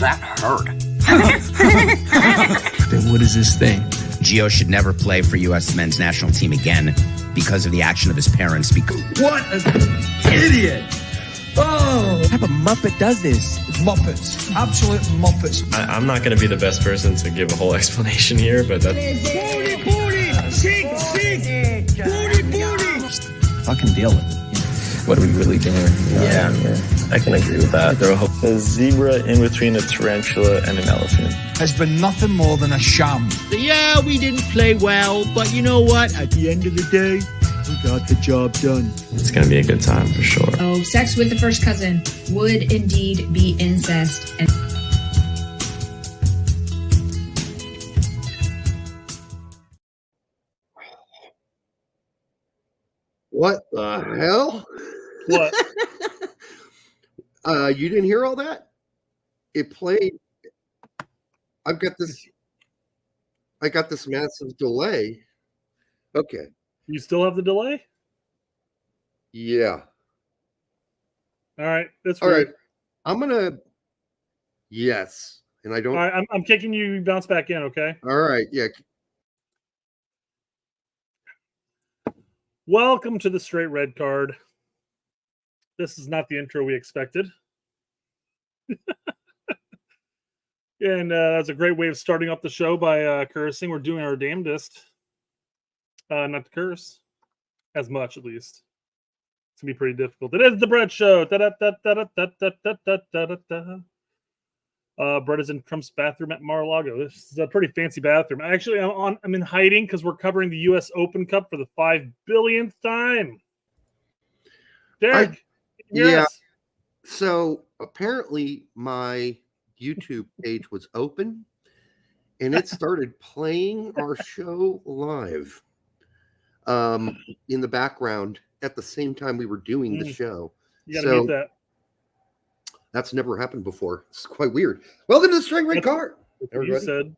That hurt. Then what is this thing? Gio should never play for U.S. men's national team again because of the action of his parents. What an idiot! Oh! What type of Muppet does this? It's Muppets. Absolute Muppets. I'm not going to be the best person to give a whole explanation here, but that's... Booty! Sing! Booty! Fucking deal with it. What are we really doing? Yeah, I can agree with that. A zebra in between a tarantula and an elephant has been nothing more than a sham. Yeah, we didn't play well, but you know what? At the end of the day, we got the job done. It's going to be a good time for sure. Oh, sex with the first cousin would indeed be incest. And what the hell? What? You didn't hear all that? It played. I got this massive delay. Okay. You still have the delay? Yeah. All right. That's all weird. right. I'm gonna. Yes, and I don't. All right. I'm kicking you. Bounce back in. Okay. All right. Yeah. Welcome to the Straight Red Card. This is not the intro we expected. And that's a great way of starting off the show by cursing. We're doing our damnedest not to curse as much, at least. It's going to be pretty difficult. It is the Brett Show. Brett is in Trump's bathroom at Mar-a-Lago. This is a pretty fancy bathroom. Actually, I'm in hiding because we're covering the U.S. Open Cup for the 5 billionth time. Derek, yeah. So apparently my YouTube page was open and it started playing our show live in the background at the same time we were doing the show. You gotta mute that. That's never happened before. It's quite weird. Welcome to the Straight Red Card. You said.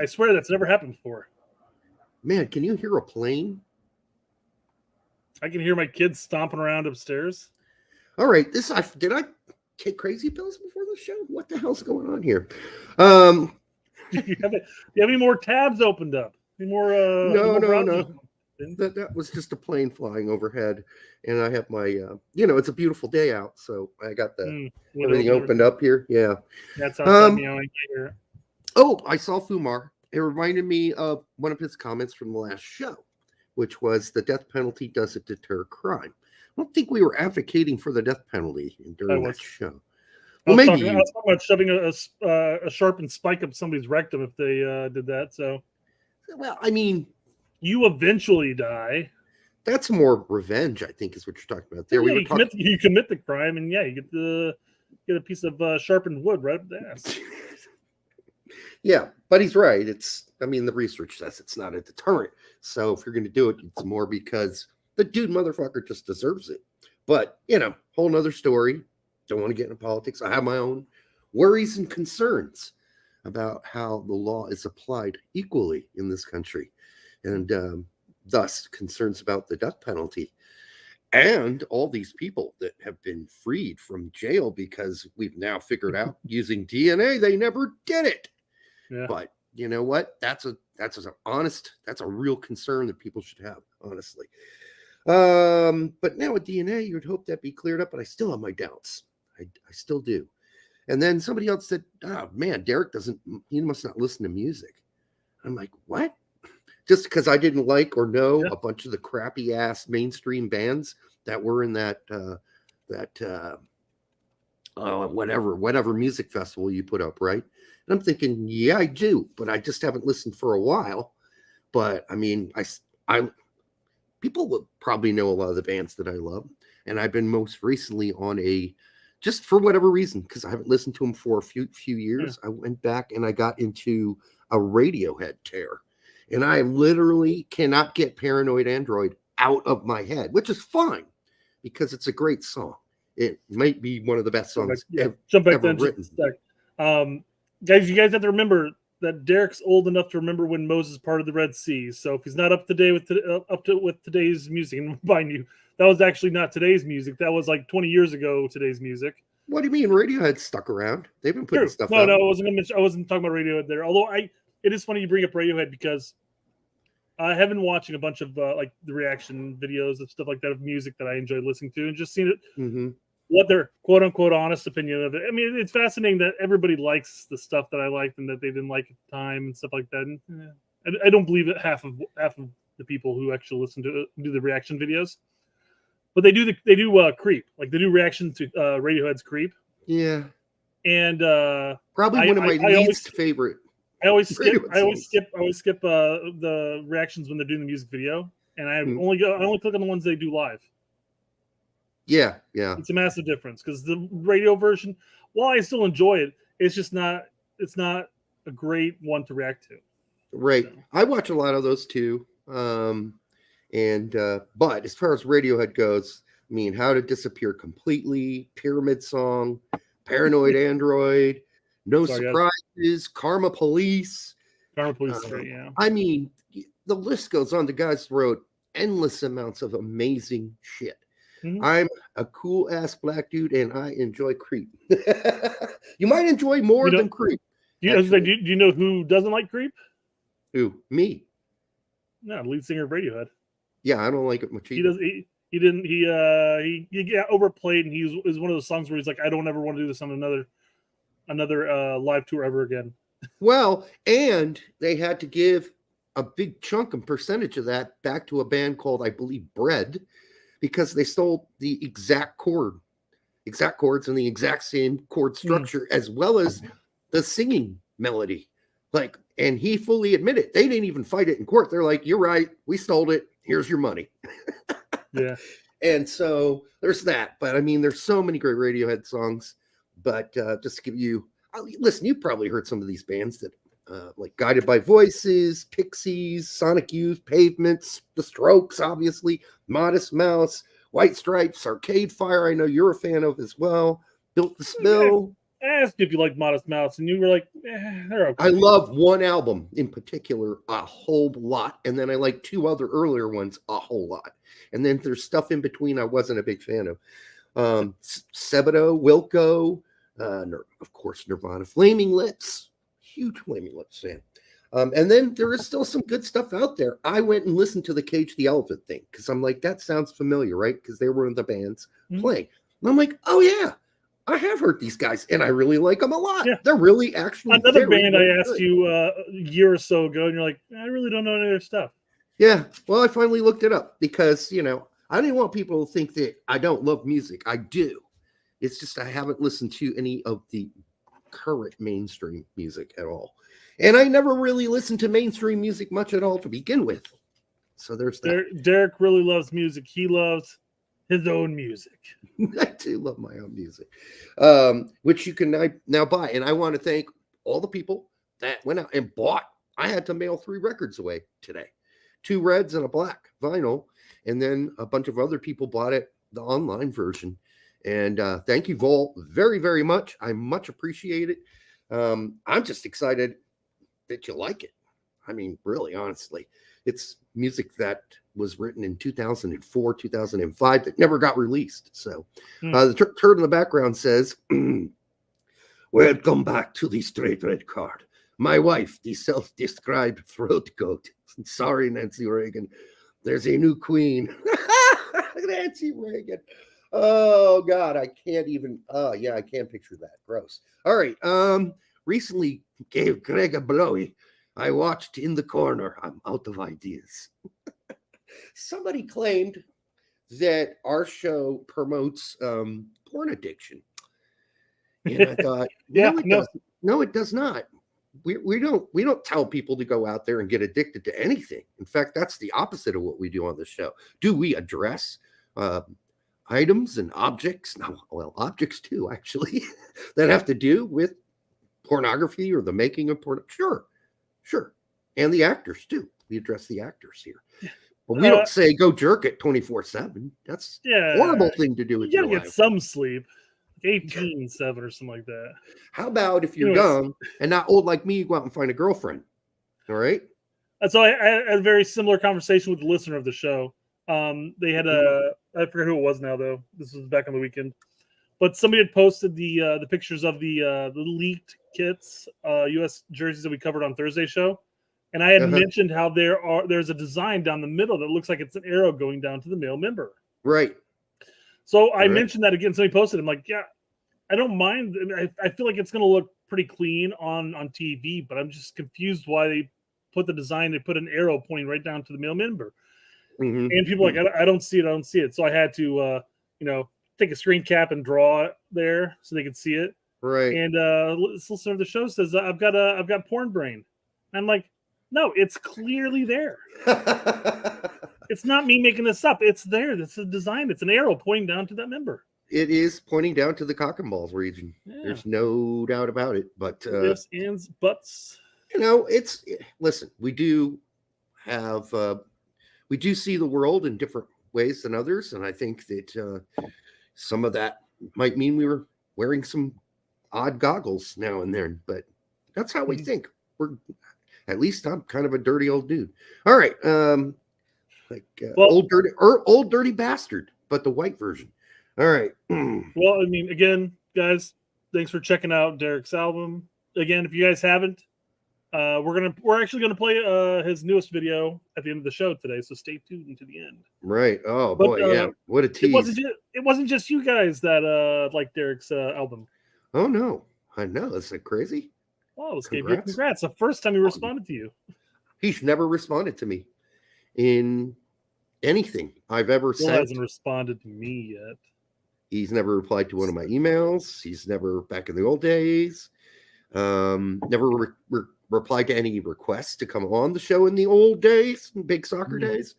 I swear that's never happened before. Man, can you hear a plane? I can hear my kids stomping around upstairs. All right, did I take crazy pills before the show? What the hell's going on here? Do you have any more tabs opened up? Any more? No. That was just a plane flying overhead, and I have my, it's a beautiful day out, so I got everything opened up here. Yeah, that's outside meowing here. Oh, I saw Fumar. It reminded me of one of his comments from the last show, which was the death penalty doesn't deter crime. I don't think we were advocating for the death penalty during that show. Well, maybe I was talking about shoving a sharpened spike up somebody's rectum if they did that. So, well, I mean, you eventually die. That's more revenge, I think, is what you're talking about there. Yeah, you commit the crime, and you get a piece of sharpened wood right up the ass. Yeah, but he's right. The research says it's not a deterrent. So if you're going to do it, it's more because the dude motherfucker just deserves it. But, whole nother story. Don't want to get into politics. I have my own worries and concerns about how the law is applied equally in this country. And thus concerns about the death penalty. And all these people that have been freed from jail because we've now figured out using DNA, they never did it. Yeah. But you know what? That's a real concern that people should have, honestly. But now with DNA, you'd hope that'd be cleared up, but I still have my doubts. I still do. And then somebody else said, oh man, Derek he must not listen to music. I'm like, what? Just because I didn't like or know a bunch of the crappy ass mainstream bands that were in that whatever music festival you put up, right? And I'm thinking, yeah, I do, but I just haven't listened for a while. But I mean, I people would probably know a lot of the bands that I love, and I've been most recently on just for whatever reason, because I haven't listened to them for a few years. I went back and I got into a Radiohead tear. And I literally cannot get Paranoid Android out of my head, which is fine because it's a great song. It might be one of the best songs ever written. Guys, you guys have to remember that Derek's old enough to remember when Moses parted the Red Sea. So if he's not up to date with today's music, and mind you, that was actually not today's music. That was like 20 years ago, today's music. What do you mean? Radiohead stuck around. They've been putting True. stuff No, out. no, I wasn't talking about Radiohead there. Although it is funny you bring up Radiohead because I have been watching a bunch of like the reaction videos and stuff like that of music that I enjoy listening to, and just seeing it, what their quote unquote honest opinion of it. I mean, it's fascinating that everybody likes the stuff that I liked and that they didn't like at the time and stuff like that. And, I don't believe that half of the people who actually listen to do the reaction videos, but they do Creep, like they do reactions to Radiohead's Creep. Yeah, and probably one of my least favorite. I always skip the reactions when they're doing the music video, and I only click on the ones they do live. Yeah. It's a massive difference because the radio version, while I still enjoy it, it's not a great one to react to. Right. So. I watch a lot of those too. But as far as Radiohead goes, I mean, How to Disappear Completely, Pyramid Song, Paranoid Android, No Surprises, Karma Police. Karma Police, yeah. I mean, the list goes on. The guys wrote endless amounts of amazing shit. I'm a cool ass black dude, and I enjoy Creep. You might enjoy more than Creep. Do you know who doesn't like Creep? Who? Me. No, lead singer of Radiohead. Yeah, I don't like it much either. He got overplayed, and he was one of those songs where he's like, I don't ever want to do this on another live tour ever again. Well, and they had to give a big chunk and percentage of that back to a band called, I believe, Bread, because they stole the exact chords and the exact same chord structure as well as the singing melody. Like, and he fully admitted they didn't even fight it in court. They're like, "You're right, we stole it. Here's your money." Yeah. And so there's that. But I mean, there's so many great Radiohead songs. But just to give you, listen, you've probably heard some of these bands that like Guided by Voices, Pixies, Sonic Youth, Pavements, The Strokes, obviously, Modest Mouse, White Stripes, Arcade Fire. I know you're a fan of as well. Built to Spill. I asked if you like Modest Mouse, and you were like, they're okay. I love one album in particular a whole lot, and then I like two other earlier ones a whole lot. And then there's stuff in between I wasn't a big fan of. Sebadoh, Wilco, of course, Nirvana, Flaming Lips, huge Flaming Lips fan. And then there is still some good stuff out there. I went and listened to the Cage the Elephant thing because I'm like, that sounds familiar, right? Because they were one of the bands playing. And I'm like, oh yeah, I have heard these guys, and I really like them a lot. Yeah. They're really actually another band I asked you a year or so ago, and you're like, I really don't know any of their stuff. Yeah, well, I finally looked it up because, I didn't want people to think that I don't love music. I do. It's just I haven't listened to any of the current mainstream music at all. And I never really listened to mainstream music much at all to begin with. So there's that. Derek really loves music. He loves his own music. I do love my own music, which you can now buy. And I want to thank all the people that went out and bought. I had to mail 3 records away today, 2 reds and a black vinyl. And then a bunch of other people bought it, the online version. And thank you all very, very much. I much appreciate it. I'm just excited that you like it. I mean, really, honestly, it's music that was written in 2004, 2005 that never got released. So the turd in the background says, welcome back to the Straight Red Card. My wife, the self-described throat goat. Sorry, Nancy Reagan. There's a new queen. Nancy Reagan. Oh, God, I can't even. Oh, yeah, I can't picture that. Gross. All right. Recently gave Greg a blowy. I watched In the Corner. I'm out of ideas. Somebody claimed that our show promotes porn addiction. And I thought, no, it does not. We don't tell people to go out there and get addicted to anything. In fact, that's the opposite of what we do on the show. Do we address items and objects? No, well, objects too, actually, that have to do with pornography or the making of porn. Sure. And the actors too. We address the actors here. But we don't say go jerk it 24/7. That's a horrible thing to do with your life. You gotta get some sleep. 18/7 or something like that. How about if you're young and not old like me, you go out and find a girlfriend? All right. So I had a very similar conversation with the listener of the show. They had I forget who it was now, though. This was back on the weekend. But somebody had posted the pictures of the leaked kits, U.S. jerseys that we covered on Thursday show, and I had mentioned how there's a design down the middle that looks like it's an arrow going down to the male member. Right. So I mentioned that again. Somebody posted. I'm like, yeah, I don't mind. I feel like it's going to look pretty clean on TV, but I'm just confused why they put the design. They put an arrow pointing right down to the male member, and people are like, I don't see it. I don't see it. So I had to, take a screen cap and draw it there so they could see it. Right. And this listener of the show says, I've got porn brain. I'm like, no, it's clearly there. It's not me making this up. It's there. This is design. It's an arrow pointing down to that member. It is pointing down to the cock and balls region. Yeah. There's no doubt about it. But ifs, ands, buts. Listen, we do see the world in different ways than others, and I think that some of that might mean we were wearing some odd goggles now and then, but that's how we think. At least I'm kind of a dirty old dude. All right. Old dirty bastard, but the white version. All right. Well, I mean, again, guys, thanks for checking out Derek's album. Again, if you guys haven't, we're actually gonna play his newest video at the end of the show today, so stay tuned to the end. Right. Oh boy, yeah. What a tease. It wasn't just you guys that liked Derek's album. Oh no, I know. That's crazy. Oh, congrats! The first time he responded to you. He's never responded to me in anything I've ever Still sent. Hasn't responded to me yet. He's never replied to one of my emails. He's never, back in the old days, never replied to any requests to come on the show in the old days, big soccer days.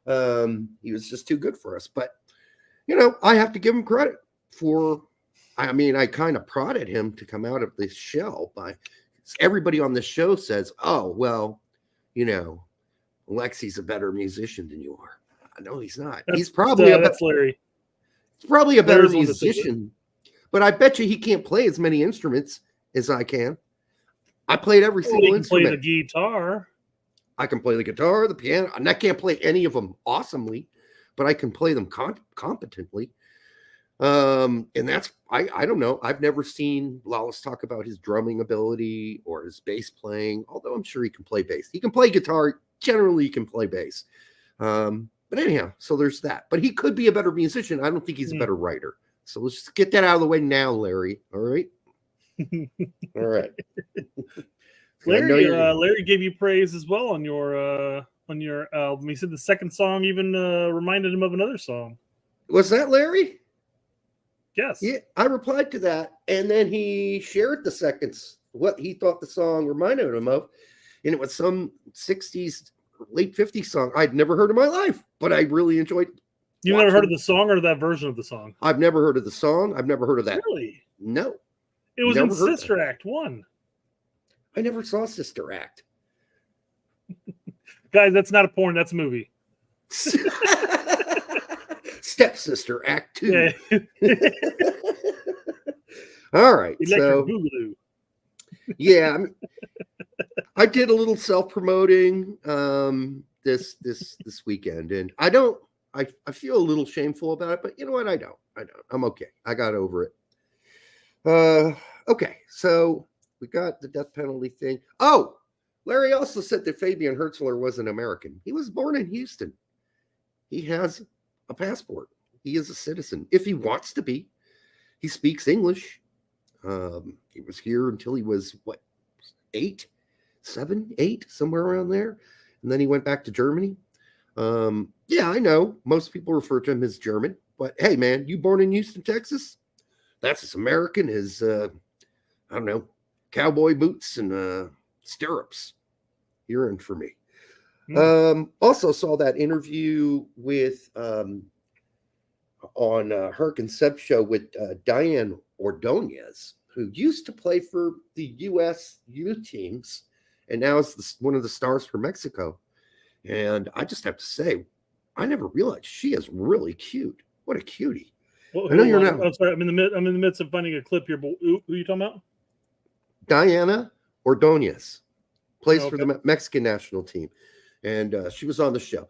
He was just too good for us. But, I have to give him credit for, I kind of prodded him to come out of this shell by everybody on the show says, oh, well, Alexi's a better musician than you are. No, he's not. He's probably that's Larry. He's probably a better musician, but I bet you he can't play as many instruments as I can. I played every single instrument. Play the guitar. I can play the guitar, the piano, and I can't play any of them awesomely, but I can play them competently. And that's I don't know. I've never seen Lalas talk about his drumming ability or his bass playing, although I'm sure he can play bass. He can play guitar. Generally, he can play bass. But anyhow, so there's that. But he could be a better musician. I don't think he's a better writer. So let's just get that out of the way now, Larry. All right. All right. Larry gave you praise as well on your album. He said the second song even reminded him of another song. Was that Larry? Yes. Yeah, I replied to that, and then he shared the seconds what he thought the song reminded him of, and it was some 60s, late 50s song I'd never heard in my life, but I really enjoyed. You never heard of the song or that version of the song? I've never heard of the song. I've never heard of that. Really? No. It was in Sister Act 1. I never saw Sister Act. Guys, that's not a porn. That's a movie. Stepsister Act 2. Yeah. All right. So, yeah, I did a little self-promoting this weekend, and I feel a little shameful about it, but you know what? I don't. I'm okay. I got over it. Okay, so we got the death penalty thing. Oh, Larry also said that Fabian Hertzler was an American. He was born in Houston. He has a passport. He is a citizen if he wants to be. He speaks English. He was here until he was 8, somewhere around there, and then he went back to Germany. Yeah, I know most people refer to him as German, but hey, man, you born in Houston, Texas? That's as American as I don't know, cowboy boots and stirrups. You're in for me. Also saw that interview with on Herc and Seb show with Diane Ordonez, who used to play for the U.S. youth teams and now is one of the stars for Mexico. And I just have to say, I never realized she is really cute. What a cutie! Well, I know you're not. I'm sorry. I'm in the midst of finding a clip here. But who are you talking about? Diana Ordonez plays for the Mexican national team, and she was on the show.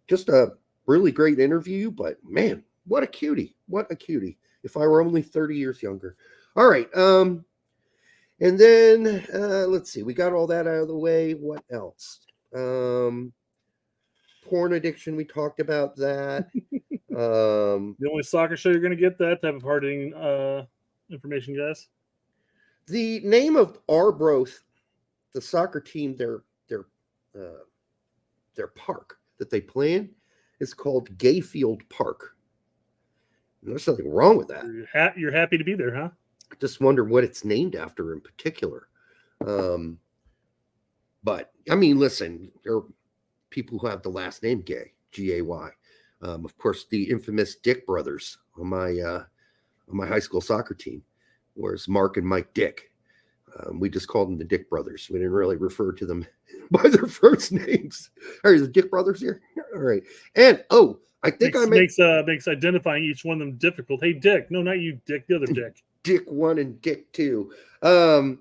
Just a really great interview. But man, What a cutie. What a cutie. If I were only 30 years younger. All right. And then let's see. We got all that out of the way. What else? Porn addiction. We talked about that. The only soccer show you're going to get that type of hard-hitting information, guys. The name of Arbroath, the soccer team, their park that they play in is called Gayfield Park. And there's nothing wrong with that. You're happy to be there, huh? I just wonder what it's named after in particular. But I mean, listen, there are people who have the last name Gay, Gay. Of course, the infamous Dick brothers on my high school soccer team was Mark and Mike Dick. We just called them the Dick brothers. We didn't really refer to them by their first names. All right, the Dick brothers here. All right, and I think makes identifying each one of them difficult. Hey, Dick. No, not you, Dick. The other Dick. Dick 1 and Dick 2. And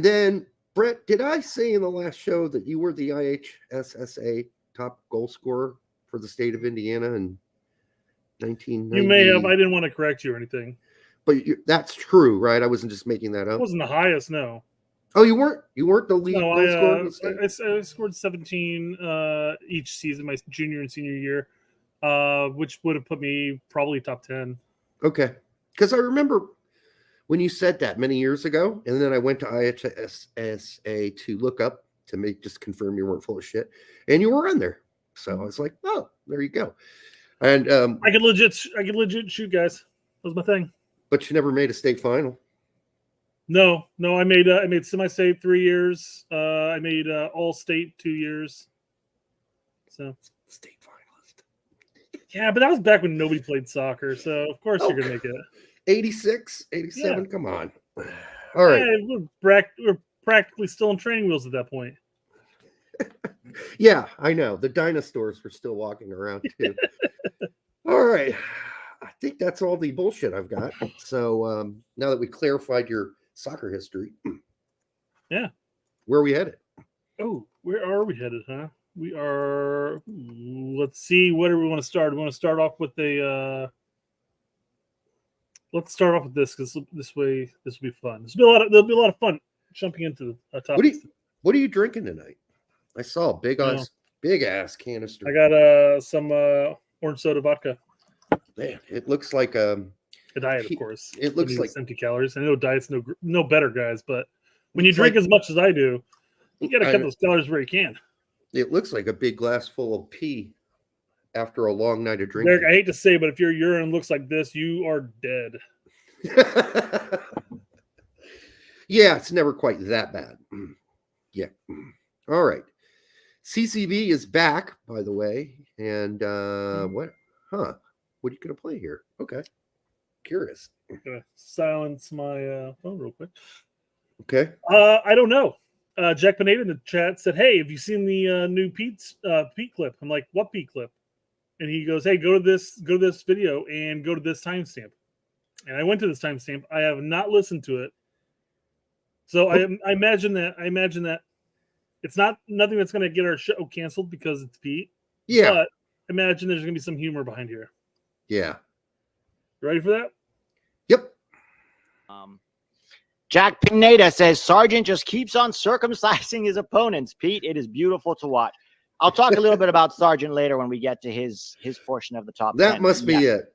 then, Brett, did I say in the last show that you were the IHSSA top goal scorer for the state of Indiana in 1990? You may have. I didn't want to correct you or anything. But that's true, right? I wasn't just making that up. It wasn't the highest, no. Oh, you weren't? You weren't the lead goal scorer in the state? I scored 17 each season, my junior and senior year, which would have put me probably top 10. Okay. Because I remember when you said that many years ago, and then I went to IHSSA to look up to just confirm you weren't full of shit, and you were on there. So I was like, oh, there you go. And I could legit shoot, guys. That was my thing. But you never made a state final. No, I made semi-state 3 years. I made all-state 2 years. So state finalist. Yeah, but that was back when nobody played soccer. So of course you're gonna make it. 86, 87. Yeah. Come on. All right. Yeah, we're practically still in training wheels at that point. Yeah, I know. The dinosaurs were still walking around too. All right. I think that's all the bullshit I've got. So now that we clarified your soccer history, yeah, where are we headed? Oh, where are we headed, huh? We are. Let's see. Where do we want to start? We want to start off with a. Let's start off with this because this will be fun. There'll be a lot of fun jumping into the topic. What are you drinking tonight? I saw a big ass canister. I got some orange soda vodka. Man, it looks like a diet, of course. It looks like empty calories. I know diet's no better, guys, but when you drink as much as I do, you got to cut those calories where you can. It looks like a big glass full of pee after a long night of drinking. Derek, I hate to say, but if your urine looks like this, you are dead. Yeah, it's never quite that bad. Yeah. All right. CCV is back, by the way. And what? Huh. What are you going to play here? Okay. Curious. I'm going to silence my phone real quick. Okay. I don't know. Jack Pineda in the chat said, hey, have you seen the new Pete clip? I'm like, what Pete clip? And he goes, hey, go to this video and go to this timestamp. And I went to this timestamp. I have not listened to it. So I imagine that it's nothing that's going to get our show canceled because it's Pete. Yeah. But imagine there's going to be some humor behind here. Yeah. Ready for that? Yep. Jack Pineda says, Sargent just keeps on circumcising his opponents. Pete, it is beautiful to watch. I'll talk a little bit about Sargent later when we get to his portion of the top 10. That must be it.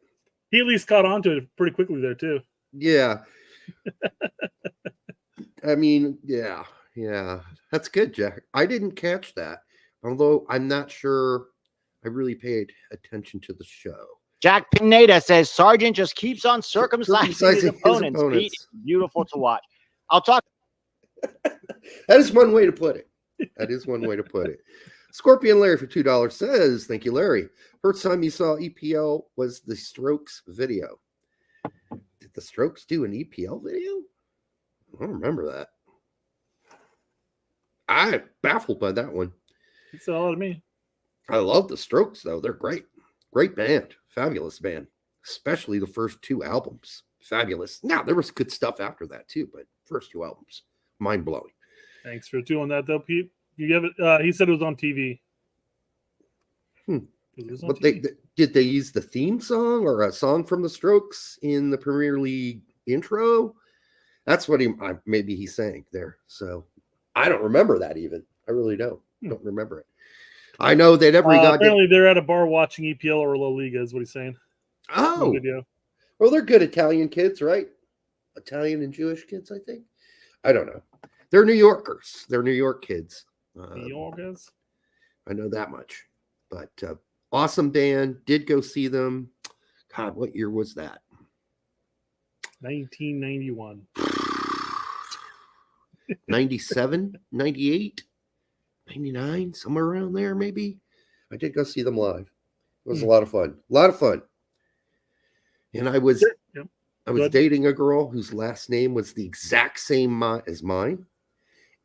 He at least caught on to it pretty quickly there, too. Yeah. I mean, yeah. That's good, Jack. I didn't catch that, although I'm not sure I really paid attention to the show. Jack Pineda says, Sargent just keeps on circumcising his opponents. Pete, beautiful to watch. I'll talk. That is one way to put it. Scorpion Larry for $2 says, thank you, Larry. First time you saw EPL was the Strokes video. Did the Strokes do an EPL video? I don't remember that. I'm baffled by that one. It's a lot of me. I love the Strokes, though. They're great. Great band. Fabulous band. Especially the first two albums. Fabulous. Now, there was good stuff after that, too, but first two albums. Mind-blowing. Thanks for doing that, though, Pete. You have it. He said it was on TV. It was on But TV. did they use the theme song or a song from the Strokes in the Premier League intro? That's what maybe he sang there. So I don't remember that even. I really don't remember it. I know that apparently they're at a bar watching EPL or La Liga is what he's saying. Oh, video. Well, they're good Italian kids, right? Italian and Jewish kids, I think. I don't know. They're New Yorkers. They're New York kids. New Yorkers. I know that much. But awesome band. Did go see them. God, what year was that? 1991. 97, 98, 99, somewhere around there, maybe. I did go see them live. It was a lot of fun. A lot of fun. And I was dating a girl whose last name was the exact same as mine.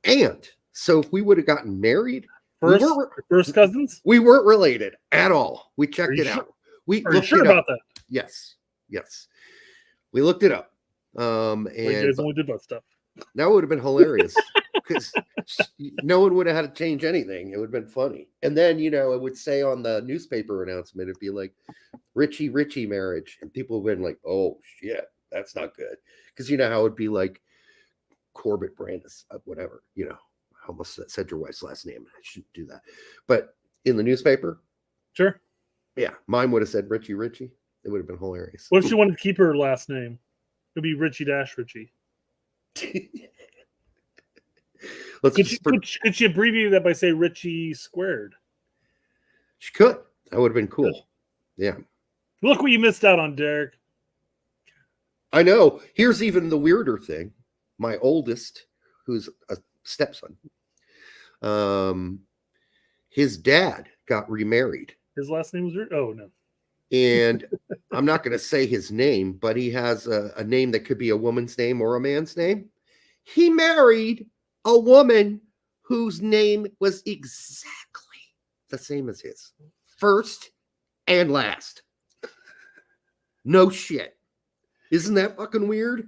And so if we would have gotten married, first cousins? We weren't related at all. We checked it out. Are you sure about that? Yes. We looked it up. And you guys only did butt stuff. That would have been hilarious because no one would have had to change anything. It would have been funny. And then, it would say on the newspaper announcement, it'd be like Richie marriage. And people would have been like, oh, shit, that's not good. Because you know how it would be like Corbett Brandis, whatever, I almost said your wife's last name. I shouldn't do that. But in the newspaper. Sure. Yeah. Mine would have said Richie. It would have been hilarious. What if she wanted to keep her last name? It would be Richie. Could she abbreviate that by say Richie squared? She could. That would have been cool. Yeah. Look what you missed out on, Derek. I know. Here's even the weirder thing. My oldest, who's a stepson, his dad got remarried. His last name was no. And I'm not going to say his name, but he has a name that could be a woman's name or a man's name. He married a woman whose name was exactly the same as his. First and last. No shit. Isn't that fucking weird?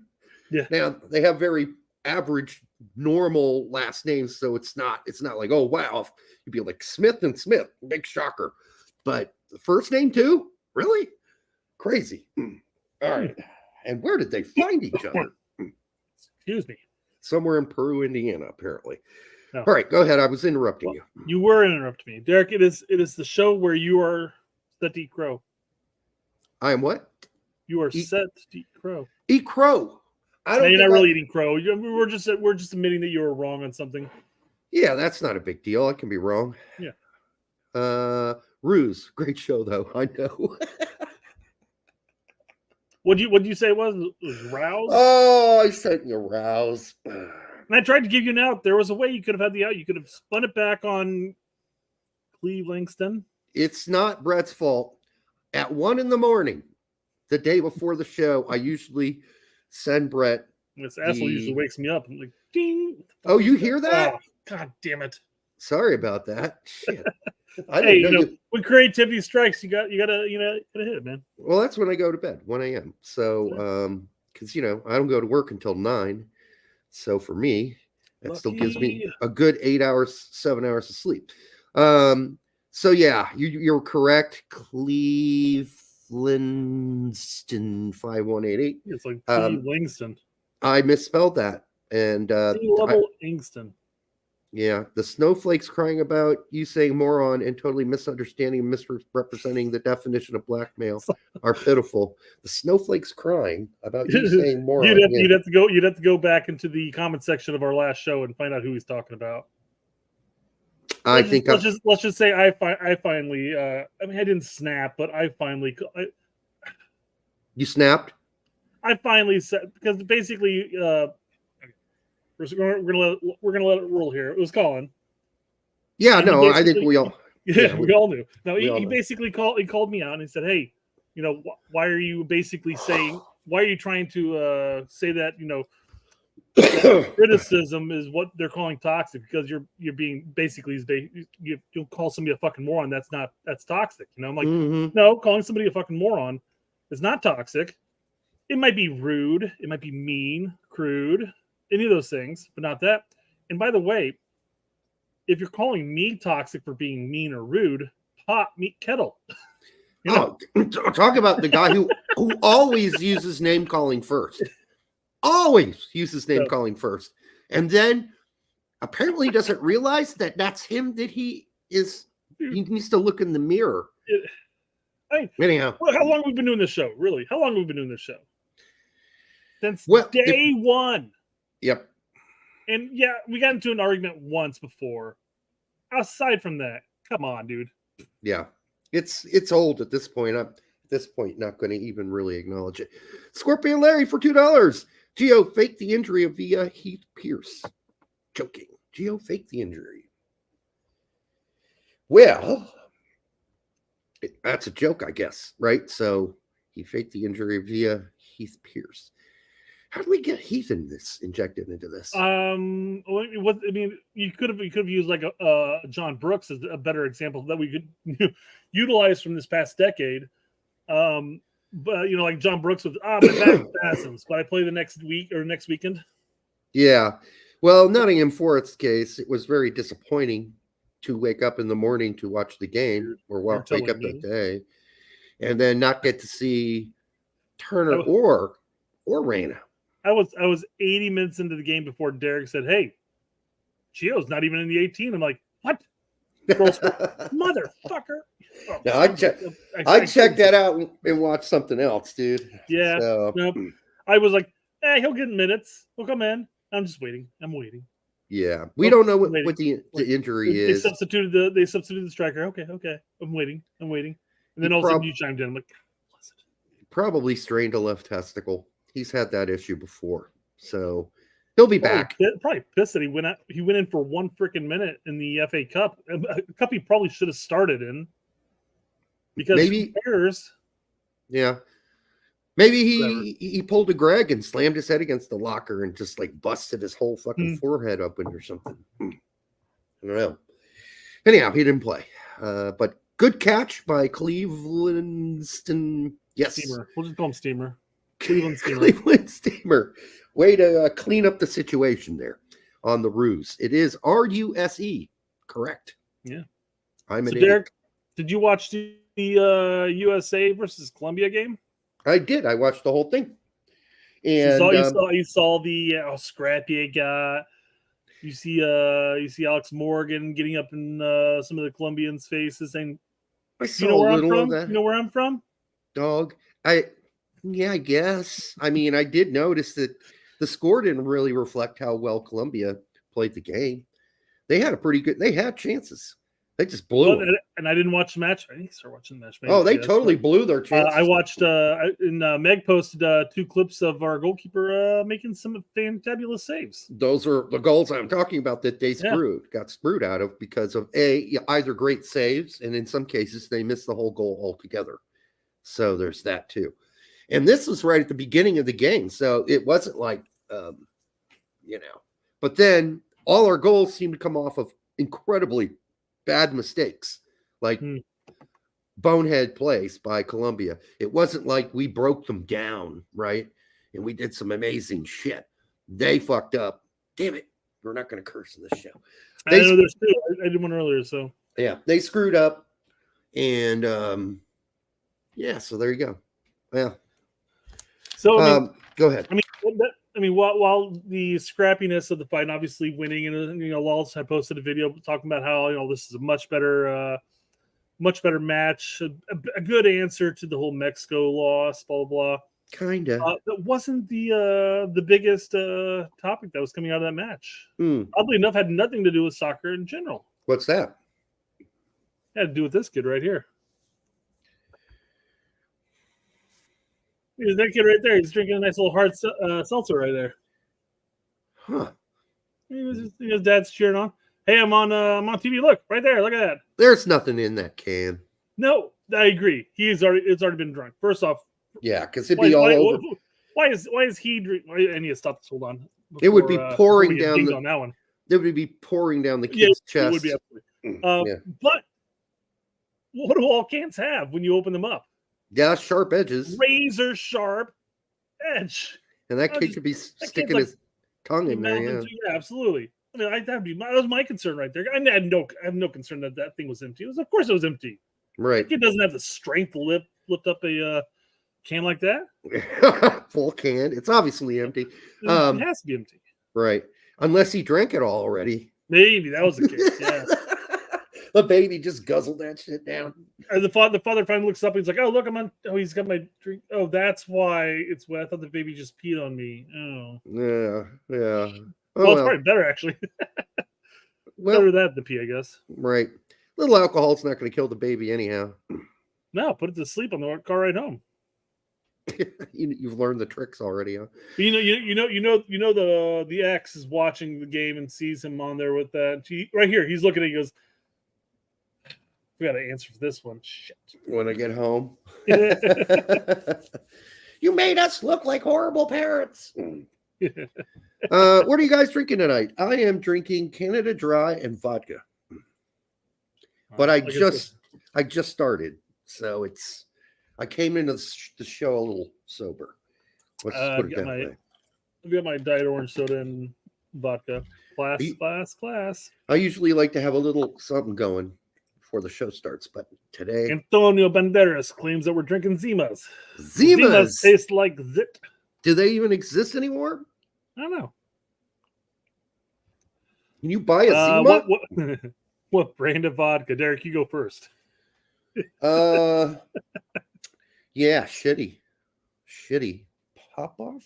Yeah. Now, they have very average, normal last names, so it's not like, oh, wow. You'd be like Smith and Smith. Big shocker. But the first name, too? Really? Crazy. All right. And where did they find each other? Excuse me. Somewhere in Peru, Indiana, apparently. No. All right, go ahead. I was interrupting you. You were interrupting me. Derek, it is the show where you are set to eat crow. I am what? You are set to eat crow. Eat crow. You're not really eating crow. We're just admitting that you were wrong on something. Yeah, that's not a big deal. I can be wrong. Yeah. Ruse. Great show, though. I know. What do you say it was? It was Rouse? Oh, I sent you Rouse. And I tried to give you an out. There was a way you could have had the out. You could have spun it back on Cleve Langston. It's not Brett's fault. At 1 a.m, the day before the show, I usually send Brett. This asshole usually wakes me up. I'm like, ding. Oh, you hear that? Oh, God damn it. Sorry about that. Shit. Hey, when creativity strikes, you gotta hit it, man. Well, that's when I go to bed, 1 a.m. So, because I don't go to work until 9. So for me, that still gives me a good 8 hours, 7 hours of sleep. So yeah, you're correct. Cleve Langston 5188. It's like Cleve Langston. I misspelled that, and Langston. Yeah, the snowflakes crying about you saying moron and totally misunderstanding and misrepresenting the definition of blackmail are pitiful. The snowflakes crying about you saying moron. You'd have to go back into the comment section of our last show and find out who he's talking about. Let's just say I finally. I didn't snap, but you snapped. I finally said, because basically. We're gonna let it roll here. It was Colin. Yeah, no, I think we all. Yeah, we all knew. No, he basically called me out and he said, "Hey, why are you basically saying? Why are you trying to say that criticism is what they're calling toxic? Because you're being basically you'll call somebody a fucking moron. That's toxic. I'm like, no, calling somebody a fucking moron is not toxic. It might be rude. It might be mean, crude." Any of those things, but not that. And by the way, if you're calling me toxic for being mean or rude, pot meet kettle. Oh, talk about the guy who always uses name calling first. Always uses name calling first. And then apparently doesn't realize that that's him, that he needs to look in the mirror. Anyhow. Well, how long have we been doing this show? Really? How long have we been doing this show? Since day one. Yep. And yeah, we got into an argument once before. Aside from that, come on, dude. Yeah. It's old at this point. I'm at this point not going to even really acknowledge it. Scorpion Larry for $2. Gio faked the injury via Heath Pierce. Joking. Gio faked the injury. Well, that's a joke, I guess, right? So he faked the injury via Heath Pierce. How do we get Heath injected into this? You could have used like a John Brooks as a better example that we could utilize from this past decade. But like John Brooks with my back spasms, but I play the next week or next weekend. Yeah. Well, Nottingham Forest's case, it was very disappointing to wake up in the morning to watch the game or wake up that day and then not get to see Turner or Reyna. I was 80 minutes into the game before Derek said, "Hey, Gio's not even in the 18." I'm like, "What? Motherfucker!" Oh, no, I checked that out and watched something else, dude. Yeah. So, nope. I was like, "Hey, he'll get minutes. He'll come in." I'm just waiting. I'm waiting. Yeah, we don't know what the injury is. They substituted the striker. Okay. I'm waiting. And then all of a sudden you chimed in. I'm like, probably strained a left testicle. He's had that issue before, so he'll be back. Probably pissed that he went in for 1 freaking minute in the FA Cup, a cup he probably should have started in. Because maybe he pulled a Greg and slammed his head against the locker and just like busted his whole fucking forehead open or something. I don't know. Anyhow, he didn't play, but good catch by Clevelandson. Yes, Steamer. We'll just call him Steamer. Cleveland Steamer. Way to clean up the situation there on the ruse. It is RUSE. Correct. Yeah. I'm an Derek, did you watch the USA versus Colombia game? I did. I watched the whole thing. And you saw the how scrappy it got. You see Alex Morgan getting up in some of the Colombians' faces saying, I saw a little of that. You know where I'm from? Dog. I guess. I mean, I did notice that the score didn't really reflect how well Colombia played the game. They had chances. They just blew it. And I didn't watch the match. I need to start watching the match. They totally blew their chances. I watched, Meg posted 2 clips of our goalkeeper making some fantabulous saves. Those are the goals I'm talking about that they got screwed out of because of either great saves, and in some cases they missed the whole goal altogether. So there's that too. And this was right at the beginning of the game. So it wasn't like, but then all our goals seemed to come off of incredibly bad mistakes, like bonehead plays by Colombia. It wasn't like we broke them down, right? And we did some amazing shit. They fucked up. Damn it. We're not going to curse in this show. I know there's 2. I did one earlier, so. Yeah, they screwed up. And, so there you go. Yeah. So go ahead. While the scrappiness of the fight, and obviously winning, and Lalas had posted a video talking about how this is a much better match, a good answer to the whole Mexico loss, blah blah blah. Kinda. That wasn't the biggest topic that was coming out of that match. Oddly enough, had nothing to do with soccer in general. What's that? It had to do with this kid right here. That kid right there. He's drinking a nice little hard seltzer right there. Huh. His dad's cheering on. Hey, I'm on TV. Look right there. Look at that. There's nothing in that can. No, I agree. It's already been drunk. First off, yeah, because it'd be all over. Why is he drink? I need to stop this. Hold on. It would be pouring down on that one. It would be pouring down the kid's chest. It would be absolutely. But what do all cans have when you open them up? Yeah, sharp edges. Razor sharp edge. And that kid could be sticking his tongue in there. Yeah, absolutely. I mean, that was my concern right there. I have no concern that thing was empty. Of course it was empty. Right. It doesn't have the strength to lift up a can like that. Full can. It's obviously empty. It has to be empty. Right. Unless he drank it all already. Maybe that was the case. Yeah. The baby just guzzled that shit down. And the father finally looks up. And he's like, "Oh, look, he's got my drink. Oh, that's why it's wet. I thought the baby just peed on me. Oh, Yeah. Well, it's probably better actually. Better that than pee, I guess. Right. Little alcohol's not going to kill the baby anyhow. No, put it to sleep on the car ride home. You've learned the tricks already, huh? But the ex is watching the game and sees him on there with that. Right here, he's looking at it, he goes, "We got to answer for this one." Shit. When I get home. You made us look like horrible parents. What are you guys drinking tonight? I am drinking Canada Dry and vodka. But I just started. So I came into the show a little sober. Let's put it that way. I've got my Diet Orange soda and vodka. Class. I usually like to have a little something going before the show starts, but today Antonio Banderas claims that we're drinking Zimas. Zimas taste like zit. Do they even exist anymore? I don't know. Can you buy a Zima? What brand of vodka? Derek, you go first. Yeah, shitty pop off.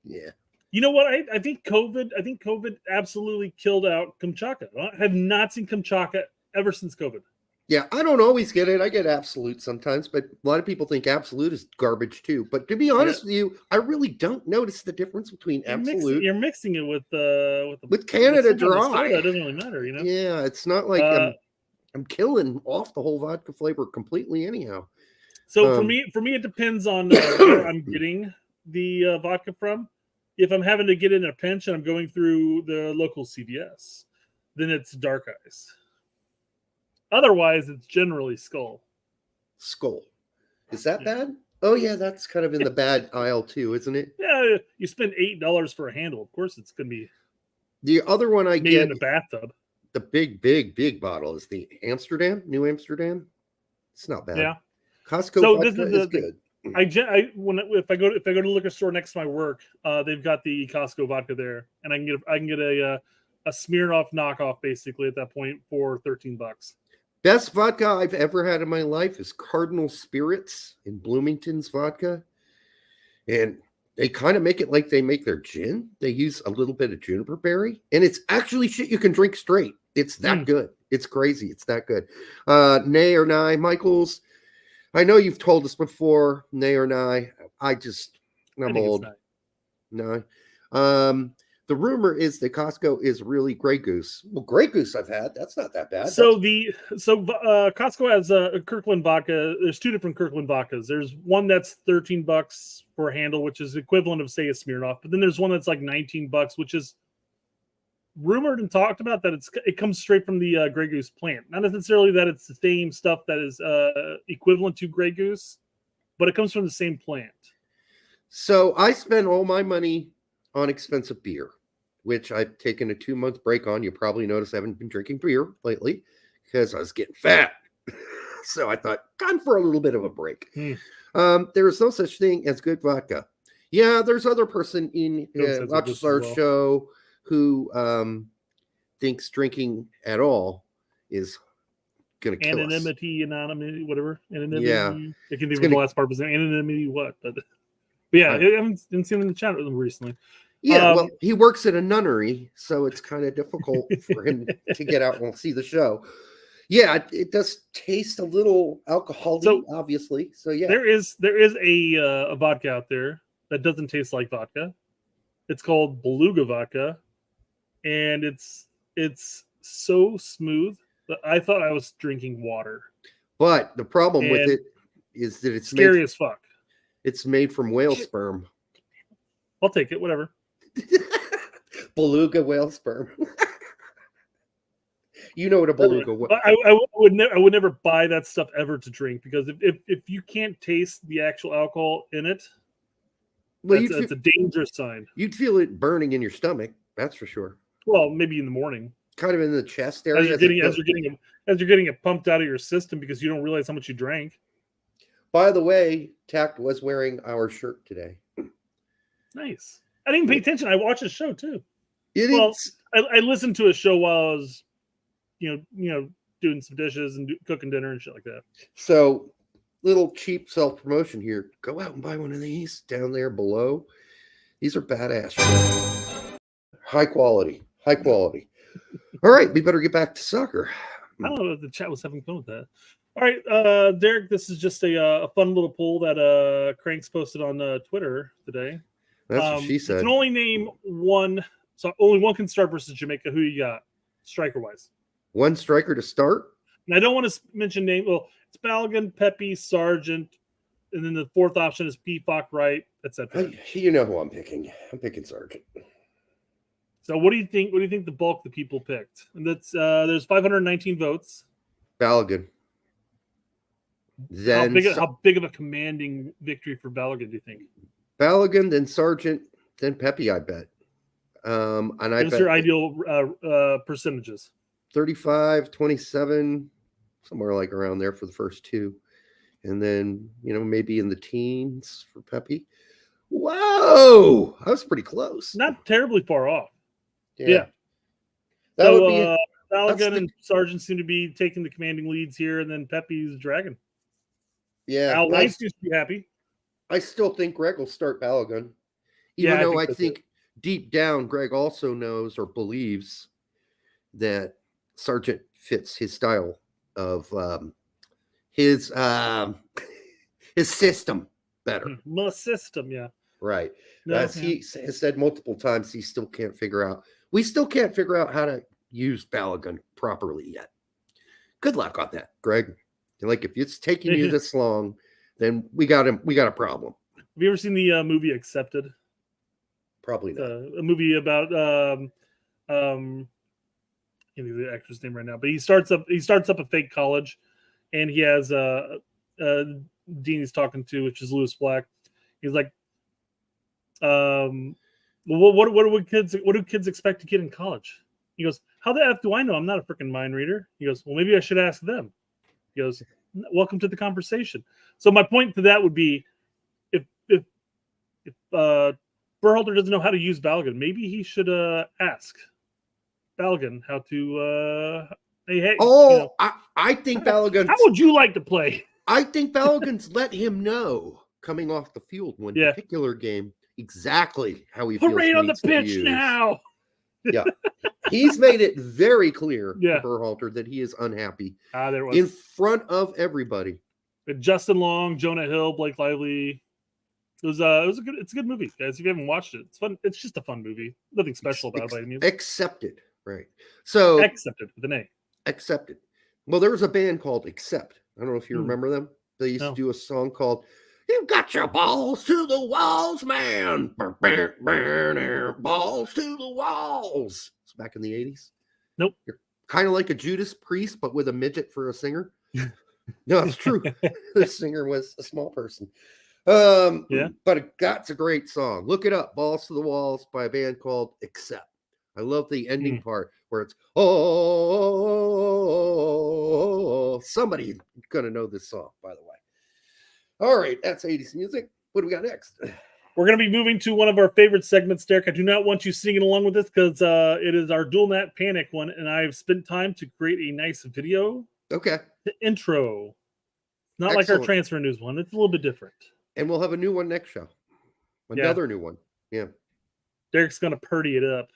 Yeah. You know what? I think COVID absolutely killed out Kamchatka. I have not seen Kamchatka ever since COVID. Yeah, I don't always get it. I get Absolute sometimes, but a lot of people think Absolute is garbage too. But to be honest with you, I really don't notice the difference between Absolute. You're mixing it with Canada Dry. It doesn't really matter, you know. Yeah, it's not like I'm killing off the whole vodka flavor completely anyhow. So for me, it depends on where I'm getting the vodka from. If I'm having to get in a pinch and I'm going through the local CVS, then it's Dark Ice. Otherwise, it's generally Skull. Is that bad? Oh yeah, that's kind of in the bad aisle too, isn't it? Yeah, you spend $8 for a handle. Of course, it's going to be the other one I get in the bathtub. The big bottle is the New Amsterdam. It's not bad. Yeah, Costco so vodka is good. If I go to the liquor store next to my work, they've got the Costco vodka there, and I can get a Smirnoff knockoff basically at that point for $13. Best vodka I've ever had in my life is Cardinal Spirits in Bloomington's vodka. And they kind of make it like they make their gin. They use a little bit of juniper berry. And it's actually shit you can drink straight. It's that good. It's crazy. It's that good. Nay or Nye, Michaels. I know you've told us before, nay or Nye. I'm old. No. The rumor is that Costco is really Grey Goose. Well, Grey Goose I've had. That's not that bad. So Costco has a Kirkland vodka. There's two different Kirkland vodkas. There's one that's $13 for a handle, which is equivalent of say a Smirnoff. But then there's one that's like $19, which is rumored and talked about that it comes straight from the Grey Goose plant. Not necessarily that it's the same stuff that is equivalent to Grey Goose, but it comes from the same plant. So I spend all my money on expensive beer, which I've taken a 2-month break on. You probably notice I haven't been drinking beer lately because I was getting fat. So I thought, time for a little bit of a break. There is no such thing as good vodka. Yeah, there's other person in watches our show who thinks drinking at all is going to kill us. Anonymity, whatever. Anonymity. Yeah. I can think of the last part was anonymity what? But yeah, I haven't seen him in the chat with him recently. Yeah, well, he works at a nunnery, so it's kind of difficult for him to get out and see the show. Yeah, it does taste a little alcoholic, obviously. So yeah, there is a vodka out there that doesn't taste like vodka. It's called Beluga vodka, and it's so smooth that I thought I was drinking water. But the problem with it is that it's scary as fuck. It's made from whale sperm. I'll take it, whatever. Beluga whale sperm. You know what a beluga was. I would never buy that stuff ever to drink because if you can't taste the actual alcohol in it, that's a dangerous sign. You'd feel it burning in your stomach, that's for sure. Well, maybe in the morning. kind of in the chest area. As you're getting it pumped out of your system because you don't realize how much you drank. By the way, Tact was wearing our shirt today. Nice. I didn't pay attention. I watched a show too. Well, I listened to a show while I was, doing some dishes and cooking dinner and shit like that. So, little cheap self promotion here. Go out and buy one of these down there below. These are badass. High quality. High quality. All right, we better get back to soccer. I don't know if the chat was having fun with that. All right, Derek, this is just a fun little poll that Cranks posted on Twitter today. That's what she said. You can only name one, so only one can start versus Jamaica. Who you got, striker-wise? One striker to start? And I don't want to mention name. Well, it's Balogun, Pepe, Sargent, and then the fourth option is Peacock, Wright, etc. You know who I'm picking. I'm picking Sargent. So what do you think? What do you think the bulk of the people picked? And that's there's 519 votes. Balogun. Then how big of a commanding victory for Balogun do you think? Balogun, then Sargent, then Pepe, I bet. And I What's bet your ideal percentages? 35, 27, somewhere like around there for the first two. And then, maybe in the teens for Pepe. Whoa! I was pretty close. Not terribly far off. Yeah. That So would be Balogun and Sargent seem to be taking the commanding leads here, and then Pepe's dragging. Yeah. Al Weiss used to be happy. I still think Greg will start Balogun. Even though I think deep down Greg also knows or believes that Sargent fits his style of his system better. My system, yeah. Right. No, As he has said multiple times, we still can't figure out how to use Balogun properly yet. Good luck on that, Greg. Like, if it's taking you this long, then we got a problem. Have you ever seen the movie Accepted? Probably not. A movie about I can't think of the actor's name right now, but he starts up a fake college, and he has Dean he's talking to, which is Lewis Black. He's like, what do kids expect to get in college? He goes, how the F do I know? I'm not a freaking mind reader. He goes, well, maybe I should ask them. He goes, welcome to the conversation. So my point to that would be, if Berhalter doesn't know how to use Balogun, maybe he should ask Balogun how to hey. I think Balogun. How would you like to play? I think Balogun's let him know coming off the field one particular game exactly how he feels. Parade on the pitch now. Yeah, he's made it very clear to Berhalter that he is unhappy there was in front of everybody. Justin Long, Jonah Hill, Blake Lively. It's a good movie, guys. If you haven't watched it, it's fun. It's just a fun movie. Nothing special about it by any means. Accepted, right? So Accepted with an A. Accepted. Well, there was a band called Accept. I don't know if you remember them. They used to do a song called "You Got Your Balls to the Walls, Man." Balls to the walls. It's back in the 80s. Nope. You're kind of like a Judas Priest, but with a midget for a singer. No, it's true. The singer was a small person. But that's a great song. Look it up. Balls to the Walls by a band called Accept. I love the ending part where it's somebody's gonna know this song, by the way. All right, that's 80s music. What do we got next? We're going to be moving to one of our favorite segments, Derek. I do not want you singing along with this because it is our Dual Nat Panic one, and I've spent time to create a nice video. Okay. The intro. Not like our transfer news one. It's a little bit different. And we'll have a new one next show. Another new one. Yeah. Derek's going to purdy it up.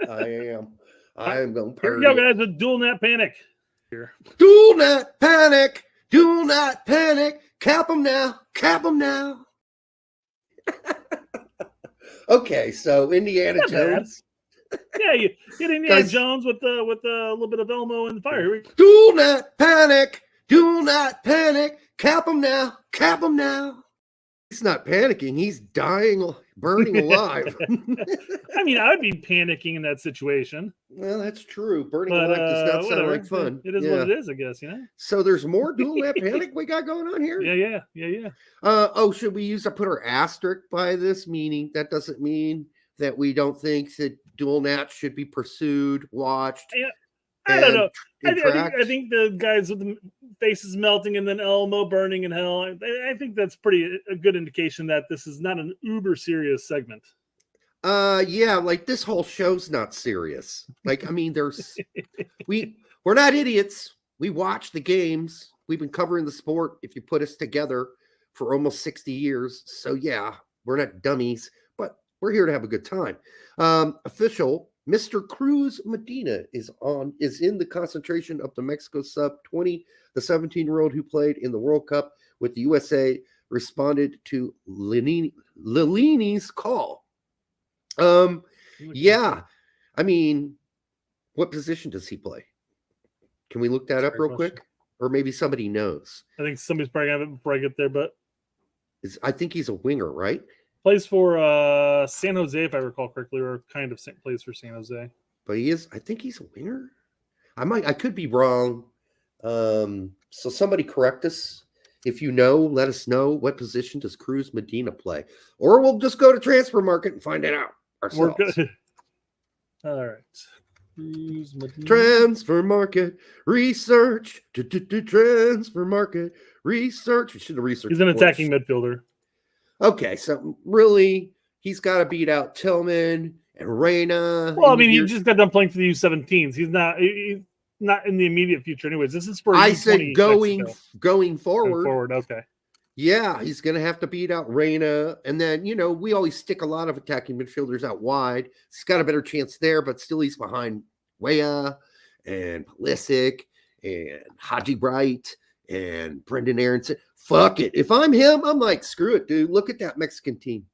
I am going to purdy. Here we go, guys. The Dual Nat Panic. Here. Dual Nat Panic. Do not panic. Cap them now. Cap them now. Okay, so Indiana Jones. Yeah, you get Indiana Jones with a little bit of Elmo and the fire. Here we go. Do not panic. Do not panic. Cap them now. Cap them now. He's not panicking. He's dying, burning alive. I mean, I would be panicking in that situation. Well, that's true. Burning alive does not sound like fun. It is what it is, I guess, So there's more Dual Nat Panic we got going on here? Yeah. Should we put our asterisk by this? Meaning that doesn't mean that we don't think that dual nats should be pursued, watched. I don't know. and I think the guys with the faces melting and then Elmo burning in hell, I think that's a good indication that this is not an uber serious segment. Yeah, like this whole show's not serious. Like, I mean, we're not idiots. We watch the games. We've been covering the sport, if you put us together, for almost 60 years. So yeah, we're not dummies, but we're here to have a good time. Official Mr. Cruz Medina is in the concentration of the Mexico sub-20. The 17-year-old who played in the World Cup with the USA responded to Lilini's call. Yeah, I mean, what position does he play? Can we look that up real quick? Or maybe somebody knows. I think somebody's probably going to have it before I get there, but I think he's a winger, right? Plays for San Jose, if I recall correctly, or kind of plays for San Jose. But I think he's a winger. I could be wrong. So somebody correct us. If you know, let us know, what position does Cruz Medina play? Or we'll just go to Transfer Market and find it out ourselves. We're good. All right. Cruz Medina. Transfer Market research. Transfer Market research. We should have researched. He's an attacking midfielder. Okay, so really, he's got to beat out Tillman and Reyna. Well, I mean, he just got done playing for the U17s. He's not in the immediate future, anyways. This is for I said going forward. Forward, okay. Yeah, he's going to have to beat out Reyna, and then we always stick a lot of attacking midfielders out wide. He's got a better chance there, but still he's behind Weah and Pulisic and Haji Bright and Brendan Aronson. Fuck it. If I'm him, I'm like, screw it, dude. Look at that Mexican team.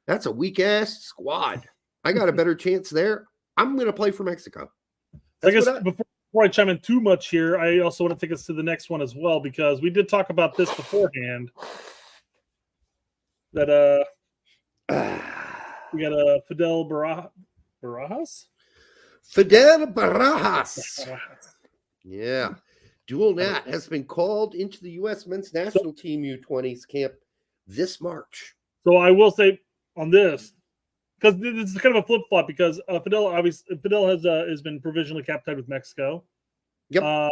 That's a weak-ass squad. I got a better chance there. I'm going to play for Mexico. I guess before I chime in too much here, I also want to take us to the next one as well, because we did talk about this beforehand. That we got Fidel Barajas? Fidel Barajas. Yeah. Dual Nat has been called into the U.S. men's national team U20s camp this March. So I will say on this, because this is kind of a flip flop, because Fidel has been provisionally captained with Mexico. Yep.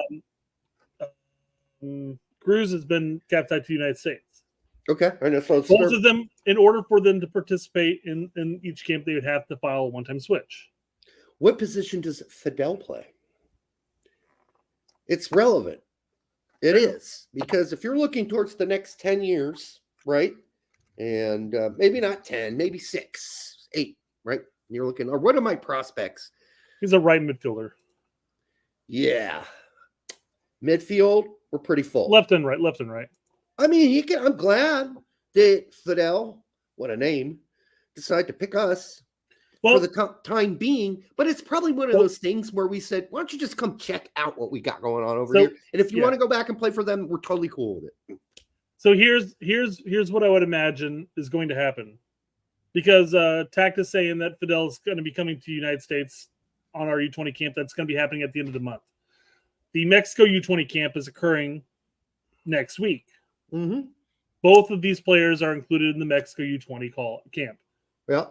Cruz has been captained to the United States. Okay, I know. So both of them, in order for them to participate in each camp, they would have to file a one-time switch. What position does Fidel play? It's relevant. It is, because if you're looking towards the next 10 years, right? And maybe not 10, maybe 6, 8, right? You're looking, or what are my prospects? He's a right midfielder. Yeah. Midfield, we're pretty full. Left and right. I mean, I'm glad that Fidel, what a name, decided to pick us for the time being. But it's probably one of those things where we said, why don't you just come check out what we got going on over here? And if you want to go back and play for them, we're totally cool with it. So here's what I would imagine is going to happen. Because TACT is saying that Fidel is going to be coming to the United States on our U20 camp. That's going to be happening at the end of the month. The Mexico U20 camp is occurring next week. Mm-hmm. Both of these players are included in the Mexico U20 camp. Yeah.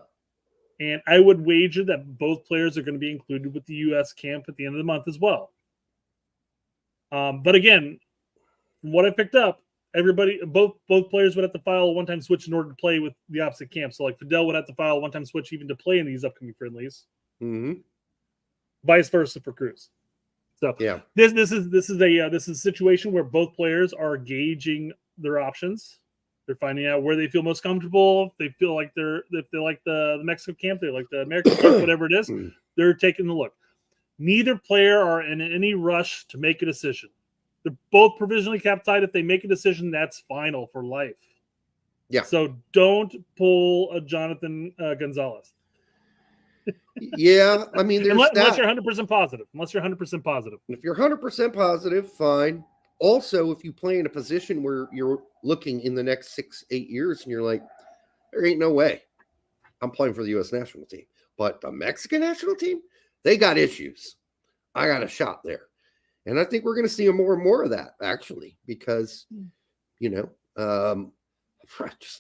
And I would wager that both players are going to be included with the U.S. camp at the end of the month as well. But again, from what I picked up, both players would have to file a one-time switch in order to play with the opposite camp. So like Fidel would have to file a one-time switch even to play in these upcoming friendlies. Mm-hmm. Vice versa for Cruz. So yeah, this is a situation where both players are gauging their options. They're finding out where they feel most comfortable. If they feel like if they like the Mexico camp, they like the American camp, whatever it is. They're taking the look. Neither player are in any rush to make a decision. They're both provisionally captained. If they make a decision, that's final for life. Yeah. So don't pull a Jonathan Gonzalez. Yeah, I mean, unless you're 100% positive. If you're 100% positive, fine. Also, if you play in a position where you're looking in the next 6-8 years and you're like, there ain't no way I'm playing for the U.S. national team. But the Mexican national team, they got issues. I got a shot there. And I think we're going to see more and more of that, actually, because, just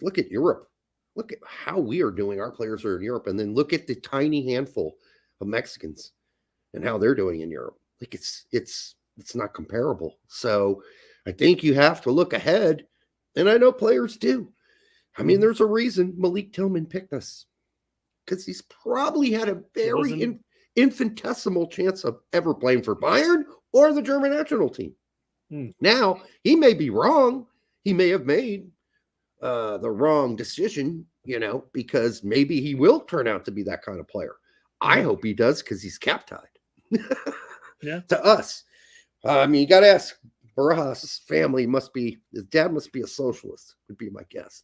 look at Europe. Look at how we are doing. Our players are in Europe. And then look at the tiny handful of Mexicans and how they're doing in Europe. Like it's not comparable. So I think you have to look ahead, and I know players do. I mean, there's a reason Malik Tillman picked us, because he's probably had a very infinitesimal chance of ever playing for Bayern or the German national team. Now, he may be wrong. He may have made the wrong decision, because maybe he will turn out to be that kind of player. I hope he does, because he's cap tied to us. I mean, you got to ask, Barajas' family his dad must be a socialist, would be my guess,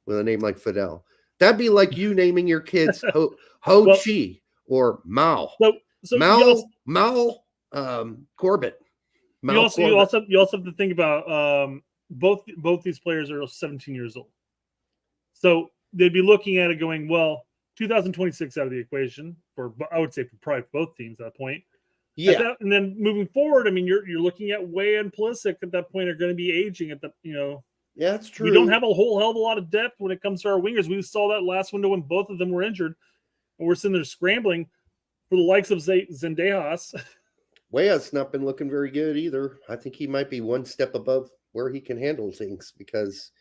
with a name like Fidel. That'd be like you naming your kids Ho Chi or Mao. So Mao Corbett. You also have to think about both these players are 17 years old. So they'd be looking at it going, well, 2026 out of the equation I would say for probably both teams at that point. Yeah. And then moving forward, I mean, you're looking at Way and Pulisic at that point are going to be aging at the, Yeah, that's true. We don't have a whole hell of a lot of depth when it comes to our wingers. We saw that last window when both of them were injured, and we're sitting there scrambling for the likes of Zendejas. Weah's not been looking very good either. I think he might be one step above where he can handle things, because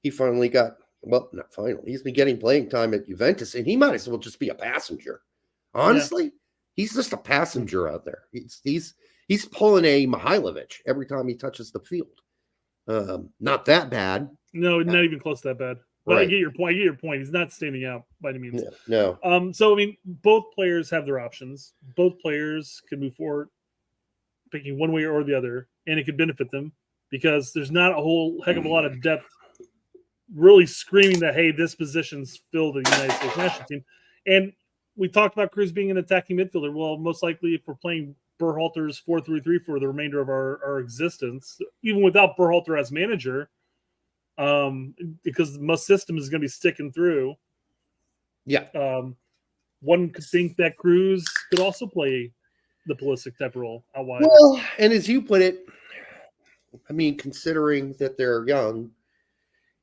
he finally got, well, not finally, he's been getting playing time at Juventus, and he might as well just be a passenger. Honestly, he's just a passenger out there. He's pulling a Mihailovic every time he touches the field. Not that bad. No, not even close to that bad. But Right. I get your point. He's not standing out by any means. No. So I mean, both players have their options. Both players can move forward, picking one way or the other, and it could benefit them, because there's not a whole heck of a lot of depth really screaming that, hey, this position's filled in the United States national team. And we talked about Cruz being an attacking midfielder. Well, most likely if we're playing Berhalter's 4-3-3 for the remainder of our existence, even without Berhalter as manager, because the system is going to be sticking through. Yeah. One could think that Cruz could also play the Pulisic type role out wide. Well, and as you put it, I mean, considering that they're young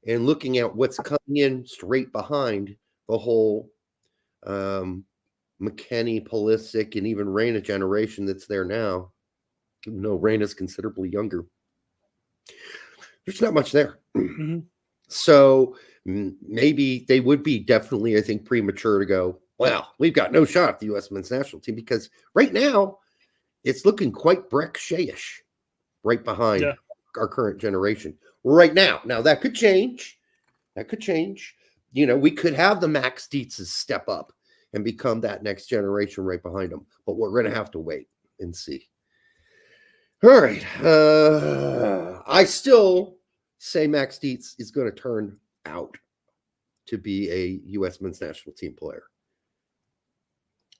and looking at what's coming in straight behind the whole McKennie, Pulisic, and even Reyna generation that's there now, even though Reyna's considerably younger, there's not much there. Mm-hmm. So maybe they would be definitely, I think, premature to go, well, we've got no shot at the U.S. men's national team, because right now it's looking quite Breck Shea-ish right behind our current generation right now. Now that could change. We could have the Max Dietzes step up and become that next generation right behind them, but we're going to have to wait and see. All right. I still say Max Dietz is going to turn out to be a U.S. men's national team player.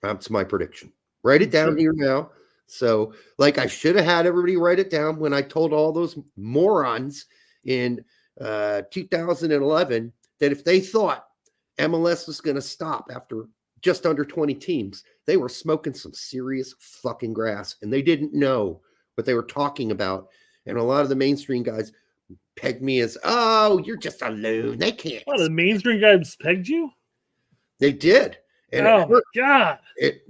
That's my prediction. Write it down here now. So, like, I should have had everybody write it down when I told all those morons in 2011 that if they thought MLS was going to stop after just under 20 teams, they were smoking some serious fucking grass, and they didn't know what they were talking about. And a lot of the mainstream guys pegged me as, oh, you're just a loon. They can't. Oh, the mainstream guys pegged you? They did. And my God.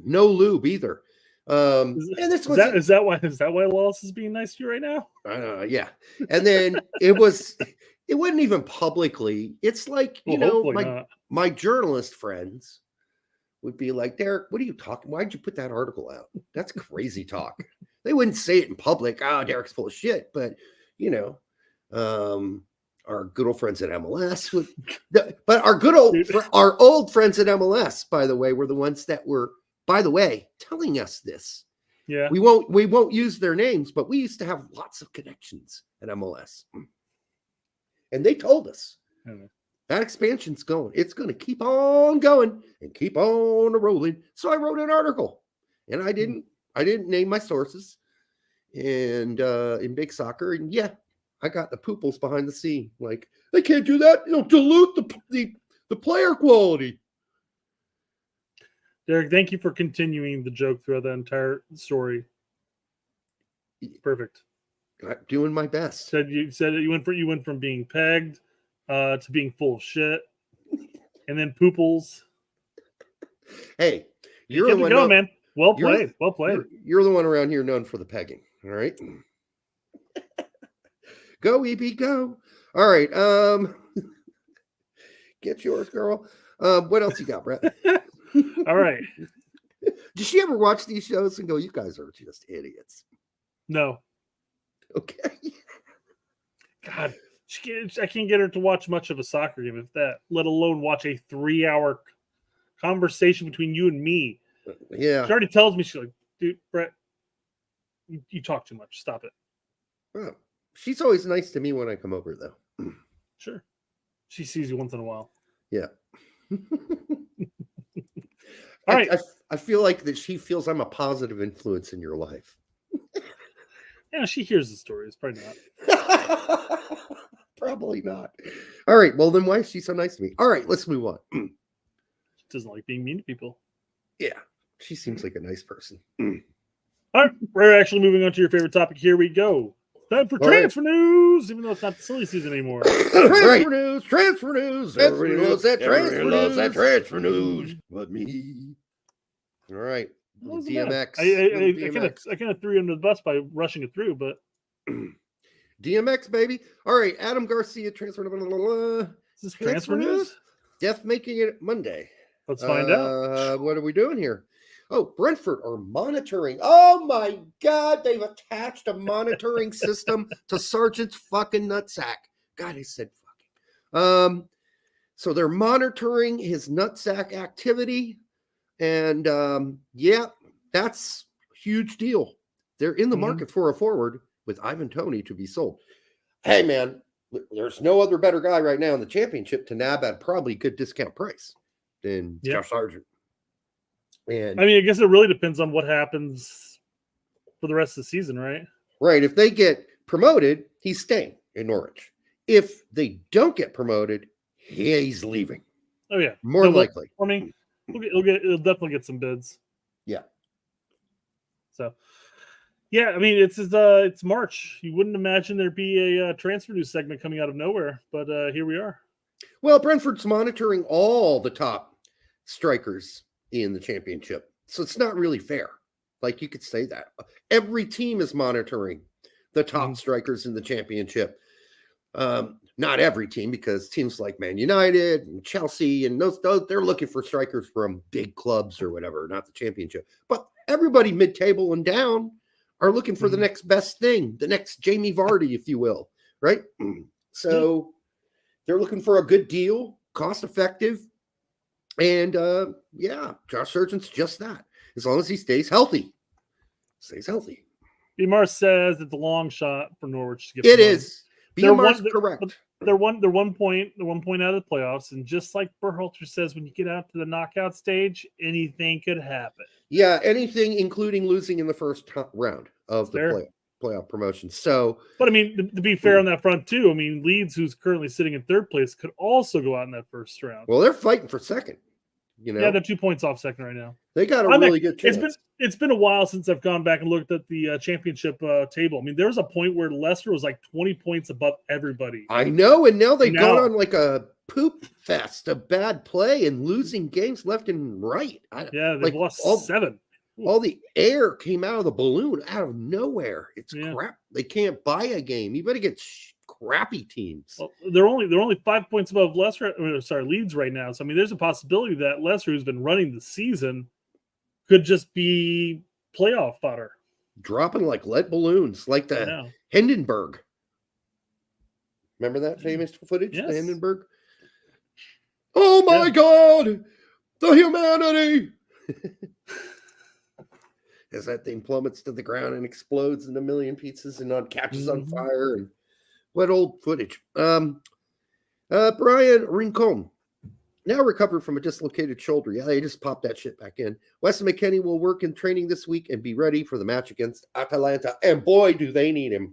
No lube either. Is that why Lalas is being nice to you right now? Yeah. And then it wasn't even publicly. It's like, my journalist friends would be like, Derek, what are you talking? Why'd you put that article out? That's crazy talk. They wouldn't say it in public. Oh, Derek's full of shit. But, our good old friends at MLS but our old friends at MLS, by the way, were the ones that were, by the way, telling us this. Yeah. We won't use their names, but we used to have lots of connections at MLS. And they told us that expansion's going. It's going to keep on going and keep on rolling. So I wrote an article, and I didn't name my sources and in big soccer. And I got the pooples behind the scene. Like, they can't do that. It'll dilute the player quality. Derek, thank you for continuing the joke throughout the entire story. Perfect. I'm doing my best. You said that you went from being pegged to being full of shit, and then pooples. Hey, You're Get the to one. go, known- man. Well you're- played. Well played. You're the one around here known for the pegging. All right. Go, EB, go. All right. Get yours, girl. What else you got, Brett? All right. Did she ever watch these shows and go, "You guys are just idiots"? No. Okay. God, I can't get her to watch much of a soccer game, if that, let alone watch a 3-hour conversation between you and me. Yeah. She already tells me, she's like, dude, Brett, you talk too much. Stop it. Well, she's always nice to me when I come over, though. Sure. She sees you once in a while. Yeah. All right. I feel like that she feels I'm a positive influence in your life. Yeah, she hears the stories. Probably not. Probably not. All right. Well, then why is she so nice to me? All right. Let's move on. She doesn't like being mean to people. Yeah. She seems like a nice person. All right. We're actually moving on to your favorite topic. Here we go. Time for All right. transfer news, even though it's not the silly season anymore. Transfer news. Transfer news. Everybody loves that transfer Everybody news. loves that transfer news. But me. All right. What was the matter? DMX. I kind of threw you under the bus by rushing it through, but DMX, baby. All right. Adam Garcia transfer. Blah, blah, blah, blah. is this transfer news? Death making it Monday. Let's find out. What are we doing here? Oh, Brentford are monitoring. Oh my God, they've attached a monitoring system to Sargent's fucking nutsack. God, I said fucking. So they're monitoring his nutsack activity, and yeah, that's a huge deal. They're in the market for a forward with Ivan Toney to be sold. Hey, man, there's no other better guy right now in the championship to nab at probably good discount price than Josh Sargent. And I mean, I guess it really depends on what happens for the rest of the season, right? right, if they get promoted, he's staying in Norwich. If they don't get promoted, he's leaving. Oh yeah, More likely. I mean, it'll definitely get some bids. Yeah. So, yeah, I mean, it's March. You wouldn't imagine there'd be a transfer news segment coming out of nowhere, but here we are. Well, Brentford's monitoring all the top strikers in the championship, so it's not really fair. Like, you could say that every team is monitoring the top strikers in the championship. Not every team, because teams like Man United and Chelsea and those they're looking for strikers from big clubs or whatever, not the championship. But everybody mid-table and down are looking for the next best thing, the next Jamie Vardy, if you will, right? So they're looking for a good deal, cost-effective, and yeah, Josh Sargent's just that. As long as he stays healthy. Bmar says it's a long shot for Norwich to get It promoted. is. Bmar's correct. They're one point out of the playoffs, and just like Berhalter says, when you get out to the knockout stage, anything could happen. Yeah, anything, including losing in the first round of the playoff promotion. So, but I mean, to be fair on that front too, I mean, Leeds, who's currently sitting in third place, could also go out in that first round. Well, they're fighting for second. You know, yeah, they're 2 points off second right now. They got a really good chance. It's been a while since I've gone back and looked at the championship table. I mean, there was a point where Leicester was like 20 points above everybody. I know, and now they've gone on like a poop fest of bad play and losing games left and right. They've lost 7. All the air came out of the balloon out of nowhere. It's crap. They can't buy a game. You better get crappy teams. Well, they're only 5 points above Leeds right now. So I mean, there's a possibility that Leicester, who's been running the season, could just be playoff fodder. Dropping like lead balloons, like the Hindenburg. Remember that famous footage? Yes. The Hindenburg? Oh my God! The humanity! As that thing plummets to the ground and explodes in a million pieces and catches on fire. And what old footage? Brian Rincon, now recovered from a dislocated shoulder. Yeah, they just popped that shit back in. Weston McKennie will work in training this week and be ready for the match against Atalanta. And boy, do they need him.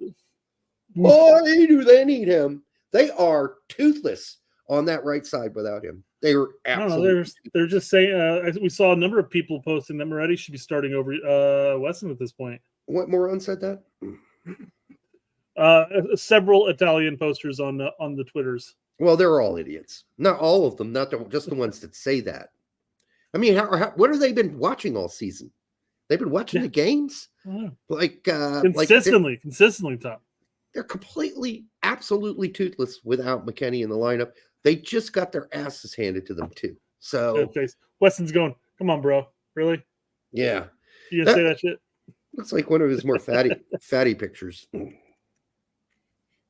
Boy, do they need him. They are toothless on that right side without him. They were absolutely. They're just saying. We saw a number of people posting that Moretti should be starting over Weston at this point. What Moran said that? Several Italian posters on the Twitters. Well, they're all idiots. Not all of them. Not just the ones that say that. I mean, what have they been watching all season? They've been watching the games, consistently top. They're completely, absolutely toothless without McKennie in the lineup. They just got their asses handed to them too. So Weston's going, come on, bro, really? Yeah, you gonna say that shit? Looks like one of his more fatty pictures. Yeah,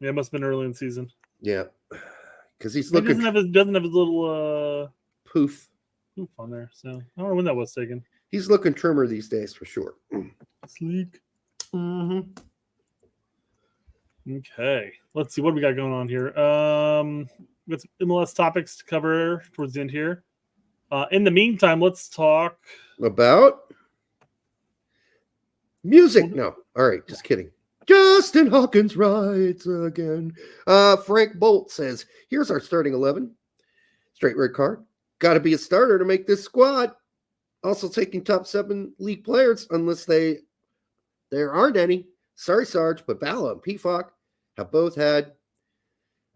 it must have been early in the season. Yeah, because he's looking. Doesn't have his little poof on there. So I don't know when that was taken. He's looking trimmer these days for sure. Sleek. Mm-hmm. Okay, let's see what we got going on here. With MLS topics to cover towards the end here. In the meantime, let's talk about music. No, all right, just kidding. Justin Hawkins writes again. Frank Bolt says, "Here's our starting 11. Straight red card. Got to be a starter to make this squad. Also taking top 7 league players unless there aren't any. Sorry, Sarge, but Bala and PFOC have both had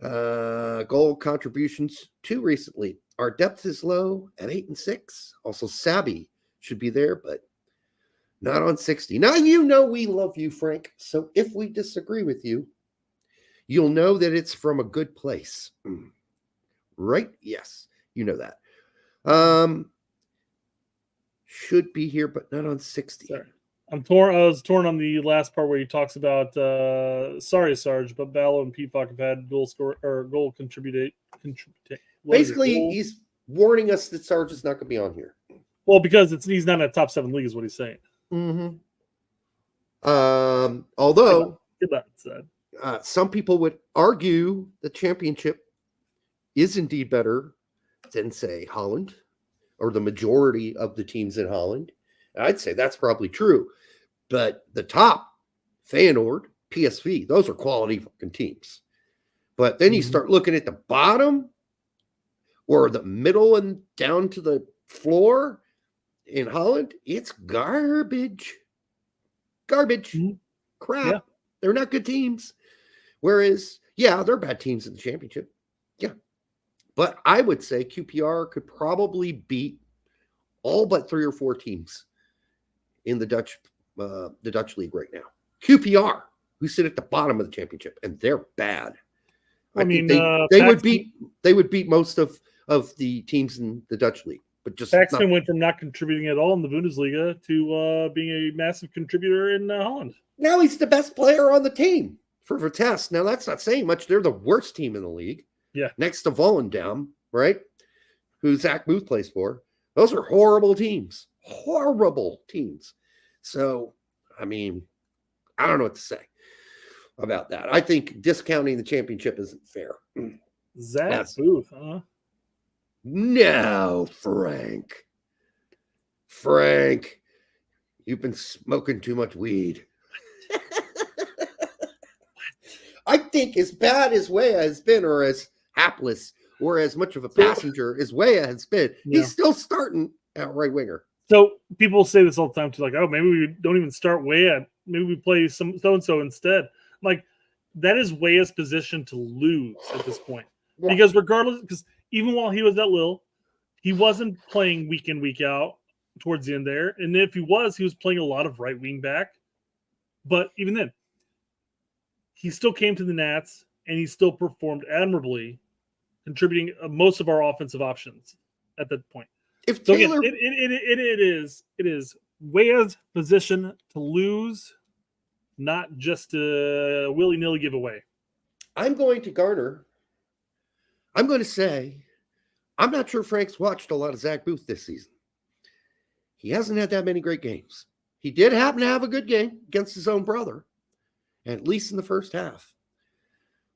goal contributions too recently. Our depth is low at 8 and 6. Also, Sabby should be there, but not on 60. Now, you know we love you, Frank. So if we disagree with you, you'll know that it's from a good place. Right? Yes, you know that. Should be here, but not on 60. Sorry. I was torn on the last part where he talks about sorry, Sarge, but Ballo and PFOC have had goal contribute. Basically, he's warning us that Sarge is not going to be on here. Well, because he's not in a top 7 league, is what he's saying. Mm-hmm. Although some people would argue the championship is indeed better than, say, Holland, or the majority of the teams in Holland. I'd say that's probably true. But the top, Feyenoord, PSV, those are quality fucking teams. But then you start looking at the bottom or the middle and down to the floor in Holland, it's garbage. Garbage. Crap. Yeah. They're not good teams. Whereas, yeah, they're bad teams in the championship. Yeah. But I would say QPR could probably beat all but 3 or 4 teams in the Dutch league right now. QPR, who sit at the bottom of the championship, and they're bad. I mean, they would beat most of the teams in the Dutch league, but just Paxton went from not contributing at all in the Bundesliga to being a massive contributor in Holland. Now he's the best player on the team for Vitesse. Now that's not saying much. They're the worst team in the league. Yeah, next to Volendam, right? Who Zach Booth plays for. Those are horrible teams. Horrible teams. So, I mean, I don't know what to say about that. I think discounting the championship isn't fair. Zach Booth, huh? No, Frank. Frank, you've been smoking too much weed. I think as bad as Weah has been, or as hapless, or as much of a passenger as Weah has been, he's still starting at right winger. So people say this all the time too, like, oh, maybe we don't even start Weah. Maybe we play some so-and-so instead. Like, that is Weah's position to lose at this point. Yeah. Because regardless, because even while he was at Lille, he wasn't playing week in, week out towards the end there. And if he was playing a lot of right wing back. But even then, he still came to the Nats and he still performed admirably, contributing most of our offensive options at that point. If Taylor, it is Weah's position to lose, not just to willy-nilly give away. I'm going to say, I'm not sure Frank's watched a lot of Zach Booth this season. He hasn't had that many great games. He did happen to have a good game against his own brother, at least in the first half.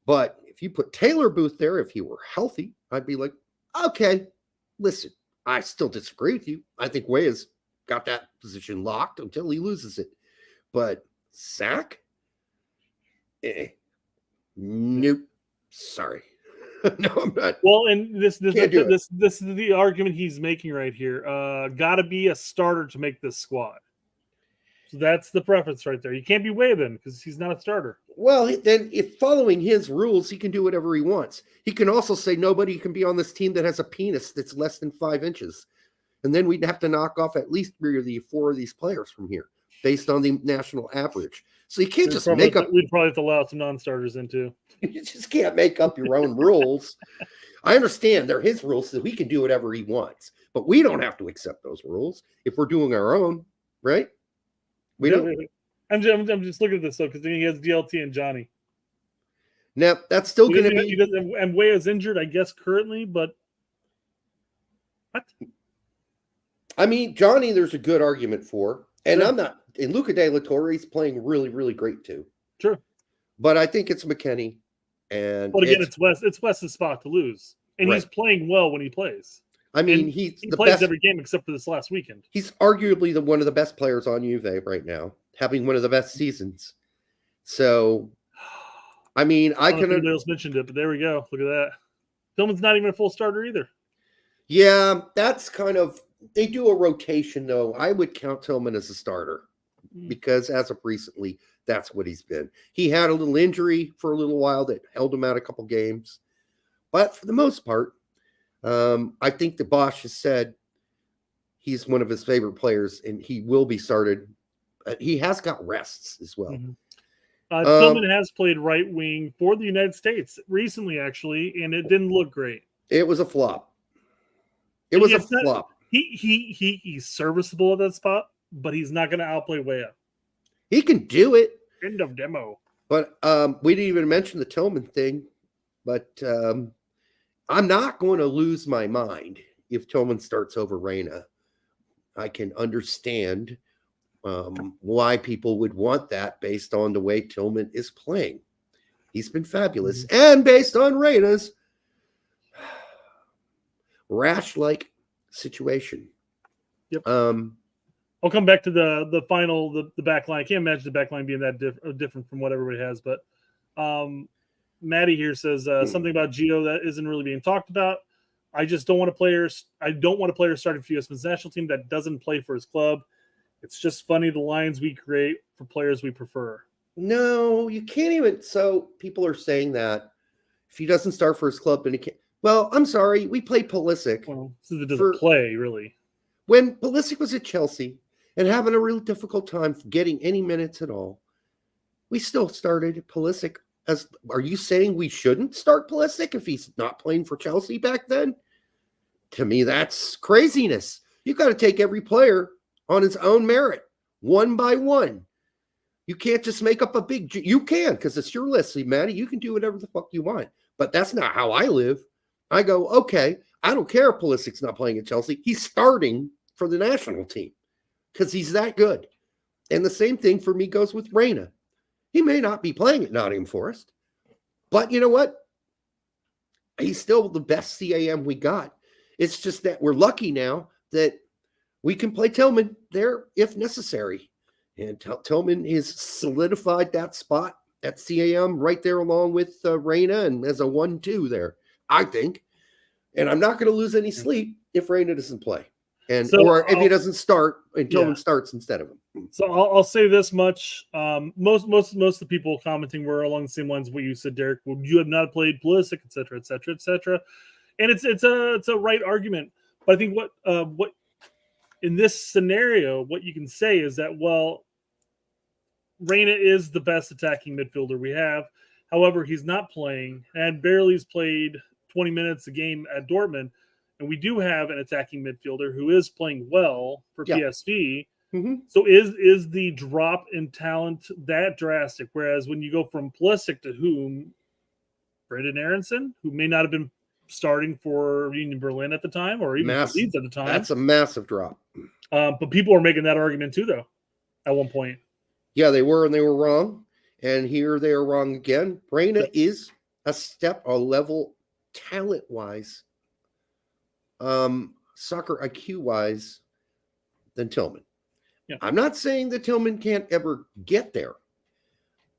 But if you put Taylor Booth there, if he were healthy, I'd be like, okay, listen, I still disagree with you. I think Weah's got that position locked until he loses it. But Zach? Nope. Sorry. No, I'm not. Well, and this is the argument he's making right here. Got to be a starter to make this squad. So that's the preference right there. You can't be Weah then because he's not a starter. Well, then if following his rules, he can do whatever he wants. He can also say nobody can be on this team that has a penis that's less than 5 inches. And then we'd have to knock off at least 4 of these players from here based on the national average. So you can't just make up. We'd probably have to allow some non-starters in too. You just can't make up your own rules. I understand they're his rules, so he can do whatever he wants. But we don't have to accept those rules if we're doing our own, right? We don't. I'm just looking at this though, because then he has DLT and Johnny. Now that's still going to be. And Weah's injured, I guess, currently. But what? I mean, Johnny, there's a good argument for, and I'm not. And Luca De La Torre is playing really, really great too. Sure. But I think it's McKennie, and but again, it's Wes. It's Wes's spot to lose, and he's playing well when he plays. I mean, and he plays best, every game except for this last weekend. He's arguably one of the best players on Juve right now, having one of the best seasons. So, I mean, I can. Nobody else mentioned it, but there we go. Look at that. Tillman's not even a full starter either. Yeah, that's kind of. They do a rotation though. I would count Tillman as a starter because as of recently, that's what he's been. He had a little injury for a little while that held him out a couple games, but for the most part. I think the Bosch has said he's one of his favorite players and he will be started. He has got rests as well. Tillman has played right wing for the United States recently, actually, and it didn't look great. It was a flop. It was a flop. He's serviceable at that spot, but he's not going to outplay Weah. He can do it. End of demo. But we didn't even mention the Tillman thing, but I'm not going to lose my mind if Tillman starts over Reyna. I can understand why people would want that based on the way Tillman is playing. He's been fabulous. And based on Reyna's rash-like situation. Yep. I'll come back to the final, the back line. I can't imagine the back line being that different from what everybody has, but Maddie here says something about Gio that isn't really being talked about. I just don't want players. I don't want a player starting for U.S. Men's national team that doesn't play for his club. It's just funny the lines we create for players we prefer. No, you can't even. So people are saying that if he doesn't start for his club, then he can't. Well, I'm sorry. We played Pulisic. Well, so it doesn't play really. When Pulisic was at Chelsea and having a real difficult time getting any minutes at all, we still started Pulisic. Are you saying we shouldn't start Pulisic if he's not playing for Chelsea back then? To me, that's craziness. You got to take every player on his own merit, one by one. You can't just make up a big. You can because it's your list, see, Maddie. You can do whatever the fuck you want, but that's not how I live. I go, okay, I don't care if Pulisic's not playing at Chelsea. He's starting for the national team because he's that good. And the same thing for me goes with Reyna. He may not be playing at Nottingham Forest, but you know what? He's still the best CAM we got. It's just that we're lucky now that we can play Tillman there if necessary. And Tillman has solidified that spot at CAM right there along with Reyna and as a 1-2 there, I think. And I'm not going to lose any sleep if Reyna doesn't play. Or if he doesn't start and Tillman starts instead of him. So I'll say this much: most of the people commenting were along the same lines of what you said, Derek. Well, you have not played Pulisic, et cetera, et cetera, et cetera. And it's a right argument. But I think what in this scenario, what you can say is that Reyna is the best attacking midfielder we have. However, he's not playing and barely has played 20 minutes a game at Dortmund. And we do have an attacking midfielder who is playing well for PSV. Mm-hmm. So is the drop in talent that drastic? Whereas when you go from Pulisic to whom? Brendan Aronson, who may not have been starting for Union Berlin at the time or even Leeds at the time. That's a massive drop. But people are making that argument too, though, at one point. Yeah, they were, and they were wrong. And here they are wrong again. Reyna is a level talent-wise, soccer IQ-wise, than Tillman. Yeah. I'm not saying that Tillman can't ever get there,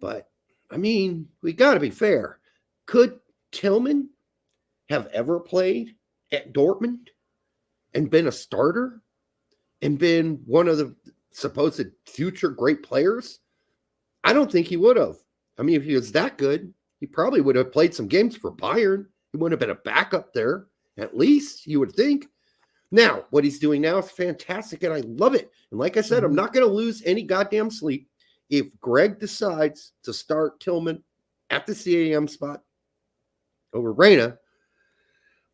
but, I mean, we got to be fair. Could Tillman have ever played at Dortmund and been a starter and been one of the supposed future great players? I don't think he would have. I mean, if he was that good, he probably would have played some games for Bayern. He would have been a backup there, at least, you would think. Now, what he's doing now is fantastic, and I love it. And like I said, I'm not going to lose any goddamn sleep if Greg decides to start Tillman at the CAM spot over Reyna.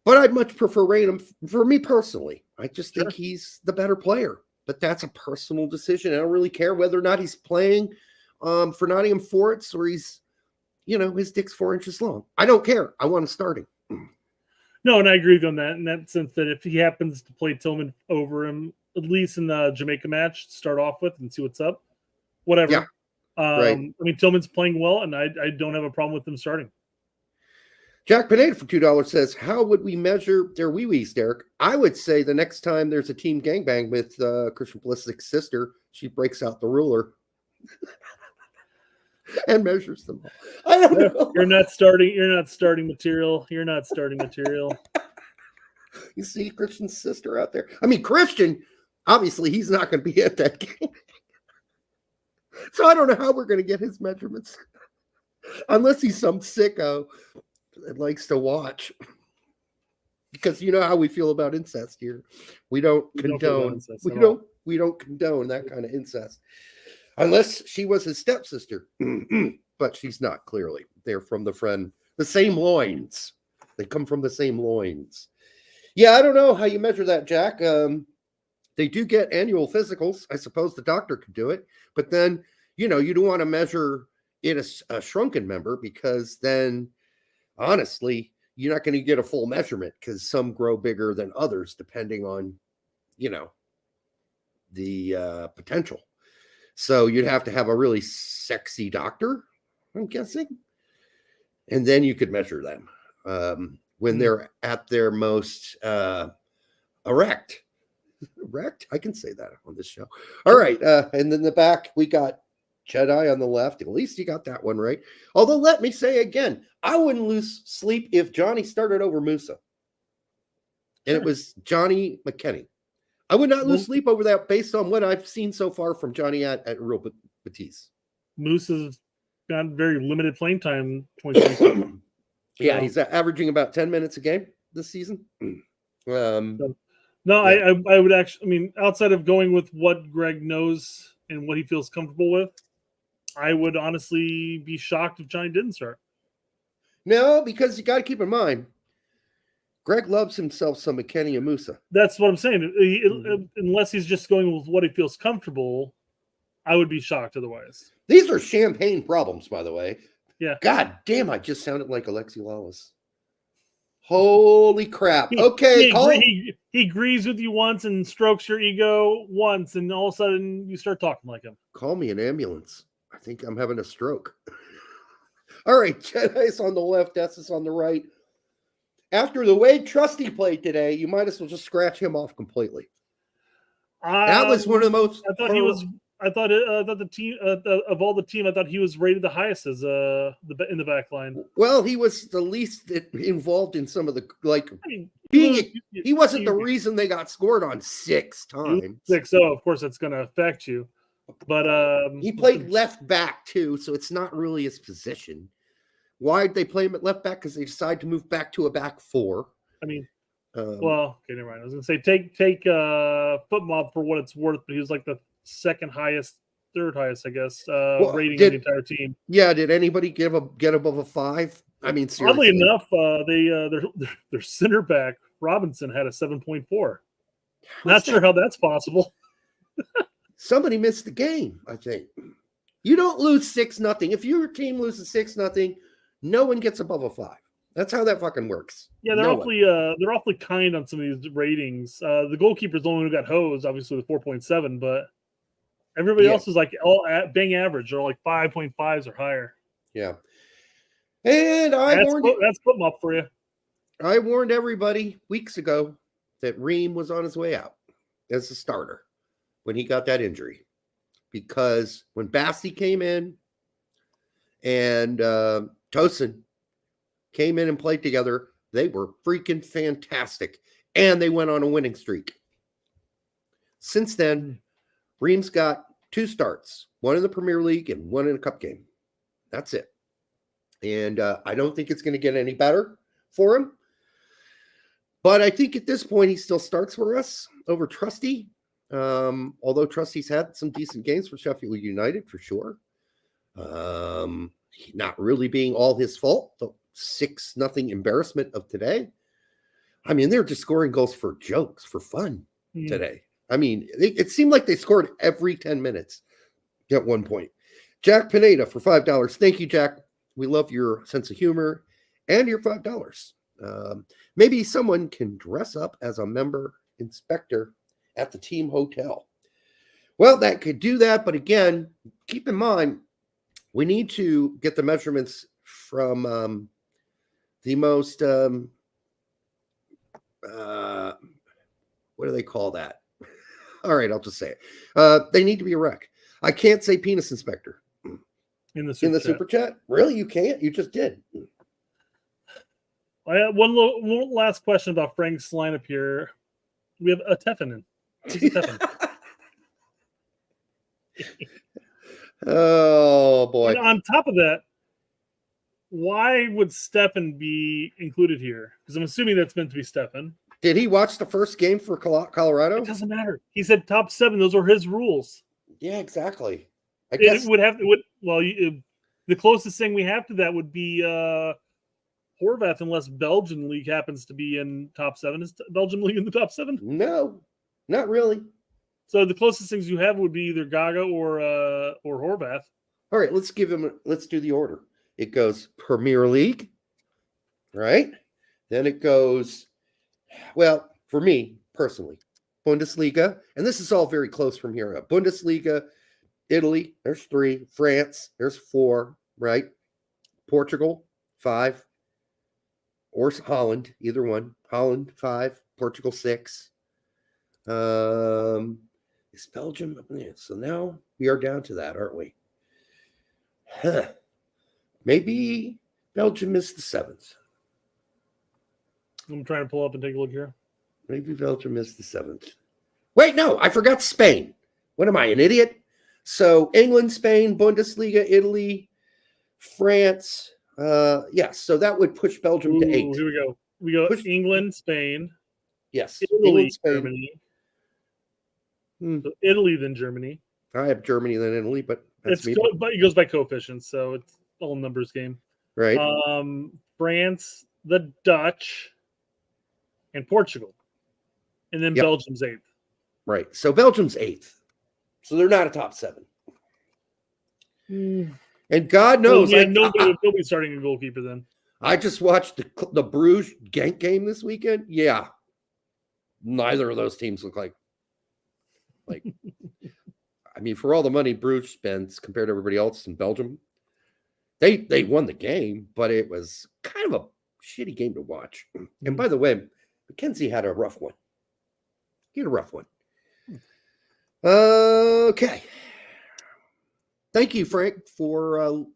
But I'd much prefer Reyna for me personally. I just think he's the better player. But that's a personal decision. I don't really care whether or not he's playing for Nottingham Forest or he's, his dick's 4 inches long. I don't care. I want him starting. No, and I agree with you on that in that sense that if he happens to play Tillman over him, at least in the Jamaica match, start off with and see what's up, whatever. Yeah, right. I mean, Tillman's playing well, and I don't have a problem with him starting. Jack Pineda for $2 says, how would we measure their wee-wees, Derek? I would say the next time there's a team gangbang with Christian Pulisic's sister, she breaks out the ruler and measures them. I don't know. You're not starting material. You're not starting material. You see Christian's sister out there? I mean, Christian, obviously, he's not going to be at that game. So I don't know how we're going to get his measurements. Unless he's some sicko that likes to watch. Because you know how we feel about incest here. We don't condone that kind of incest. Unless she was his stepsister. But she's not, clearly. They're from the same loins. They come from the same loins. Yeah, I don't know how you measure that, Jack. They do get annual physicals. I suppose the doctor could do it. But then, you don't want to measure it a shrunken member because then, honestly, you're not going to get a full measurement because some grow bigger than others depending on, the potential. So you'd have to have a really sexy doctor, I'm guessing. And then you could measure them when they're at their most erect. Erect? I can say that on this show. All right. And then the back, we got Jedi on the left. At least you got that one right. Although, let me say again, I wouldn't lose sleep if Johnny started over Musa. And it was Johnny McKinney. I would not lose sleep over that based on what I've seen so far from Johnny at Real Betis. Musa's got very limited playing time. 2020. Yeah, he's averaging about 10 minutes a game this season. No, yeah. I would actually, I mean, outside of going with what Greg knows and what he feels comfortable with, I would honestly be shocked if Johnny didn't start. No, because you got to keep in mind, Greg loves himself some McKinney and Musa. That's what I'm saying. Unless he's just going with what he feels comfortable, I would be shocked otherwise. These are champagne problems, by the way. Yeah. God damn, I just sounded like Alexi Lalas. Holy crap. Okay. He agrees with you once and strokes your ego once, and all of a sudden you start talking like him. Call me an ambulance. I think I'm having a stroke. All right. Jedi's on the left. That's on the right. After the way Trusty played today, you might as well just scratch him off completely. That was one of the most. I thought he was. I thought the team of all the team, I thought he was rated the highest as in the back line. Well, he was the least involved in some of the he wasn't the reason they got scored on 6 times. 6-0, of course, that's going to affect you. But he played left back too, so it's not really his position. Why did they play him at left back? Because they decided to move back to a back 4. I mean, well, okay, never mind. I was going to say take Footmob for what it's worth, but he was like the second highest, third highest, I guess, rating of the entire team. Yeah, did anybody get above a 5? I mean, seriously. Oddly enough, their center back Robinson had a 7.4. Not sure how that's possible. Somebody missed the game, I think. You don't lose 6-0. If your team loses 6-0, no one gets above a 5. That's how that fucking works. Yeah, they're awfully kind on some of these ratings. The goalkeeper's the only one who got hosed, obviously with 4.7, but everybody else is like all bang average or like 5.5s or higher. Yeah. And that's putting up for you. I warned everybody weeks ago that Ream was on his way out as a starter when he got that injury. Because when Bassi came in and Tosin came in and played together, they were freaking fantastic. And they went on a winning streak. Since then, Ream's got 2 starts, one in the Premier League and one in a cup game. That's it. And I don't think it's going to get any better for him. But I think at this point, he still starts for us over Trusty. Although Trusty's had some decent games for Sheffield United, for sure. Not really being all his fault. The 6-0 embarrassment of today. I mean, they're just scoring goals for jokes, for fun today. I mean, it seemed like they scored every 10 minutes at one point. Jack Pineda for $5. Thank you, Jack. We love your sense of humor and your $5. Maybe someone can dress up as a member inspector at the team hotel. Well, that could do that. But again, keep in mind, we need to get the measurements from the most, what do they call that? All right, I'll just say it. They need to be a rec. I can't say penis inspector in the super chat. Really? You can't? You just did. I have one last question about Frank's lineup here. We have a Teffanen. Who's a Teffanen? Oh, boy. And on top of that, why would Stefan be included here? Because I'm assuming that's meant to be Stefan. Did he watch the first game for Colorado? It doesn't matter. He said top 7. Those are his rules. Yeah, exactly. I guess the closest thing we have to that would be Horvath, unless Belgian league happens to be in top 7. Is Belgium league in the top 7? No, not really. So the closest things you have would be either Gaga or Horvath. All right, let's do the order. It goes Premier League, right? Then it goes, well, for me personally, Bundesliga, and this is all very close from here up. Bundesliga, Italy, there's 3. France, there's 4, right? Portugal, 5. Or Holland, either one. Holland, 5. Portugal, 6. Is Belgium up there? So now we are down to that, aren't we? Maybe Belgium is the 7th. I'm trying to pull up and take a look here. Maybe Belgium is the 7th. Wait, no, I forgot Spain. What am I, an idiot? So England, Spain, Bundesliga, Italy, France. Yes, so that would push Belgium to 8. Here we go. We go England, Spain. Yes, Italy, England, Spain. Germany. So Italy, then Germany. I have Germany, then Italy, but that's me. But it goes by coefficients, so it's all numbers game. Right. France, the Dutch, and Portugal. And then Belgium's 8th. Right. So Belgium's 8th. So they're not a top 7. And God knows. Nobody's starting a goalkeeper then. I just watched the Bruges Genk game this weekend. Yeah. Neither of those teams look like I mean, for all the money Bruges spends compared to everybody else in Belgium, they won the game, but it was kind of a shitty game to watch. And by the way, McKenzie had a rough one. He had a rough one. Okay. Thank you, Frank, for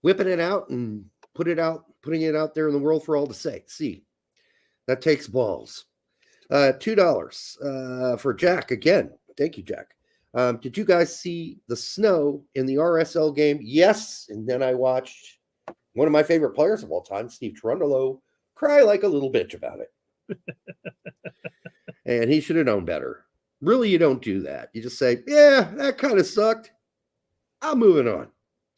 whipping it out and putting it out there in the world for all to see. That takes balls. $2 for Jack again. Thank you, Jack. Did you guys see the snow in the RSL game? Yes. And then I watched one of my favorite players of all time, Steve Cherundolo, cry like a little bitch about it. And he should have known better. Really, you don't do that. You just say, yeah, that kind of sucked. I'm moving on.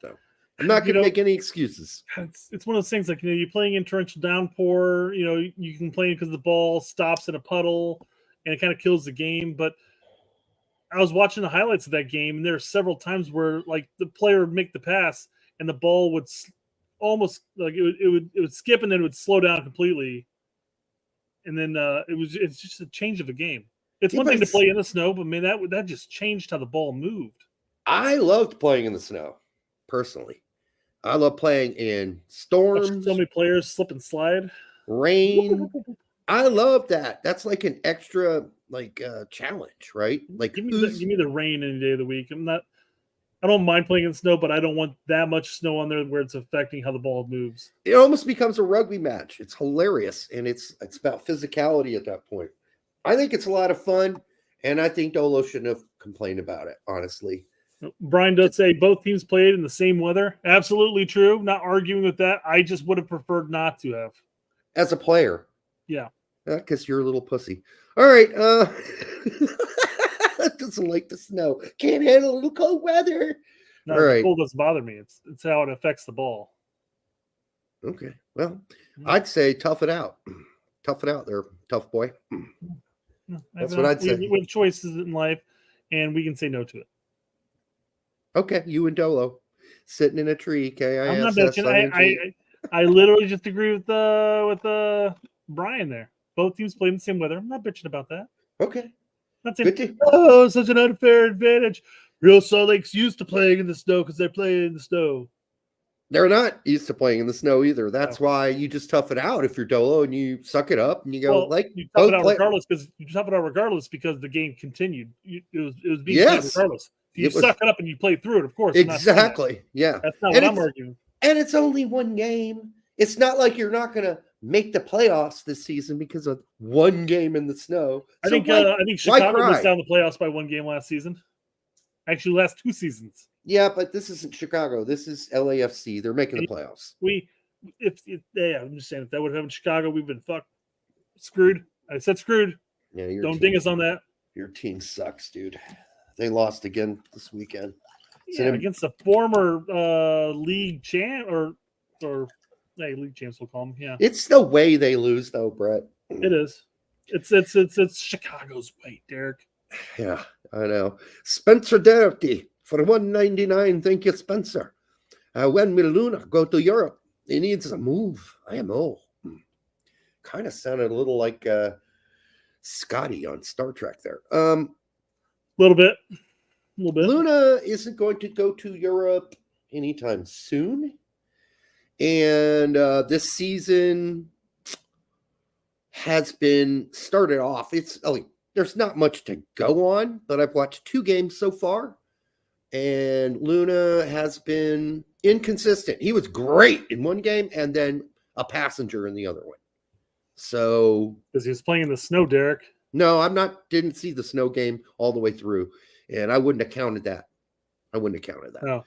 So I'm not going to make any excuses. It's one of those things like, you're playing in torrential downpour, you complain because the ball stops in a puddle and it kind of kills the game. But I was watching the highlights of that game, and there are several times where like the player would make the pass and the ball would almost like it would skip and then it would slow down completely. And then it's just a change of a game. It's one thing to play in the snow, but man, that just changed how the ball moved. I loved playing in the snow, personally. I love playing in storms. So many players slip and slide. Rain. I love that. That's like an extra challenge, right? Like give me the rain any day of the week. I don't mind playing in snow, but I don't want that much snow on there where it's affecting how the ball moves. It almost becomes a rugby match. It's hilarious, and it's about physicality at that point. I think it's a lot of fun, and I think Dolo shouldn't have complained about it, honestly. Brian does say both teams played in the same weather. Absolutely true. Not arguing with that. I just would have preferred not to have. As a player. Yeah. Because you're a little pussy. All right. Doesn't like the snow. Can't handle a little cold weather. No, All the right. cold doesn't bother me. It's how it affects the ball. Okay. Well, I'd say tough it out. Tough it out there, tough boy. That's what I'd say. We have choices in life, and we can say no to it. Okay, you and Dolo sitting in a tree. KISS. I'm not bitching. I literally just agree with Brian there. Both teams play in the same weather. I'm not bitching about that. Okay. Not saying, Good Oh, such an unfair advantage. Real Salt Lake's used to playing in the snow because they're playing in the snow. They're not used to playing in the snow either. That's why you just tough it out if you're Dolo and you suck it up and you go you tough it out regardless because the game continued. It was being played regardless. You suck it up and you play through it, of course. Exactly. Yeah. That's not what I'm arguing. And it's only one game. It's not like you're not going to make the playoffs this season because of one game in the snow. I think Chicago missed out on the playoffs by one game last season. Actually, last 2 seasons. Yeah, but this isn't Chicago. This is LAFC. They're making the playoffs. I'm just saying, if that would have happened in Chicago, we've been screwed. I said screwed. Yeah, don't ding us on that. Your team sucks, dude. They lost again this weekend. Against the former league champ or league champs, we'll call them. Yeah, it's the way they lose, though, Brett. It is. It's Chicago's way, Derek. Yeah, I know. Spencer Doherty for $199. Thank you, Spencer. When will Luna go to Europe? He needs a move. IMO. Kind of sounded a little like Scotty on Star Trek there. A little bit. Luna isn't going to go to Europe anytime soon. And this season has been started off. There's not much to go on, but I've watched 2 games so far. And Luna has been inconsistent. He was great in one game and then a passenger in the other one. So because he was playing in the snow, Derek. No, didn't see the snow game all the way through. And I wouldn't have counted that. No.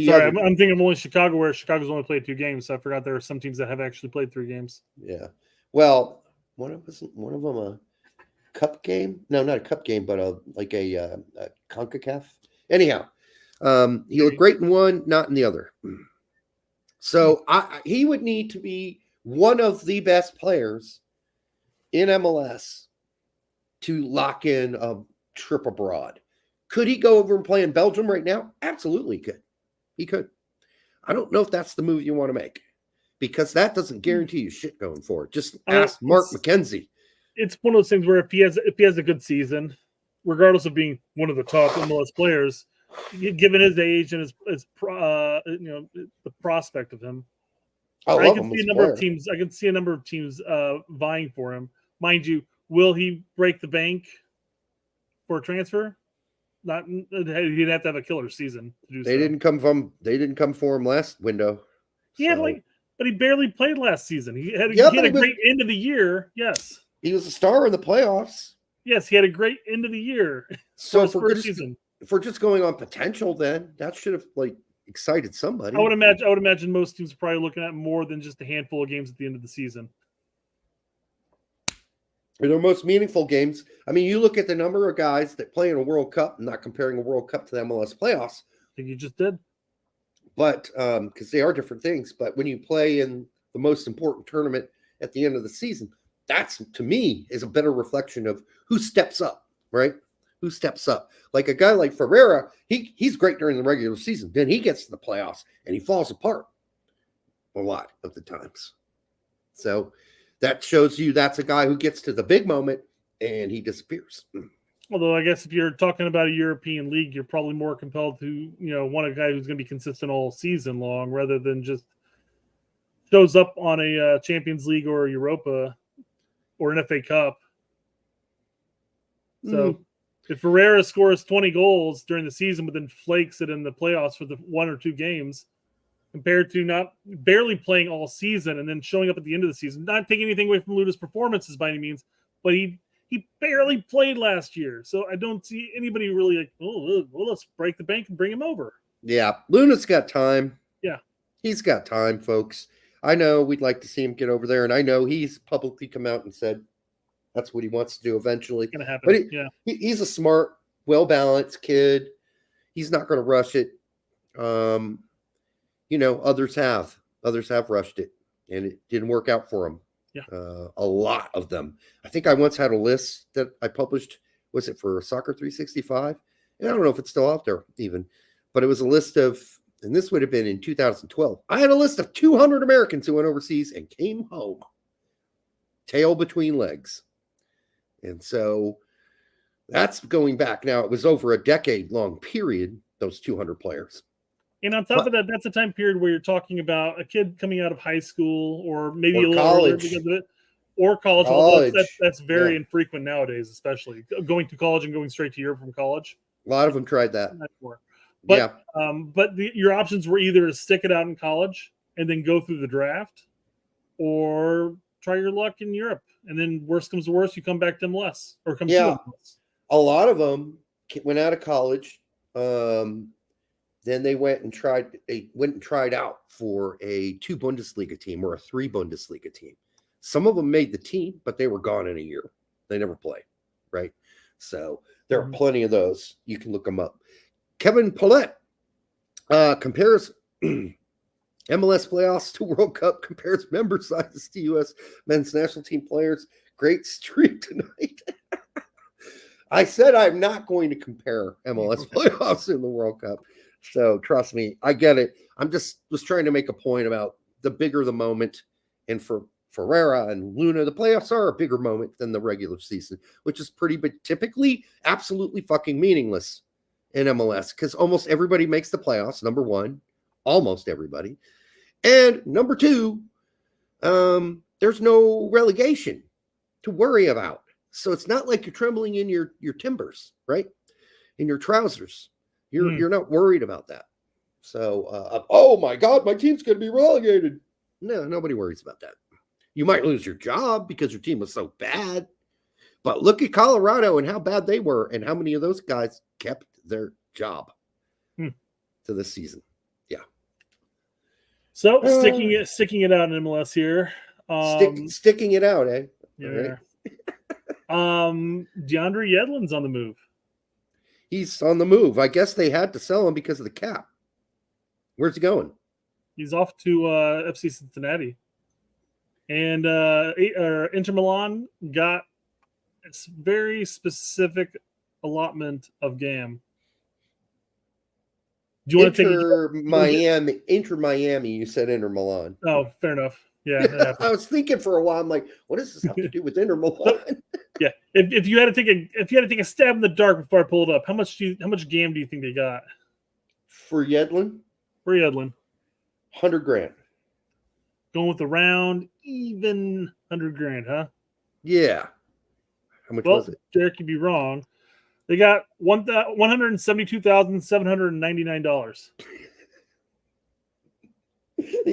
Sorry, I'm thinking of only Chicago, where Chicago's only played 2 games. So I forgot there are some teams that have actually played 3 games. Yeah. Well, one of them a cup game? No, not a cup game, but a CONCACAF. Anyhow, he looked great in one, not in the other. So he would need to be one of the best players in MLS to lock in a trip abroad. Could he go over and play in Belgium right now? Absolutely could. He could. I don't know if that's the move you want to make, because that doesn't guarantee you shit going forward. Just ask Mark McKenzie. It's one of those things where if he has a good season, regardless of being one of the top MLS players, given his age and his the prospect of him, I can see a number of teams vying for him. Mind you, will he break the bank for a transfer? Not, he'd have to have a killer season to do. They didn't come for him last window. But he barely played last season. He had a great end of the year. Yes, he was a star in the playoffs. Yes, he had a great end of the year. So if we're just going on potential, then that should have excited somebody. I would imagine most teams are probably looking at more than just a handful of games at the end of the season. Their most meaningful games. I mean, you look at the number of guys that play in a World Cup. I'm not comparing a World Cup to the MLS playoffs. I think you just did. But because they are different things. But when you play in the most important tournament at the end of the season, that's, to me, is a better reflection of who steps up, right? Who steps up. Like a guy like Ferreira, he's great during the regular season. Then he gets to the playoffs and he falls apart a lot of the times. So that shows you that's a guy who gets to the big moment and he disappears. Although I guess if you're talking about a European league, you're probably more compelled to, want a guy who's going to be consistent all season long rather than just shows up on a Champions League or a Europa or an FA Cup. So if Ferreira scores 20 goals during the season but then flakes it in the playoffs for the 1 or 2 games, compared to not barely playing all season and then showing up at the end of the season, not taking anything away from Luda's performances by any means, but he barely played last year. So I don't see anybody really let's break the bank and bring him over. Yeah. Luna's got time. Yeah. He's got time, folks. I know we'd like to see him get over there. And I know he's publicly come out and said That's what he wants to do eventually. It's gonna happen. But he's a smart, well-balanced kid. He's not going to rush it. Others have rushed it, and it didn't work out for him. Yeah. A lot of them. I think I once had a list that I published. Was it for Soccer 365? And I don't know if it's still out there even, but it was a list of, and this would have been in 2012. I had a list of 200 Americans who went overseas and came home, tail between legs. And so that's going back. Now, it was over a decade-long period, those 200 players. And on top of that, that's a time period where you're talking about a kid coming out of high school or maybe Or a little college. earlier because of it, or college. College. That's very infrequent nowadays, especially going to college and going straight to Europe from college. A lot of them tried that. But your options were either to stick it out in college and then go through the draft, or try your luck in Europe. And then worst comes to worst, you come back to MLS or come to MLS. A lot of them went out of college. Then they went and tried out for a 2 Bundesliga team or a 3 Bundesliga team. Some of them made the team, but they were gone in a year. They never played, right? So there are plenty of those. You can look them up. Kevin Paulette compares MLS playoffs to World Cup, compares member sizes to U.S. men's national team players. Great streak tonight. I said I'm not going to compare MLS playoffs in the World Cup. So trust me, I get it. I'm just was trying to make a point about the bigger the moment. And for Ferreira and Luna, the playoffs are a bigger moment than the regular season, which is but typically absolutely fucking meaningless in MLS because almost everybody makes the playoffs, number one, almost everybody. And number two, there's no relegation to worry about. So it's not like you're trembling in your timbers, right? In your trousers. You're not worried about that. So, oh my God, my team's going to be relegated. No, nobody worries about that. You might lose your job because your team was so bad. But look at Colorado and how bad they were and how many of those guys kept their job to this season. Yeah. So sticking it out in MLS here. Sticking it out, eh? Yeah. Right. DeAndre Yedlin's on the move. He's on the move. I guess they had to sell him because of the cap. Where's he going? He's off to FC Cincinnati. And Inter Milan got a very specific allotment of GAM. Do you want to take Inter Miami? You said Inter Milan. Oh, fair enough. Yeah, I was thinking for a while. I'm like, what does this have to do with Inter Milan? Yeah, if you had to take a stab in the dark before I pull it up, how much GAM do you think they got for Yedlin? For Yedlin, $100,000. Going with around even $100,000, huh? Yeah. How much was it? Derek, you'd be wrong. They got $172,799.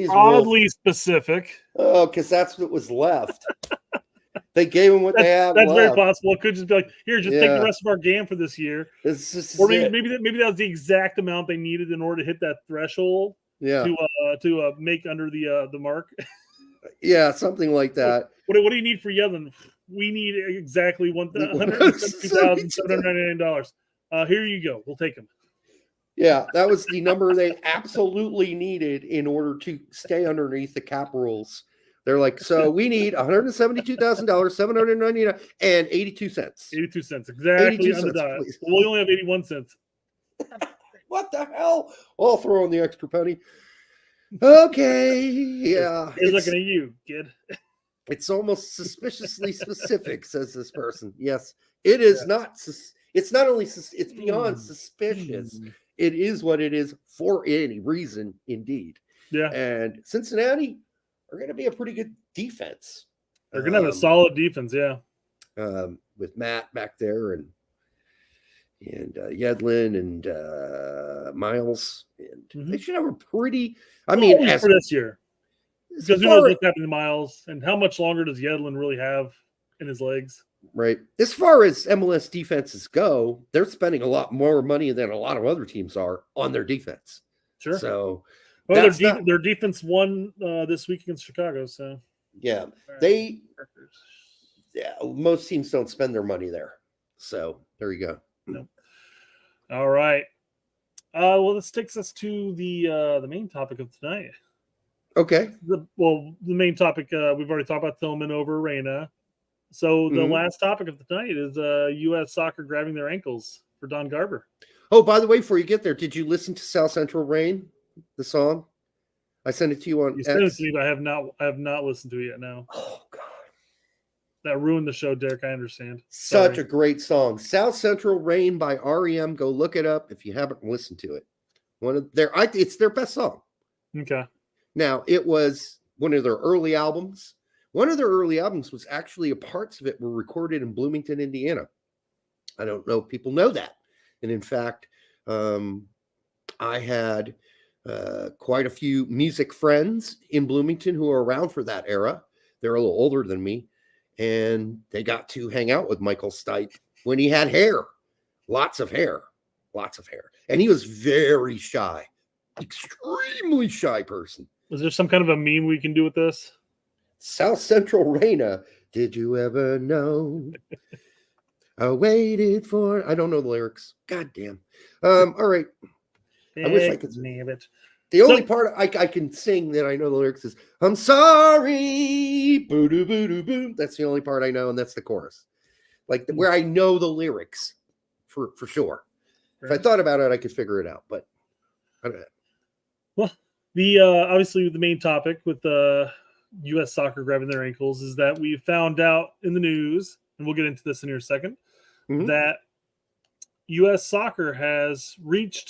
Oddly specific. Oh, because that's what was left. They gave him what they had. That's left. very possible. It could just be like, here, just take the rest of our GAM for this year. Or maybe that was the exact amount they needed in order to hit that threshold. Yeah. To make under the mark. Yeah, something like that. What do you need for Yedlin? We need exactly $172,799. Here you go. We'll take him. Yeah, that was the number they absolutely needed in order to stay underneath the cap rules. They're like, so we need $172,799 and 82 cents. 82 cents, exactly 82 on the cents, dot. please. Well, we only have 81 cents. What the hell? I'll throw in the extra penny. Okay, yeah. He's looking at you, kid. It's almost suspiciously specific, says this person. Yes, it is not. It's not only. It's beyond suspicious. It is what it is for any reason, indeed. Yeah. And Cincinnati are going to be a pretty good defense. They're going to have a solid defense, yeah. With Matt back there and Yedlin and Miles, and they should have a pretty. I mean, for this year, because who knows what's happening to Miles and how much longer does Yedlin really have in his legs? Right. As far as MLS defenses go, they're spending a lot more money than a lot of other teams are on their defense. Sure. So, their defense won this week against Chicago. So, yeah, they yeah, most teams don't spend their money there. So there you go. No. All right. Well, this takes us to the main topic of tonight. Okay. The main topic we've already talked about Tillman over Reyna. So the last topic of the night is U.S. soccer grabbing their ankles for Don Garber. Oh, by the way, before you get there, did you listen to South Central Rain, the song? I sent it to you on You sent it X. to me, but I have not listened to it yet. No. Oh God, that ruined the show, Derek. I understand. Such a great song, South Central Rain by REM. Go look it up if you haven't listened to it. It's their best song. Okay. Now, it was one of their early albums. One of their early albums was actually parts of it were recorded in Bloomington, Indiana. I don't know if people know that. And in fact, I had quite a few music friends in Bloomington who are around for that era. They're a little older than me. And they got to hang out with Michael Stipe when he had hair. Lots of hair. And he was very shy. Extremely shy person. Is there some kind of a meme we can do with this? South Central Raina, did you ever know? I waited for. I don't know the lyrics. God damn. All right. I wish I could. Name it. The only part I can sing that I know the lyrics is "I'm sorry." Boo doo boo doo boo. That's the only part I know, and that's the chorus. Like where I know the lyrics for sure. Right. If I thought about it, I could figure it out. But I don't know. Well, the obviously the main topic with the U.S. soccer grabbing their ankles is that we found out in the news, and we'll get into this in here a second, that U.S. soccer has reached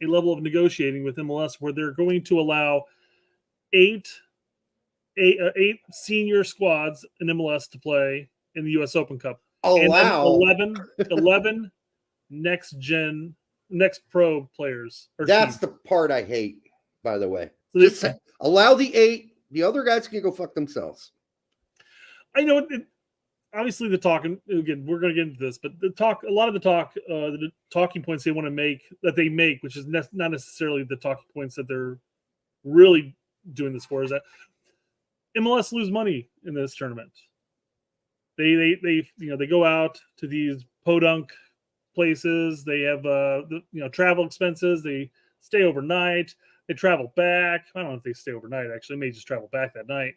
a level of negotiating with MLS where they're going to allow eight senior squads in MLS to play in the U.S. Open Cup. Allow 11 next pro players. That's the part I hate, by the way. So just allow the 8. The other guys can go fuck themselves. I know obviously the talk, and again, we're going to get into this, but the talking points they want to make, which is not necessarily the talking points that they're really doing this for, is that MLS lose money in this tournament. They go out to these podunk places. They have travel expenses. They stay overnight. They travel back. I don't know if they stay overnight. Actually, they may just travel back that night.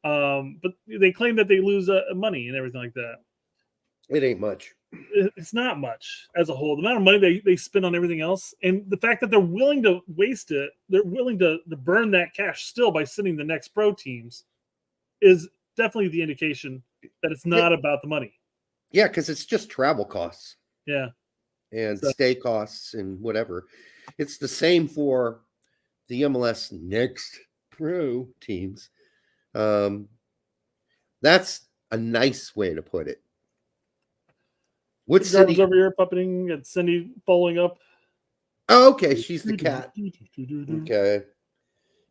But they claim that they lose money and everything like that. It ain't much. It's not much as a whole. The amount of money they spend on everything else, and the fact that they're willing to waste it, they're willing to burn that cash still by sending the next pro teams, is definitely the indication that it's not about the money. Yeah, because it's just travel costs. Yeah. And stay costs and whatever. It's the same for the MLS next pro teams. That's a nice way to put it. What city over here puppeting and Cindy following up? Oh, okay, she's the cat. Okay.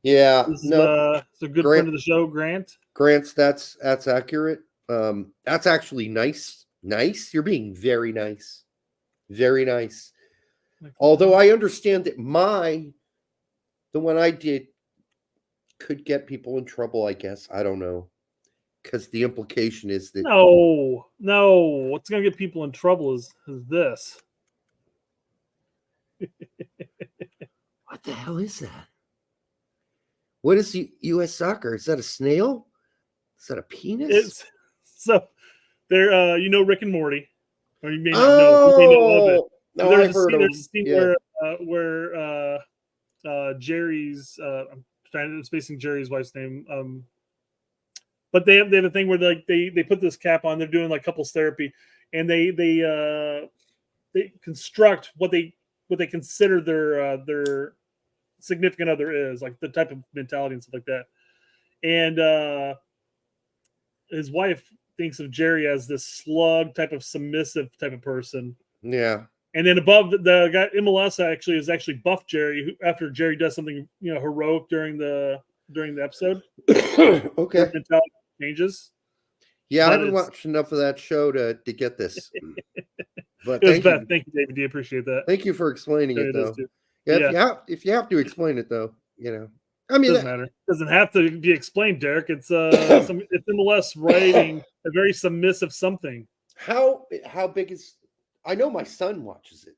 Yeah. It's a good friend of the show, Grant. That's accurate. That's actually nice. Nice. You're being very nice. Very nice. Although I understand that the one I did could get people in trouble, I guess. I don't know. Because the implication is that No. What's gonna get people in trouble is this. What the hell is that? What is U.S. soccer? Is that a snail? Is that a penis? They're Rick and Morty. Or you may not know. You may know of it. No, there's there's a scene where Jerry's I'm spacing Jerry's wife's name. But they have a thing where they put this cap on. They're doing like couples therapy, and they construct what they consider their significant other is, like the type of mentality and stuff like that. And his wife thinks of Jerry as this slug type of submissive type of person. Yeah. And then above the guy MLS is actually buffed Jerry after Jerry does something heroic during the episode. Okay. Mentality changes. Yeah, I haven't watched enough of that show to get this. But thank you, David. D. Appreciate that. Thank you for explaining it though. Yeah, if you have to explain it though, I mean, it doesn't matter. It doesn't have to be explained, Derek. It's it's MLS writing a very submissive something. How big is? I know my son watches it.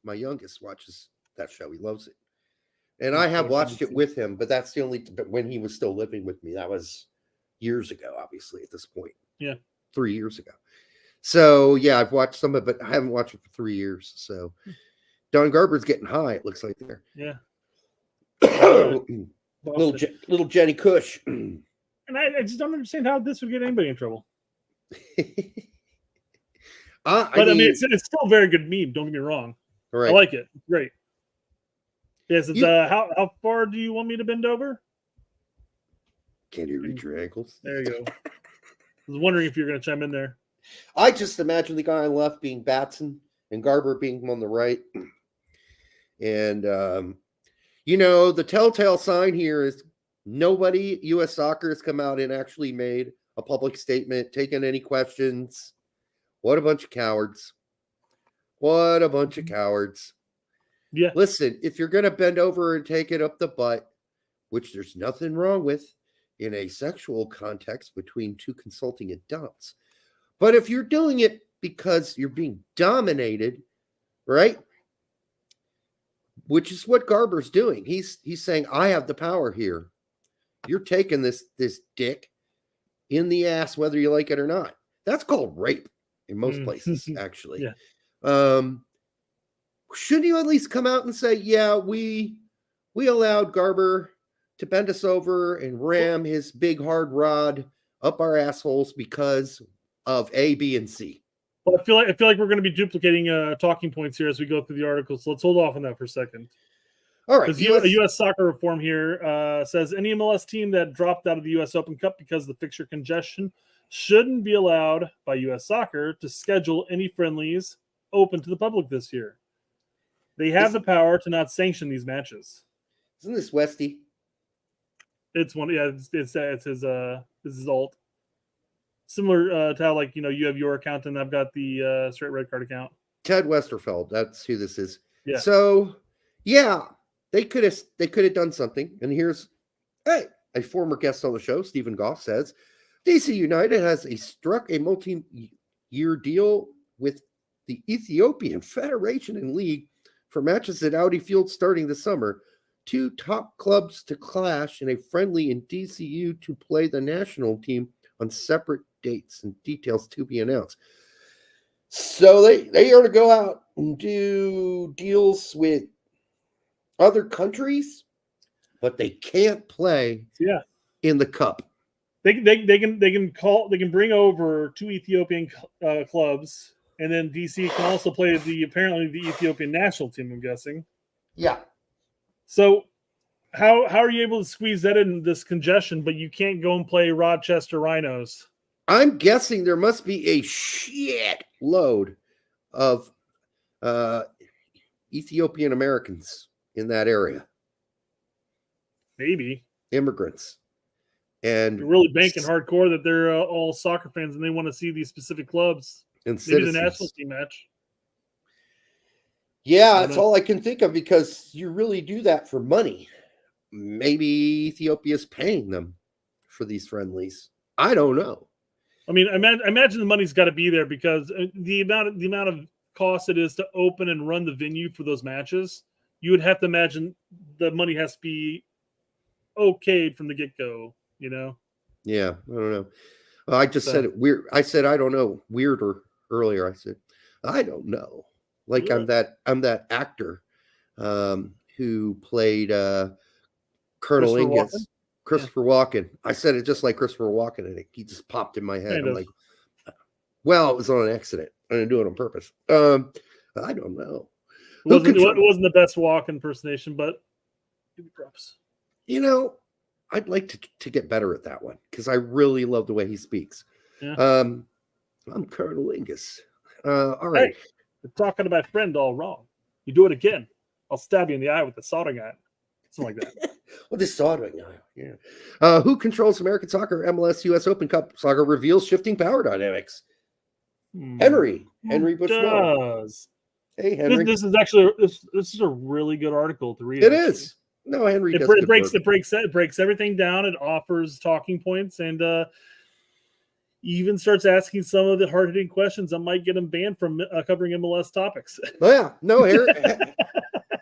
My youngest watches that show. He loves it, and I have watched it with him. But that's the only. But when he was still living with me, that was years ago. Obviously, at this point, 3 years ago. So yeah, I've watched some of it, but I haven't watched it for 3 years. So Don Garber's getting high. It looks like there. Yeah. little Jenny Cush. And I just don't understand how this would get anybody in trouble. I mean, it's still a very good meme. Don't get me wrong. Right. I like it. Great. Yes. How far do you want me to bend over? Can you reach your ankles? There you go. I was wondering if you're going to chime in there. I just imagine the guy on the left being Batson and Garber being on the right. And, the telltale sign here is nobody, U.S. Soccer, has come out and actually made a public statement, taken any questions. What a bunch of cowards. What a bunch of cowards. Yeah. Listen, if you're going to bend over and take it up the butt, which there's nothing wrong with in a sexual context between two consulting adults, but if you're doing it because you're being dominated, right? Which is what Garber's doing. He's saying, I have the power here. You're taking this dick in the ass, whether you like it or not. That's called rape in most places, actually. Yeah. Shouldn't you at least come out and say, yeah, we allowed Garber to bend us over and ram his big hard rod up our assholes because of A, B, and C. Well, I feel like we're going to be duplicating talking points here as we go through the article. So let's hold off on that for a second. All right. Because U.S. Soccer Reform here says any MLS team that dropped out of the U.S. Open Cup because of the fixture congestion shouldn't be allowed by U.S. Soccer to schedule any friendlies open to the public this year. They have the power to not sanction these matches. Isn't this Westy? It's one. Yeah, it's his alt. Similar to how, like, you have your account and I've got the straight red card account. Ted Westerfeld. That's who this is. Yeah. So, yeah, they could have done something. And here's a former guest on the show, Stephen Goff, says DC United has struck a multi-year deal with the Ethiopian Federation and League for matches at Audi Field starting this summer. 2 top clubs to clash in a friendly in DCU to play the national team on separate dates and details to be announced. So they are to go out and do deals with other countries, but they can't play in the cup. They can bring over 2 Ethiopian clubs, and then DC can also play apparently the Ethiopian national team, I'm guessing. Yeah. So how are you able to squeeze that in this congestion, but you can't go and play Rochester Rhinos? I'm guessing there must be a shit load of Ethiopian Americans in that area. Maybe. Immigrants. And you're really banking hardcore that they're all soccer fans and they want to see these specific clubs. And maybe citizens. the national team match. Yeah, that's all I can think of, because you really do that for money. Maybe Ethiopia's paying them for these friendlies. I don't know. I mean, I imagine the money's got to be there, because the amount of cost it is to open and run the venue for those matches, you would have to imagine the money has to be okayed from the get-go, Yeah, I don't know. I just said it weird. I said I don't know weirder earlier. I said I don't know. Like I'm that actor who played Colonel Ingus, Christopher Walken. I said it just like Christopher Walken, and he just popped in my head. I'm like, well, it was on an accident. I didn't do it on purpose. I don't know. It wasn't the best Walken impersonation, but give me props. I'd like to get better at that one, because I really love the way he speaks. Yeah. I'm Colonel Ingus. All right. Hey, you're talking to my friend all wrong. You do it again, I'll stab you in the eye with a soldering iron. Something like that. Well, this soldering iron. Yeah. Who controls American soccer? MLS US Open Cup soccer reveals shifting power dynamics. Henry Bushwell. Does. Hey, Henry. This is actually this is a really good article to read. It is. No, Henry. It breaks everything down. It offers talking points, and even starts asking some of the hard-hitting questions that might get him banned from covering MLS topics. Oh, yeah.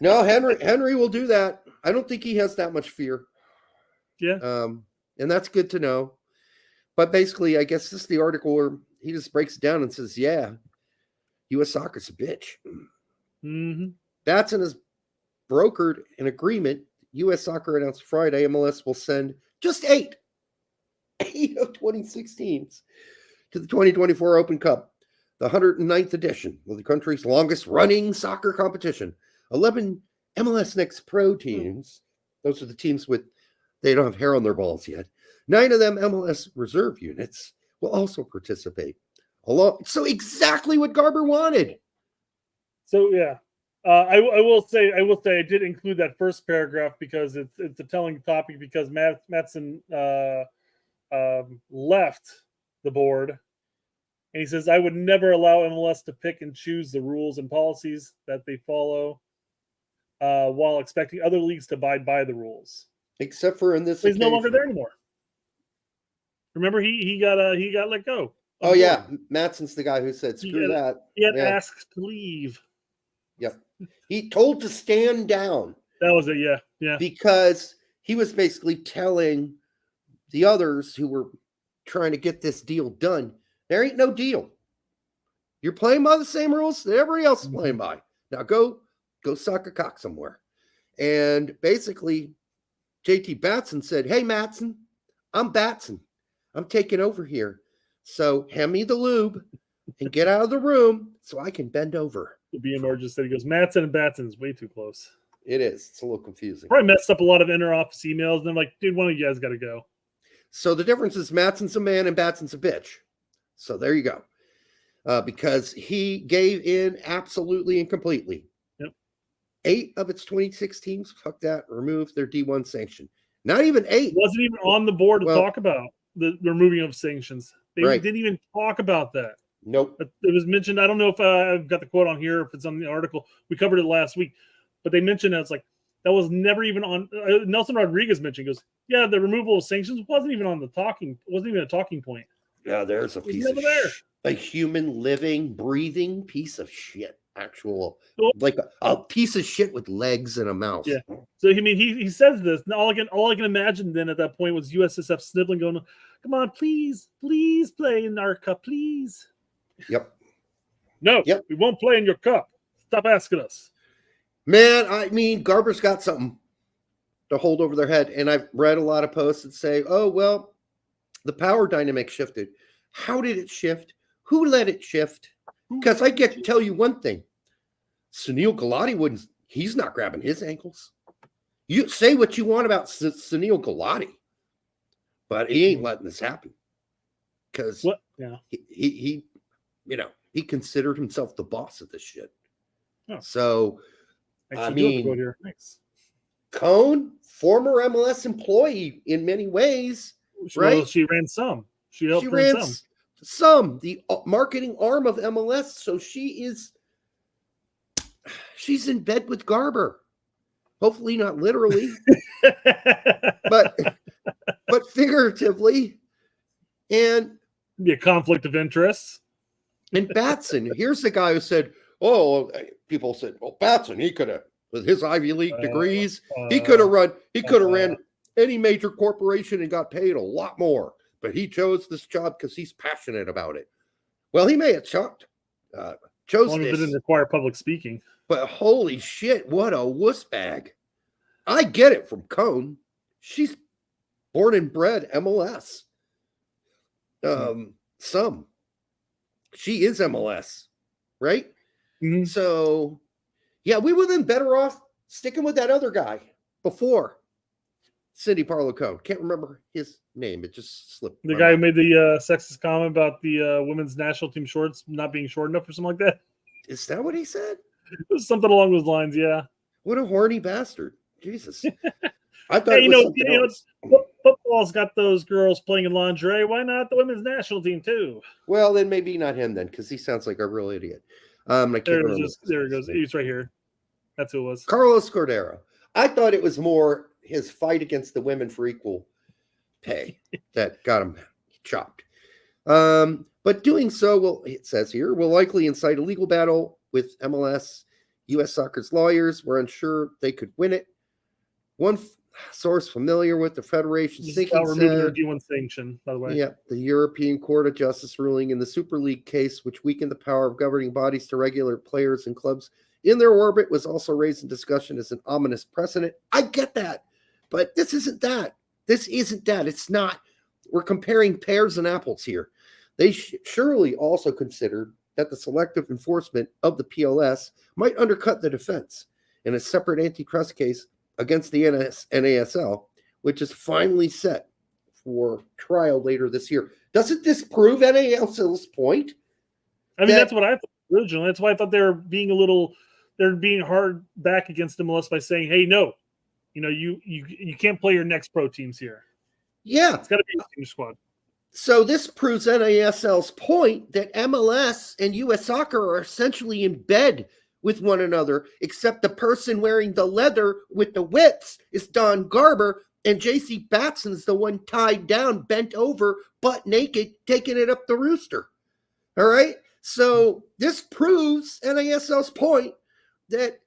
No, Henry will do that. I don't think he has that much fear. Yeah. And that's good to know. But basically, I guess this is the article where he just breaks it down and says, yeah, U.S. soccer's a bitch. Mm-hmm. Batson has brokered an agreement. U.S. Soccer announced Friday MLS will send just eight of 26 teams to the 2024 Open Cup, the 109th edition of the country's longest running soccer competition. 11 MLS Next Pro teams. Those are the teams they don't have hair on their balls yet. 9 of them MLS reserve units will also participate. So exactly what Garber wanted. So yeah, I will say I did include that first paragraph because it's a telling topic because Mattson left the board, and he says I would never allow MLS to pick and choose the rules and policies that they follow, while expecting other leagues to abide by the rules. Except for in this, he's no longer there anymore. Remember, he got let go. Oh yeah, Mattson's the guy who said screw that. He had asked to leave. Yep, he told to stand down. That was it. Yeah. Because he was basically telling the others who were trying to get this deal done, there ain't no deal. You're playing by the same rules that everybody else is playing by. Now go suck a cock somewhere. And basically, JT Batson said, hey, Mattson, I'm Batson. I'm taking over here. So hand me the lube and get out of the room so I can bend over. The BMR just said, he goes, Mattson and Batson is way too close. It is. It's a little confusing. Probably messed up a lot of inter-office emails. And I'm like, dude, one of you guys got to go. So the difference is Mattson's a man and Batson's a bitch. So there you go. Because he gave in absolutely and completely. Yep. 8 of its 26 teams, fuck that, removed their D1 sanction. Not even 8. Wasn't even on the board to talk about the removing of sanctions. They didn't even talk about that. Nope. It was mentioned. I don't know if I've got the quote on here, if it's on the article. We covered it last week, but they mentioned it's like that was never even on. Nelson Rodriguez mentioned, goes, yeah, the removal of sanctions wasn't even on the talking. Wasn't even a talking point. Yeah, there's a piece of a human, living, breathing piece of shit. Like a piece of shit with legs and a mouth. Yeah. So I mean, he says this. And all I can imagine then at that point was USSF sniveling, going, "Come on, please play in our cup, please." Yep. No. Yep. We won't play in your cup. Stop asking us. Man, I mean, Garber's got something to hold over their head, and I've read a lot of posts that say, "Oh well, the power dynamic shifted." How did it shift? Who let it shift? Because I get to tell you one thing. Sunil Gulati he's not grabbing his ankles. You say what you want about Sunil Gulati, but he ain't letting this happen. Because he considered himself the boss of this shit. Oh. So, I mean, Cone, former MLS employee in many ways, right? Well, she ran some. She ran some, the marketing arm of MLS. So she's in bed with Garber. Hopefully not literally, but figuratively. And be a conflict of interest. And Batson, here's the guy who said, people said, well, Batson, he could have, with his Ivy League degrees, he could have ran any major corporation and got paid a lot more. But he chose this job because he's passionate about it. Well, he may have chose this. It didn't require public speaking. But holy shit, what a wuss bag. I get it from Cone. She's born and bred MLS. She is MLS, right? Mm-hmm. So, yeah, we would have been better off sticking with that other guy before Cindy Parlow Cone. Can't remember his name. It just slipped. The guy who made the sexist comment about the women's national team shorts not being short enough or something like that. Is that what he said? It was something along those lines, yeah. What a horny bastard. Jesus. I thought it was something else. Football's got those girls playing in lingerie. Why not the women's national team too? Well, then maybe not him then, because he sounds like a real idiot. I can't remember. There it goes. He's right here. That's who it was. Carlos Cordero. I thought it was more his fight against the women for equal pay that got him chopped. But doing so it says here, will likely incite a legal battle with MLS. U.S. Soccer's lawyers were unsure they could win it. One source familiar with the Federation's thinking removing their said, D1 sanction, by the way. yeah, the European Court of Justice ruling in the Super League case, which weakened the power of governing bodies to regulate players and clubs in their orbit, was also raised in discussion as an ominous precedent. I get that, but this isn't that. This isn't that. It's not. We're comparing pears and apples here. They surely also considered that the selective enforcement of the PLS might undercut the defense in a separate antitrust case against the NASL, which is finally set for trial later this year. Doesn't this prove NASL's point? I mean, that's what I thought originally. That's why I thought they're being hard back against MLS by saying, hey, no, you can't play your next pro teams here. Yeah. It's got to be a team squad. So this proves NASL's point that MLS and U.S. Soccer are essentially in bed with one another, except the person wearing the leather with the whips is Don Garber, and J.C. Batson's the one tied down, bent over, butt naked, taking it up the rooster. All right? So this proves NASL's point that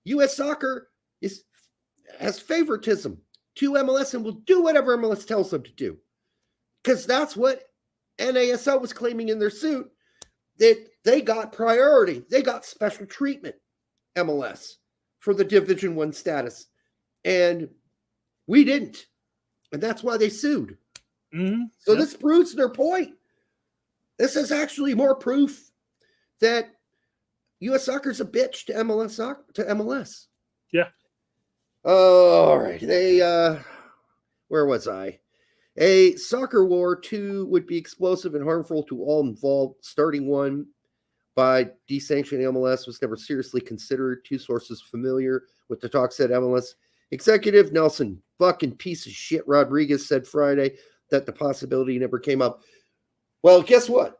U.S. Soccer has favoritism to MLS and will do whatever MLS tells them to do. Because that's what NASL was claiming in their suit, that they got priority. They got special treatment, MLS, for the Division I status. And we didn't. And that's why they sued. Mm-hmm. So this proves their point. This is actually more proof that U.S. Soccer's a bitch to MLS. Yeah. All right. Where was I? A soccer war, too, would be explosive and harmful to all involved. Starting one by desanctioning MLS was never seriously considered. Two sources familiar with the talk said MLS executive Nelson fucking piece of shit Rodriguez said Friday that the possibility never came up. Well, guess what?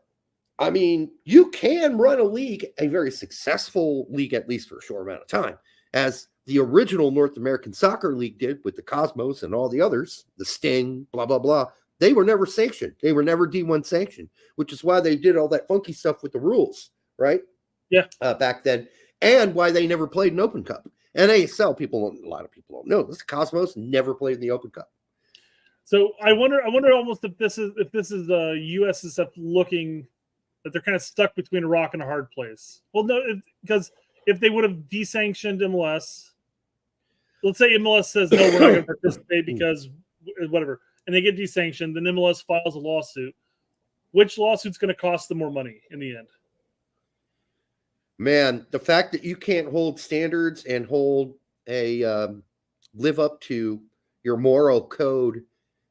I mean, you can run a league, a very successful league, at least for a short amount of time, as the original North American Soccer League did with the Cosmos and all the others, the Sting, blah, blah, blah. They were never sanctioned. They were never D1 sanctioned, which is why they did all that funky stuff with the rules, right? Yeah. Back then, and why they never played an Open Cup. NASL, a lot of people don't know this. Cosmos never played in the Open Cup. So I wonder almost if this is USSF looking that they're kind of stuck between a rock and a hard place. Well, no, because if they would have desanctioned MLS, let's say MLS says, no, we're not going to participate because whatever, and they get desanctioned, then MLS files a lawsuit. Which lawsuit's going to cost them more money in the end? Man, the fact that you can't hold standards and live up to your moral code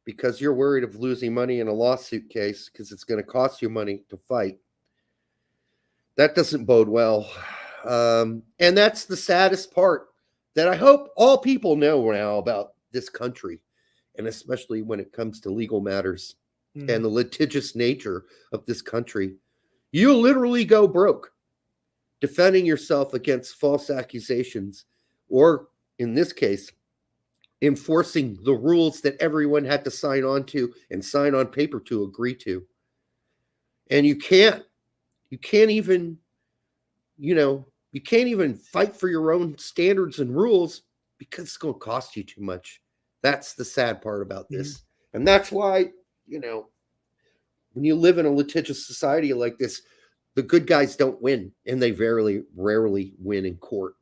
because you're worried of losing money in a lawsuit case because it's going to cost you money to fight, that doesn't bode well. And that's the saddest part that I hope all people know now about this country, and especially when it comes to legal matters and the litigious nature of this country. You literally go broke defending yourself against false accusations, or in this case, enforcing the rules that everyone had to sign on to and sign on paper to agree to. And you can't even fight for your own standards and rules because it's going to cost you too much. That's the sad part about this. And that's why, when you live in a litigious society like this, the good guys don't win, and they rarely win in court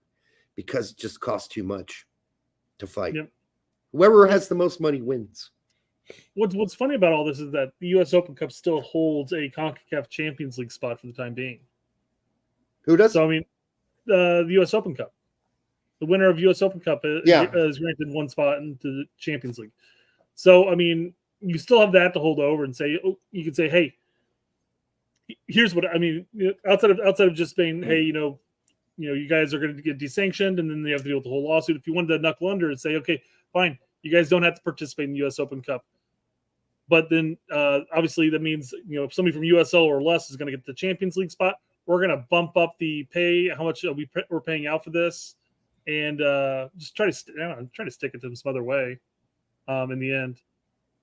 because it just costs too much to fight. Yep. Whoever has the most money wins. What's funny about all this is that the U.S. Open Cup still holds a CONCACAF Champions League spot for the time being. Who does? So, I mean, the U.S. Open Cup. The winner of U.S. Open Cup is granted one spot into the Champions League. So, I mean, you still have that to hold over and say, you can say, hey, here's what I mean. Outside of just saying, hey, you guys are going to get desanctioned, and then they have to deal with the whole lawsuit. If you wanted to knuckle under and say, okay, fine, you guys don't have to participate in the U.S. Open Cup, but then obviously that means if somebody from USL or less is going to get the Champions League spot, we're going to bump up the pay, how much we're paying out for this, and just try to stick it to them some other way in the end.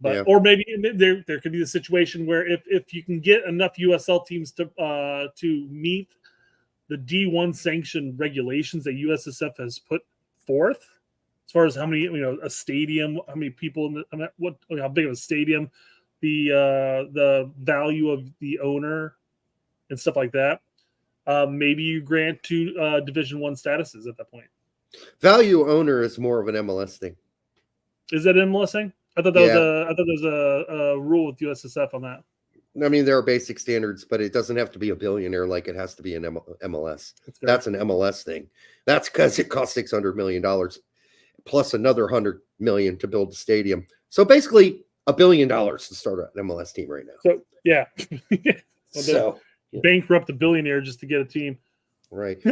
But Yeah. or maybe there could be the situation where if you can get enough USL teams to meet the D1 sanctioned regulations that USSF has put forth, as far as how many, a stadium, how many people in the, how big of a stadium, the value of the owner and stuff like that. Maybe you grant 2 Division 1 statuses at that point. Value owner is more of an MLS thing. Is that MLS thing? I thought there was a rule with USSF on that. I mean, there are basic standards, but it doesn't have to be a billionaire like it has to be an MLS. That's an MLS thing. That's because it costs $600 million plus another $100 million to build the stadium. So basically, $1 billion to start an MLS team right now. So yeah, so bankrupt a billionaire just to get a team. Right.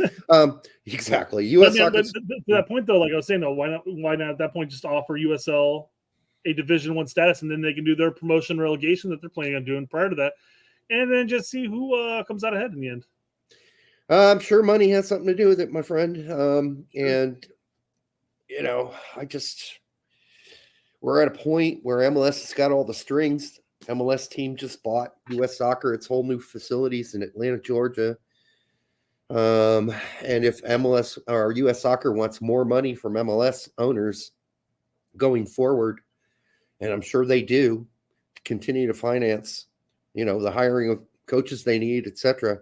Exactly. U.S. But to that point, though, like I was saying, though, why not at that point just offer USL a Division 1 status, and then they can do their promotion relegation that they're planning on doing prior to that, and then just see who comes out ahead in the end. I'm sure money has something to do with it, my friend. And we're at a point where MLS has got all the strings. MLS team just bought U.S. Soccer, its whole new facilities in Atlanta, Georgia. And if MLS or U.S. Soccer wants more money from MLS owners going forward, and I'm sure they do, to continue to finance, the hiring of coaches they need, etc.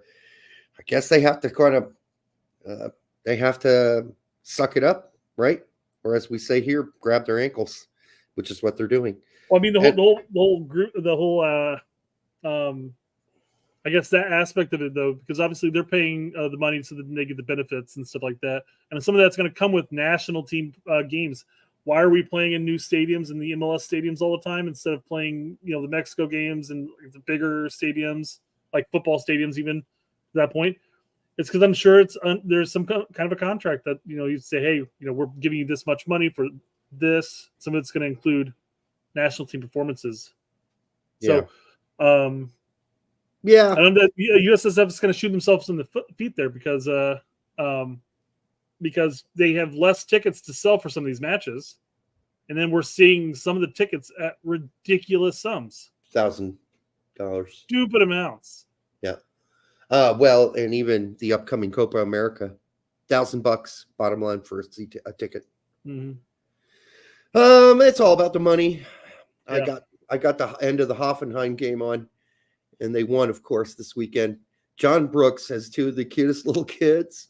I guess they have to kind of, they have to suck it up, right? Or as we say here, grab their ankles, which is what they're doing. Well, I mean, the whole group, I guess that aspect of it, though, because obviously they're paying the money so that they get the benefits and stuff like that. And some of that's going to come with national team games. Why are we playing in new stadiums and the MLS stadiums all the time instead of playing, the Mexico games and the bigger stadiums, like football stadiums, even at that point? It's because I'm sure there's some kind of a contract that, you say, hey, we're giving you this much money for this. Some of it's going to include national team performances. So, yeah, I know that USSF is going to shoot themselves in the feet there because they have less tickets to sell for some of these matches, and then we're seeing some of the tickets at ridiculous sums, $1,000, stupid amounts. Yeah. Well, and even the upcoming Copa America, $1,000 bottom line for a ticket. Mm-hmm. It's all about the money. Yeah. I got the end of the Hoffenheim game on, and they won, of course, this weekend. John Brooks has 2 of the cutest little kids.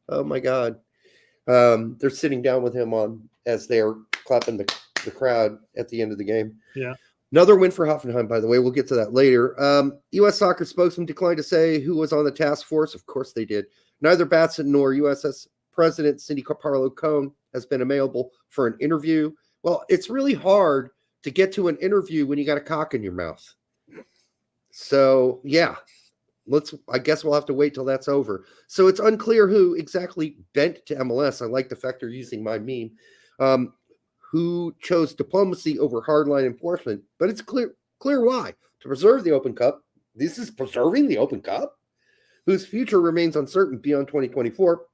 Oh my God. They're sitting down with him as they're clapping the crowd at the end of the game. Yeah. Another win for Hoffenheim, by the way. We'll get to that later. U.S. Soccer spokesman declined to say who was on the task force. Of course they did. Neither Batson nor USS President Cindy Carparlo-Cohn has been available for an interview. Well, it's really hard to get to an interview when you got a cock in your mouth. So, yeah. I guess we'll have to wait till that's over. So it's unclear who exactly bent to MLS. I like the fact they're using my meme. Who chose diplomacy over hardline enforcement, but it's clear why. To preserve the Open Cup. This is preserving the Open Cup, whose future remains uncertain beyond 2024.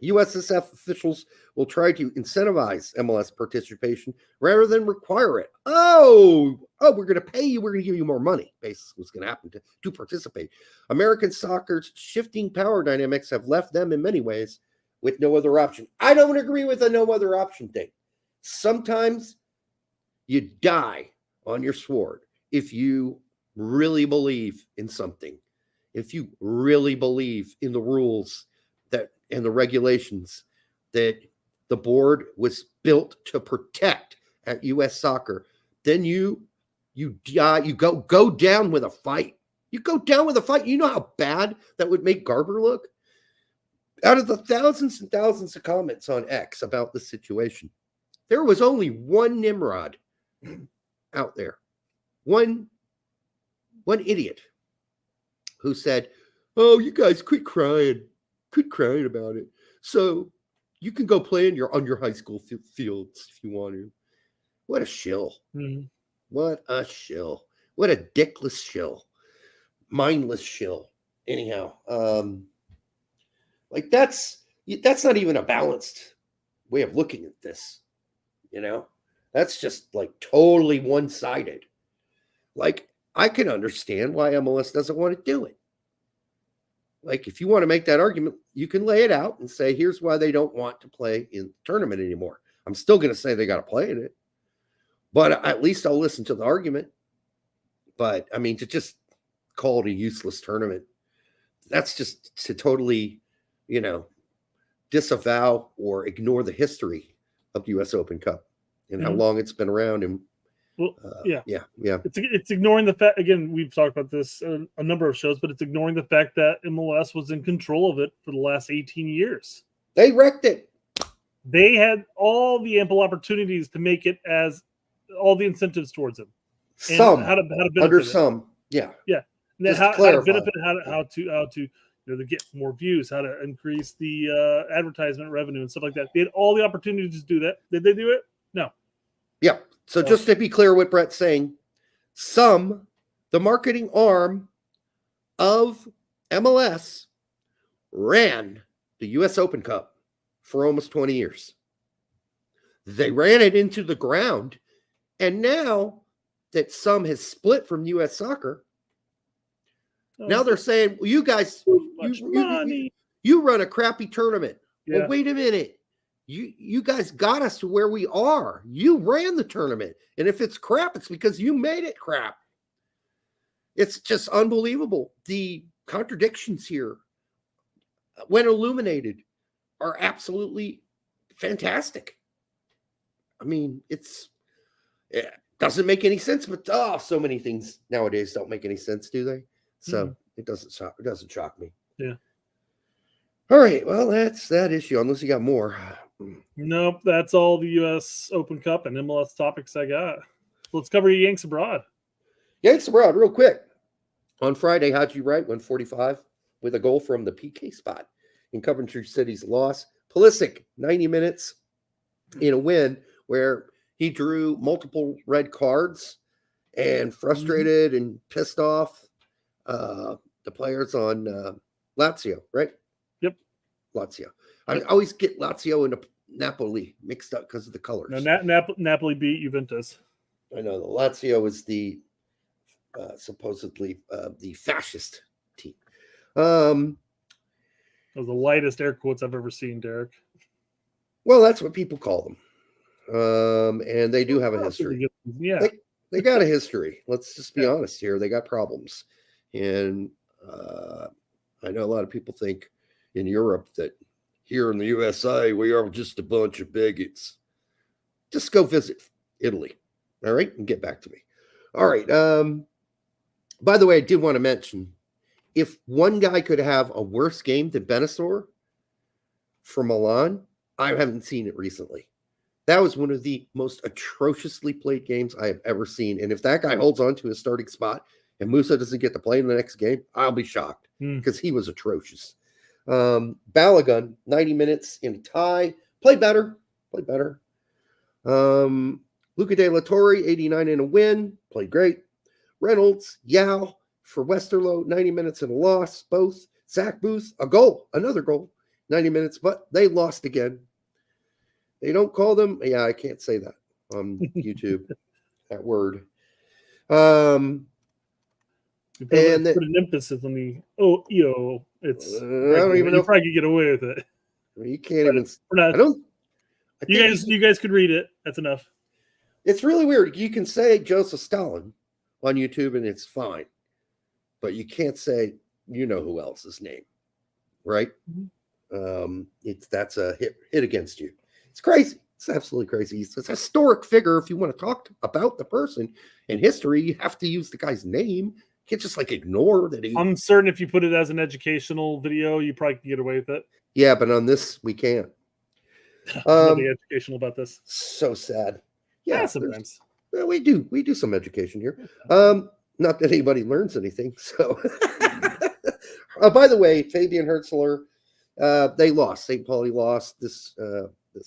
USSF officials will try to incentivize MLS participation rather than require it. Oh, we're going to pay you. We're going to give you more money. Basically, what's going to happen to participate. American soccer's shifting power dynamics have left them in many ways with no other option. I don't agree with the no other option thing. Sometimes you die on your sword if you really believe in something, if you really believe in the rules and the regulations that the board was built to protect at U.S. Soccer, then you go down with a fight. You go down with a fight. You know how bad that would make Garber look? Out of the thousands and thousands of comments on X about the situation, there was only one Nimrod out there. One idiot who said, "Oh, you guys quit crying about it. So you can go play on your high school fields if you want to." What a shill. Mm-hmm. What a shill. What a dickless shill. Mindless shill. Anyhow, that's not even a balanced way of looking at this. That's just like totally one-sided. Like, I can understand why MLS doesn't want to do it. Like, if you want to make that argument, you can lay it out and say, here's why they don't want to play in the tournament anymore. I'm still going to say they got to play in it, but at least I'll listen to the argument. But I mean, to just call it a useless tournament, that's just to totally, disavow or ignore the history of the U.S. Open Cup and how long it's been around. And yeah. It's ignoring the fact, again, we've talked about this a number of shows, but it's ignoring the fact that MLS was in control of it for the last 18 years. They wrecked it. They had all the ample opportunities to make it as all the incentives towards them. Some how to benefit under it. some, yeah. And then how to benefit, how to to get more views, how to increase the advertisement revenue and stuff like that. They had all the opportunities to do that. Did they do it? No. Yeah. So just to be clear, what Brett's saying, the marketing arm of MLS ran the U.S. Open Cup for almost 20 years. They ran it into the ground, and now that some has split from U.S. Soccer, now they're saying, well, you guys, you run a crappy tournament. Yeah. Well, wait a minute. You guys got us to where we are. You ran the tournament. And if it's crap, it's because you made it crap. It's just unbelievable. The contradictions here, when illuminated, are absolutely fantastic. I mean, it doesn't make any sense, but so many things nowadays don't make any sense, do they? So it doesn't shock me. Yeah. All right. Well, that's that issue, unless you got more. Nope, that's all the U.S. Open Cup and MLS topics I got. Let's cover Yanks abroad. Yanks abroad, real quick. On Friday, Haji Wright went 45 with a goal from the PK spot in Coventry City's loss. Pulisic, 90 minutes in a win where he drew multiple red cards and frustrated and pissed off the players on Lazio, right? Yep. Lazio. I always get Lazio and Napoli mixed up because of the colors. No, Napoli beat Juventus. I know the Lazio is the supposedly the fascist team. That was the lightest air quotes I've ever seen, Derek. Well, that's what people call them. And they do have a history. Yeah. They got a history. Let's just be honest here. They got problems. And I know a lot of people think in Europe that here in the USA, we are just a bunch of bigots. Just go visit Italy. All right. And get back to me. All right. By the way, I did want to mention, if one guy could have a worse game than Benasour for Milan, I haven't seen it recently. That was one of the most atrociously played games I have ever seen. And if that guy holds on to his starting spot and Musa doesn't get to play in the next game, I'll be shocked because he was atrocious. Balogun, 90 minutes in a tie. Played better. Luca De La Torre, 89 in a win. Played great. Reynolds, Yao for Westerlo, 90 minutes in a loss. Both. Zach Booth, another goal, 90 minutes, but they lost again. They don't call them. Yeah, I can't say that on YouTube. That word. And put an emphasis on the EO. It's I don't even know. You probably could get away with it. You can't even. You guys could read it. That's enough. It's really weird. You can say Joseph Stalin on YouTube and it's fine, but you can't say who else's name, right? That's a hit against you. It's crazy. It's absolutely crazy. It's a historic figure. If you want to talk about the person in history, you have to use the guy's name. You can't just ignore that. I'm certain if you put it as an educational video, you probably can get away with it. Yeah, but on this, we can't. Nothing educational about this. So sad. Yeah, sometimes. Well, we do some education here. Not that anybody learns anything. So, by the way, Fabian Hertzler, they lost. St. Pauli lost this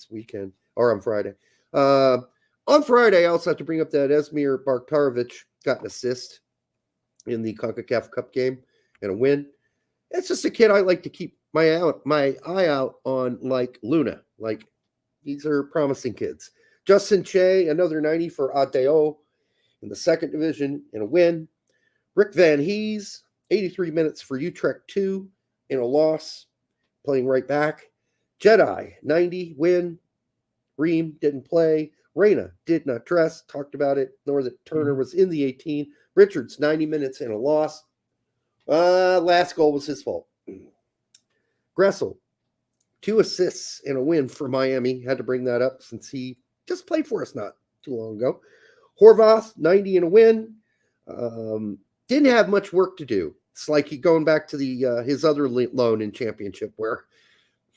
weekend or on Friday. On Friday, I also have to bring up that Esmir Barktarovic got an assist in the CONCACAF Cup game and a win. It's just a kid I like to keep my eye out on, like Luna. These are promising kids. Justin Che, another 90 for Adeo in the second division in a win. Rick Van Hees, 83 minutes for Utrecht 2 in a loss, playing right back. Jedi, 90, win. Ream didn't play. Reyna did not dress, talked about it, nor that Turner was in the 18. Richards, 90 minutes in a loss. Last goal was his fault. Gressel, 2 assists in a win for Miami. Had to bring that up since he just played for us not too long ago. Horvath, 90 in a win. Didn't have much work to do. It's like he going back to the his other loan in championship where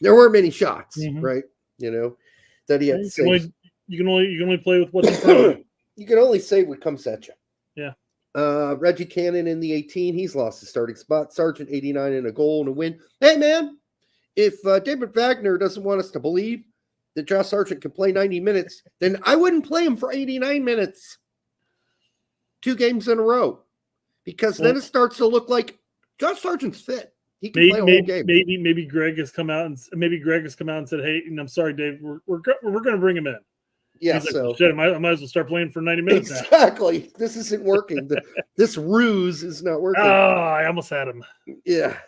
there weren't many shots, right? You know, that he had to save. You can only play with what's in front of you. You can only save what comes at you. Yeah. Reggie Cannon in the 18. He's lost his starting spot. Sargent, 89 in a goal and a win. Hey, man, if David Wagner doesn't want us to believe that Josh Sargent can play 90 minutes, then I wouldn't play him for 89 minutes 2 games in a row, because then it starts to look like Josh Sargent's fit. He can play a whole game. Maybe Greg has come out and said, "Hey, I'm sorry, Dave, we're going to bring him in." Yeah, like, so shit, I might as well start playing for 90 minutes now. Exactly. This isn't working. This ruse is not working. Oh, I almost had him. Yeah.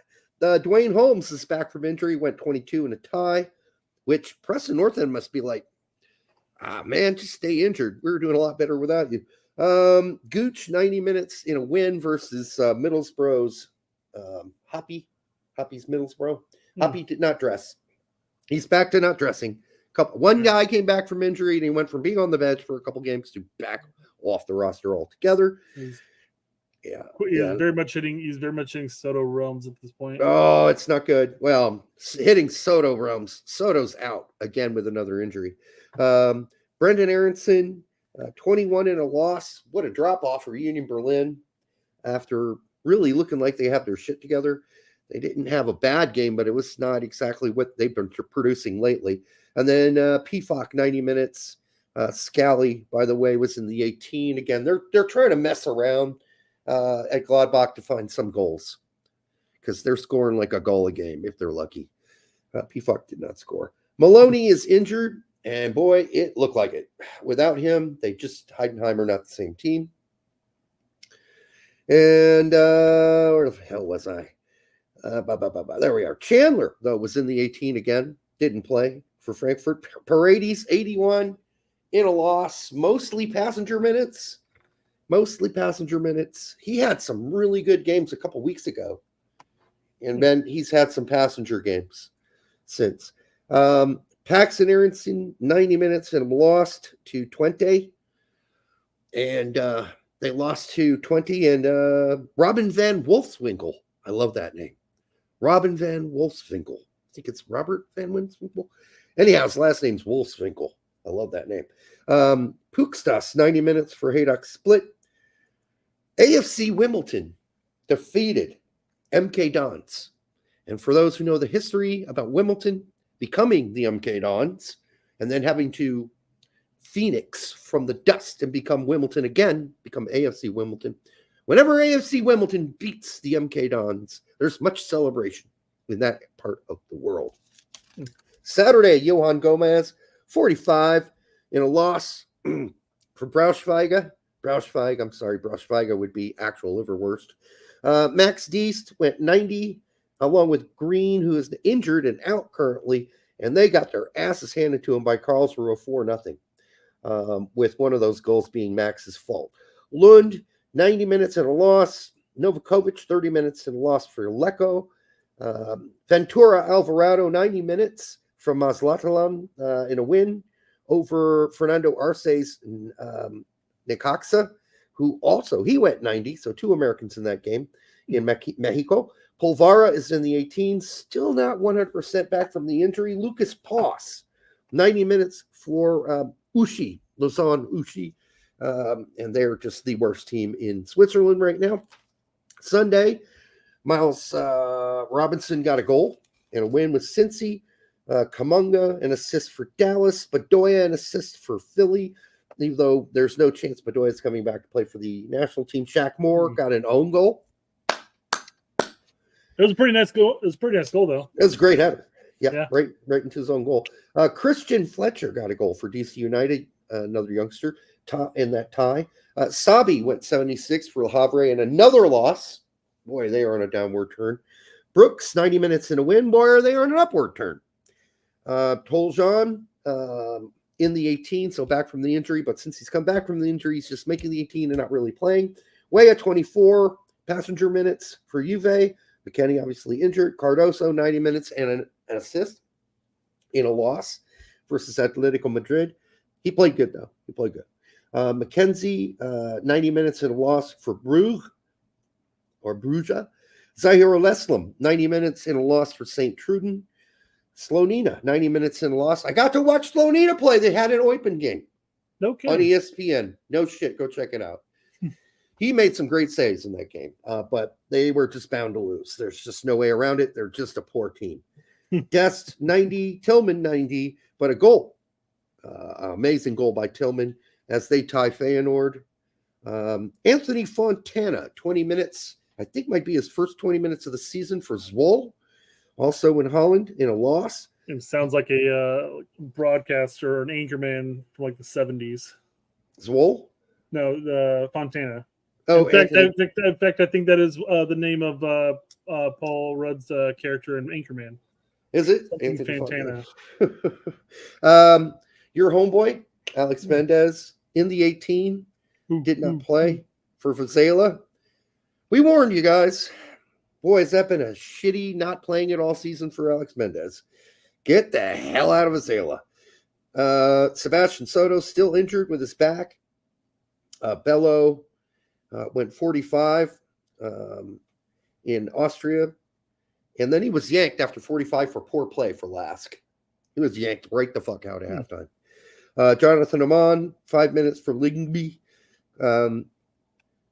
Dwayne Holmes is back from injury, went 22 in a tie, which Preston North End must be like, man, just stay injured. We were doing a lot better without you. Gooch, 90 minutes in a win versus Middlesbrough's Hoppy's Middlesbrough. Hoppy did not dress. He's back to not dressing. One guy came back from injury, and he went from being on the bench for a couple games to back off the roster altogether. He's very much hitting Soto realms at this point. Oh, it's not good. Well, hitting Soto realms. Soto's out again with another injury. Brendan Aronson, 21 in a loss. What a drop off for Union Berlin after really looking like they have their shit together. They didn't have a bad game, but it was not exactly what they've been producing lately. And then PFOC, 90 minutes. Scally, by the way, was in the 18. Again, they're trying to mess around at Gladbach to find some goals, because they're scoring like a goal a game if they're lucky. PFOC did not score. Maloney is injured, and boy, it looked like it. Without him, Heidenheim are not the same team. And where the hell was I? There we are. Chandler, though, was in the 18 again. Didn't play for Frankfurt. Paredes, 81 in a loss. Mostly passenger minutes. He had some really good games a couple weeks ago. And then he's had some passenger games since. Paxton Aronson, 90 minutes, and lost to Twente. And they lost to Twente. And Robin Van Wolfswinkel. I love that name. Robin Van Wolfswinkel. I think it's Robert Van Wolfswinkel. Anyhow, his last name's Wolfswinkel. I love that name. Pukstas, 90 minutes for Haydock Split. AFC Wimbledon defeated MK Dons. And for those who know the history about Wimbledon becoming the MK Dons and then having to phoenix from the dust and become Wimbledon again, become AFC Wimbledon. Whenever AFC Wimbledon beats the MK Dons, there's much celebration in that part of the world. Saturday, Johan Gomez, 45 in a loss for Braunschweig. Braunschweig would be actual liverwurst. Max Diest went 90, along with Green, who is injured and out currently, and they got their asses handed to them by Karlsruhe 4-0, with one of those goals being Max's fault. Lund, 90 minutes in a loss. Novakovic, 30 minutes in a loss for Lecco. Ventura Alvarado, 90 minutes from Mazlatalan in a win over Fernando Arce's Necaxa, who also, he went 90, so 2 Americans in that game in Mexico. Polvara is in the 18, still not 100% back from the injury. Lucas Poss, 90 minutes for Lausanne Ushi, and they're just the worst team in Switzerland right now. Sunday, Miles Robinson got a goal and a win with Cincy. Kamunga, an assist for Dallas. Bedoya, an assist for Philly, even though there's no chance Bedoya is coming back to play for the national team. Shaq Moore got an own goal. It was a pretty nice goal. It was a pretty nice goal, though. It was a great header. Yeah. Right into his own goal. Christian Fletcher got a goal for DC United. another youngster in that tie. Sabi went 76 for Le Havre and another loss. Boy, they are on a downward turn. Brooks, 90 minutes in a win. Boy, are they on an upward turn. Toljan in the 18, so back from the injury. But since he's come back from the injury, he's just making the 18 and not really playing. Weah, 24 passenger minutes for Juve. McKennie obviously injured. Cardoso, 90 minutes and an assist in a loss versus Atletico Madrid. He played good, though. He played good. McKenzie, 90 minutes in a loss for Bruges. Zahir Leslam, 90 minutes in a loss for St. Truden. Slonina, 90 minutes in a loss. I got to watch Slonina play. They had an Eupen game No on kidding. ESPN. No shit. Go check it out. He made some great saves in that game, but they were just bound to lose. There's just no way around it. They're just a poor team. Dest, 90. Tillman, 90. But a goal. Amazing goal by Tillman as they tie Feyenoord. Anthony Fontana, 20 minutes. I think might be his first 20 minutes of the season for Zwolle. Also in Holland in a loss. It sounds like a broadcaster or an anchorman from like the 70s. Zwolle? No, the Fontana. Oh, in fact, I think that is the name of Paul Rudd's character in Anchorman. Is it? Something Anthony Fontana. Your homeboy, Alex Mendez, in the 18, did not play for Vizela. We warned you guys. Boy, has that been a shitty not playing it all season for Alex Mendez. Get the hell out of Vizela. Sebastian Soto still injured with his back. Bello went 45 in Austria. And then he was yanked after 45 for poor play for Lask. He was yanked right the fuck out at halftime. Jonathan Amon, 5 minutes for Lyngby. Caleb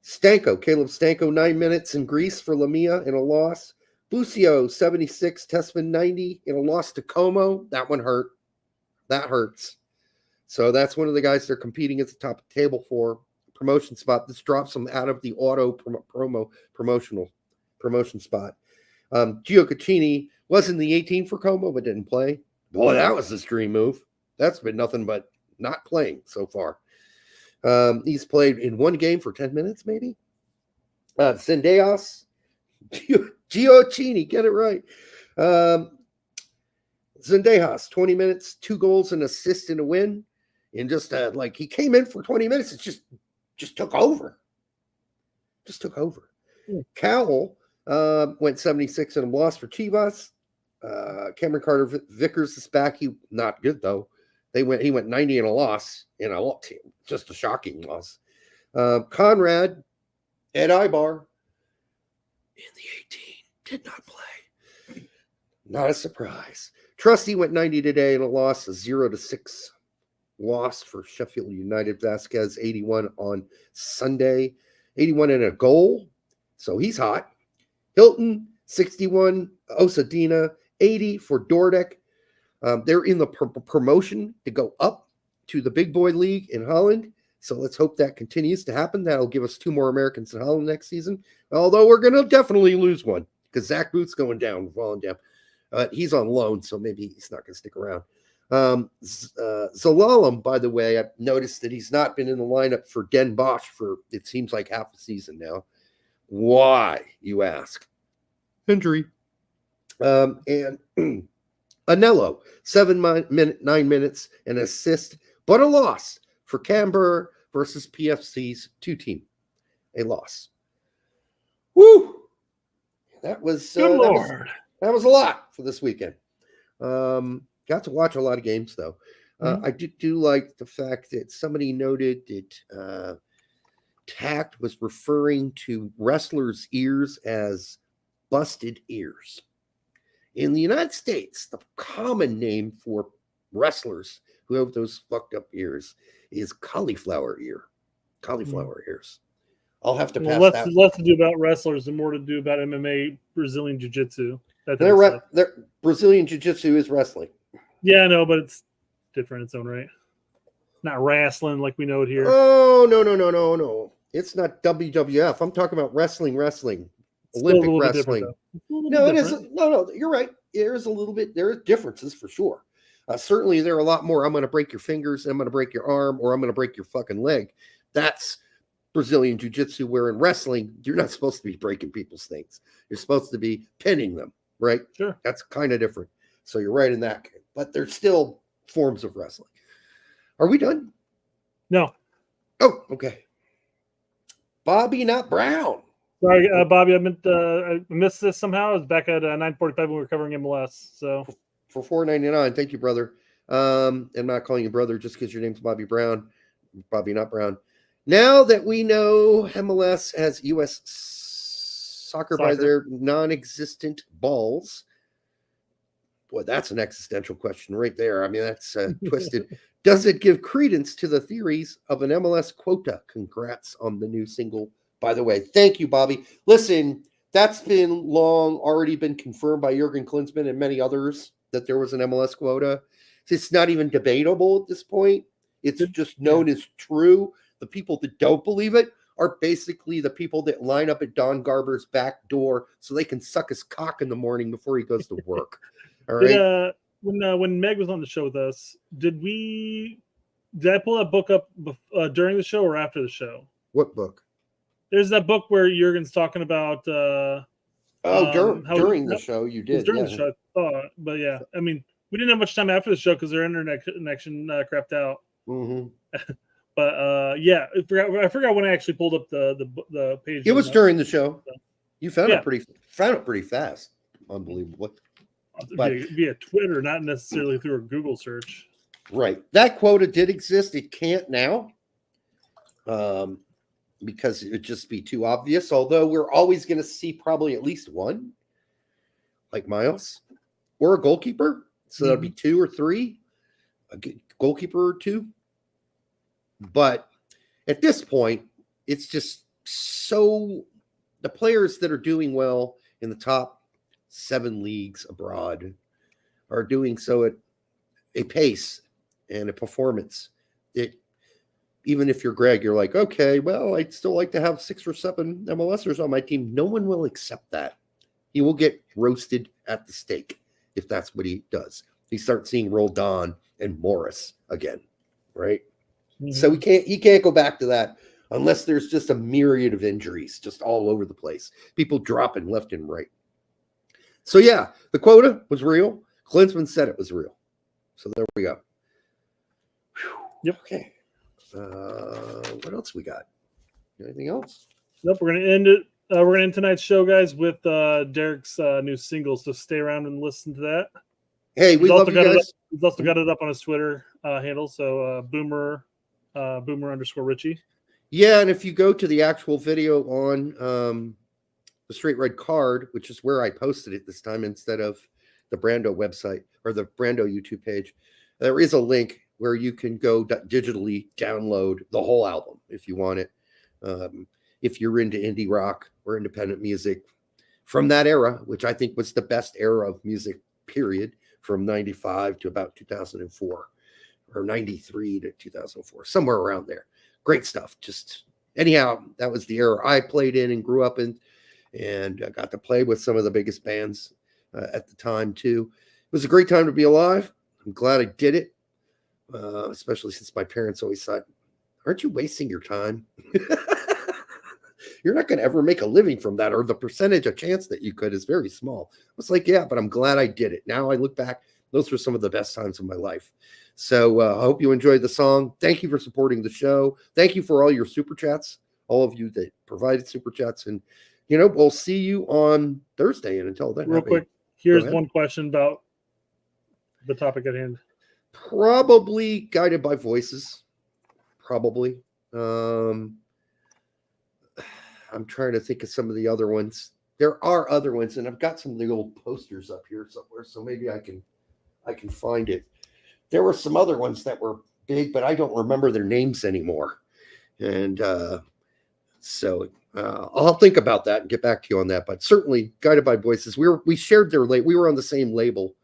Stanko, 9 minutes in Greece for Lamia in a loss. Bucio, 76. Tessman, 90 in a loss to Como. That one hurt. That hurts. So that's one of the guys they're competing at the top of the table for. Promotion spot. This drops them out of the auto promotion spot. Gio Caccini was in the 18 for Como, but didn't play. Boy, that was his dream move. That's been nothing but not playing so far. He's played in one game for 10 minutes, maybe. Zendejas, Gioacchini, get it right. Zendejas, 20 minutes, 2 goals, and assist in a win. And just like he came in for 20 minutes, it just took over. Just took over. Cowell went 76 in a loss for Chivas. Cameron Carter Vickers is back. He not good though. He went 90 in a loss in a just a shocking loss. Conrad, Ed Ibar in the 18 did not play. Not a surprise. Trusty went 90 today in a loss, a 0-6 loss for Sheffield United. Vasquez 81 on Sunday, 81 and a goal. So he's hot. Hilton 61, Osadina 80 for Dordek. They're in the promotion to go up to the big boy league in Holland. So let's hope that continues to happen. That'll give us 2 more Americans in Holland next season. Although we're going to definitely lose one because Zach Booth's falling down. He's on loan, so maybe he's not going to stick around. Zalalem, by the way, I've noticed that he's not been in the lineup for Den Bosch for, it seems like, half a season now. Why, you ask? Injury. And Anello, 9 minutes, an assist, but a loss for Canberra versus PFC's 2 team. A loss. Woo! That was Good Lord. That was a lot for this weekend. Got to watch a lot of games, though. I do like the fact that somebody noted that Tact was referring to wrestlers' ears as busted ears. In the United States, the common name for wrestlers who have those fucked up ears is cauliflower ear. Cauliflower ears. I'll have to pass that. Less to do about wrestlers and more to do about MMA, Brazilian Jiu-Jitsu. Brazilian Jiu-Jitsu is wrestling. Yeah, I know, but it's different in its own right. Not wrestling like we know it here. Oh, no. It's not WWF. I'm talking about wrestling. Olympic wrestling. No, it isn't. No, you're right. There is a little bit. There are differences for sure. Certainly, there are a lot more. I'm going to break your fingers, I'm going to break your arm, or I'm going to break your fucking leg. That's Brazilian Jiu-Jitsu, where in wrestling, you're not supposed to be breaking people's things. You're supposed to be pinning them, right? Sure. That's kind of different. So you're right in that. But there's still forms of wrestling. Are we done? No. Oh, okay. Bobby, not Brown. Sorry, Bobby, I missed this somehow. I was back at 9:45 when we were covering MLS. So For $4.99. Thank you, brother. I'm not calling you brother just because your name's Bobby Brown. Bobby, not Brown. Now that we know MLS has U.S. soccer by their non-existent balls, boy, that's an existential question right there. I mean, that's twisted. Does it give credence to the theories of an MLS quota? Congrats on the new single, by the way. Thank you, Bobby. Listen, that's been already been confirmed by Jurgen Klinsmann and many others that there was an MLS quota. It's not even debatable at this point. It's just known as true. The people that don't believe it are basically the people that line up at Don Garber's back door so they can suck his cock in the morning before he goes to work. All right. When Meg was on the show with us, did I pull that book up during the show or after the show? What book? There's that book where Jurgen's talking about. During the show, you did. During the show, I thought, but yeah, I mean, we didn't have much time after the show because their internet connection crapped out. Mm-hmm. But yeah, I forgot when I actually pulled up the page. It was during the show. You found Yeah. it pretty fast. Unbelievable. But via Twitter, not necessarily through a Google search. right, that quota did exist. It can't now, because it would just be too obvious. Although we're always going to see probably at least one, like Miles, or a goalkeeper. So that'd be 2 or 3, a goalkeeper or 2. But at this point, it's just so the players that are doing well in the top 7 leagues abroad are doing so at a pace and a performance that even if you're Greg, you're like, okay, well, I'd still like to have 6 or 7 MLSers on my team. No one will accept that. He will get roasted at the stake if that's what he does. He starts seeing Roldan and Morris again, right? Mm-hmm. So he can't go back to that unless there's just a myriad of injuries just all over the place. People dropping left and right. So yeah, the quota was real. Klinsmann said it was real. So there we go. Whew. Yep. Okay. What else we got? Anything else? Nope. We're gonna end it. We're gonna end tonight's show, guys, with Derek's new single. So stay around and listen to that. Hey, we love you guys. He's also got it up on his Twitter handle. So Boomer _Richie. Yeah, and if you go to the actual video on the Straight Red Card, which is where I posted it this time instead of the Brando website or the Brando YouTube page, there is a link where you can go digitally download the whole album if you want it. If you're into indie rock or independent music from that era, which I think was the best era of music, period, from 95 to about 2004 or 93 to 2004, somewhere around there. Great stuff. Just anyhow, that was the era I played in and grew up in, and I got to play with some of the biggest bands at the time too. It was a great time to be alive. I'm glad I did it, especially since my parents always thought, aren't you wasting your time? You're not going to ever make a living from that, or the percentage of chance that you could is very small. I was like, yeah, but I'm glad I did it. Now I look back, those were some of the best times of my life. So I hope you enjoyed the song. Thank you for supporting the show. Thank you for all your super chats, all of you that provided super chats. And, we'll see you on Thursday. And until then, real quick, here's one question about the topic at hand. Probably Guided by Voices. Probably. I'm trying to think of some of the other ones. There are other ones, and I've got some of the old posters up here somewhere, so maybe I can find it. There were some other ones that were big, but I don't remember their names anymore. And so I'll think about that and get back to you on that. But certainly, Guided by Voices. We shared their we were on the same label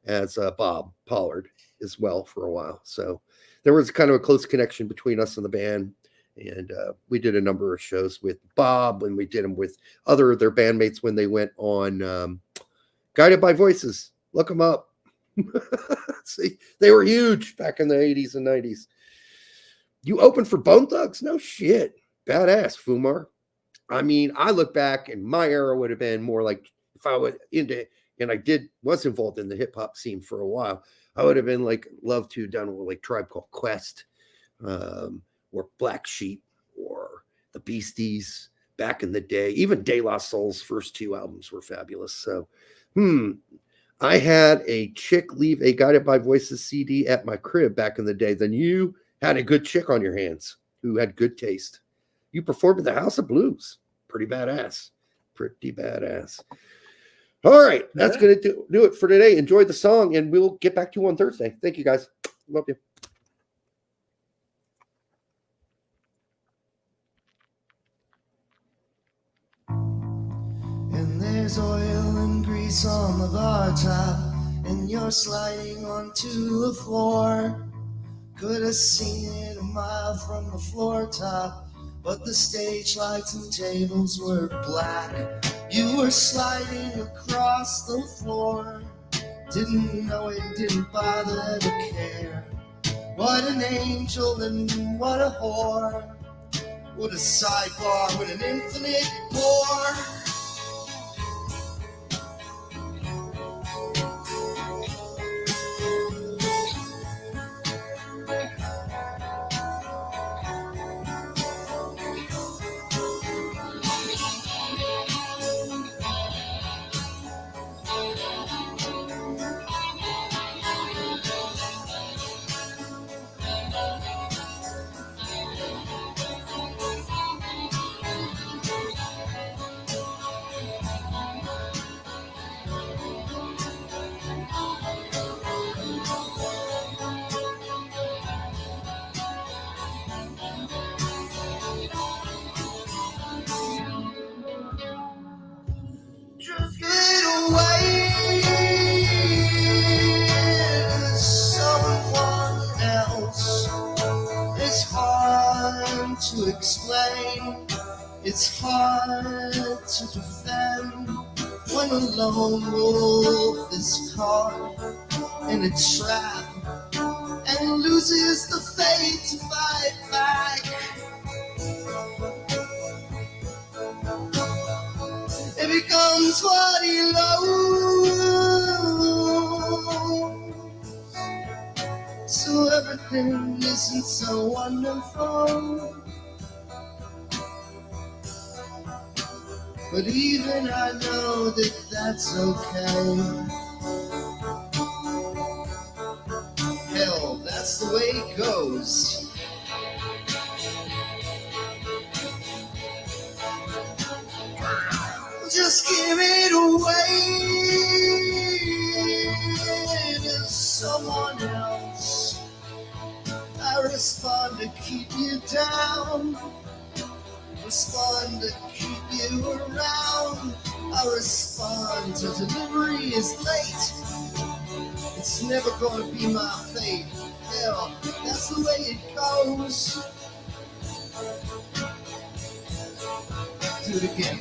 as Bob Pollard as well for a while. So there was kind of a close connection between us and the band. And we did a number of shows with Bob, and we did them with other of their bandmates when they went on Guided by Voices. Look them up. See, they were huge back in the 80s and 90s. You opened for Bone Thugs? No shit. Badass, Fumar. I mean, I look back and my era would have been more like if I was into, and I was involved in the hip hop scene for a while, I would have been like, love to done with like Tribe Called Quest, or Black Sheep, or the Beasties back in the day. Even De La Soul's first 2 albums were fabulous. So, I had a chick leave a Guided by Voices CD at my crib back in the day. Then you had a good chick on your hands who had good taste. You performed at the House of Blues. Pretty badass. Pretty badass. All right. That's going to do it for today. Enjoy the song, and we'll get back to you on Thursday. Thank you, guys. Love you. And there's oil and grease on the bar top, and you're sliding onto the floor. Could have seen it a mile from the floor top, but the stage lights and tables were black. You were sliding across the floor, didn't know it, didn't bother to care. What an angel and what a whore. What a sidebar with an infinite bore. Just get away to someone else. It's hard to explain, it's hard to defend when a lone wolf is caught in a trap and loses the faith to fight back. It becomes what he loves, so everything isn't so wonderful. But even I know that that's okay. Hell, that's the way it goes. Just give it away to someone else. I respond to keep you down, respond to keep you around. I respond to delivery is late. It's never gonna be my fate. Hell, that's the way it goes. Do it again.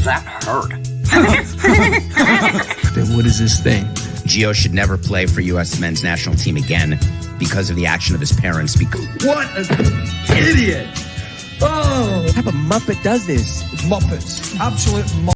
That hurt. Then what is this thing? Gio should never play for U.S. men's national team again because of the action of his parents. What an idiot! Oh! type of Muppet does this? It's Muppets. Absolute Muppets.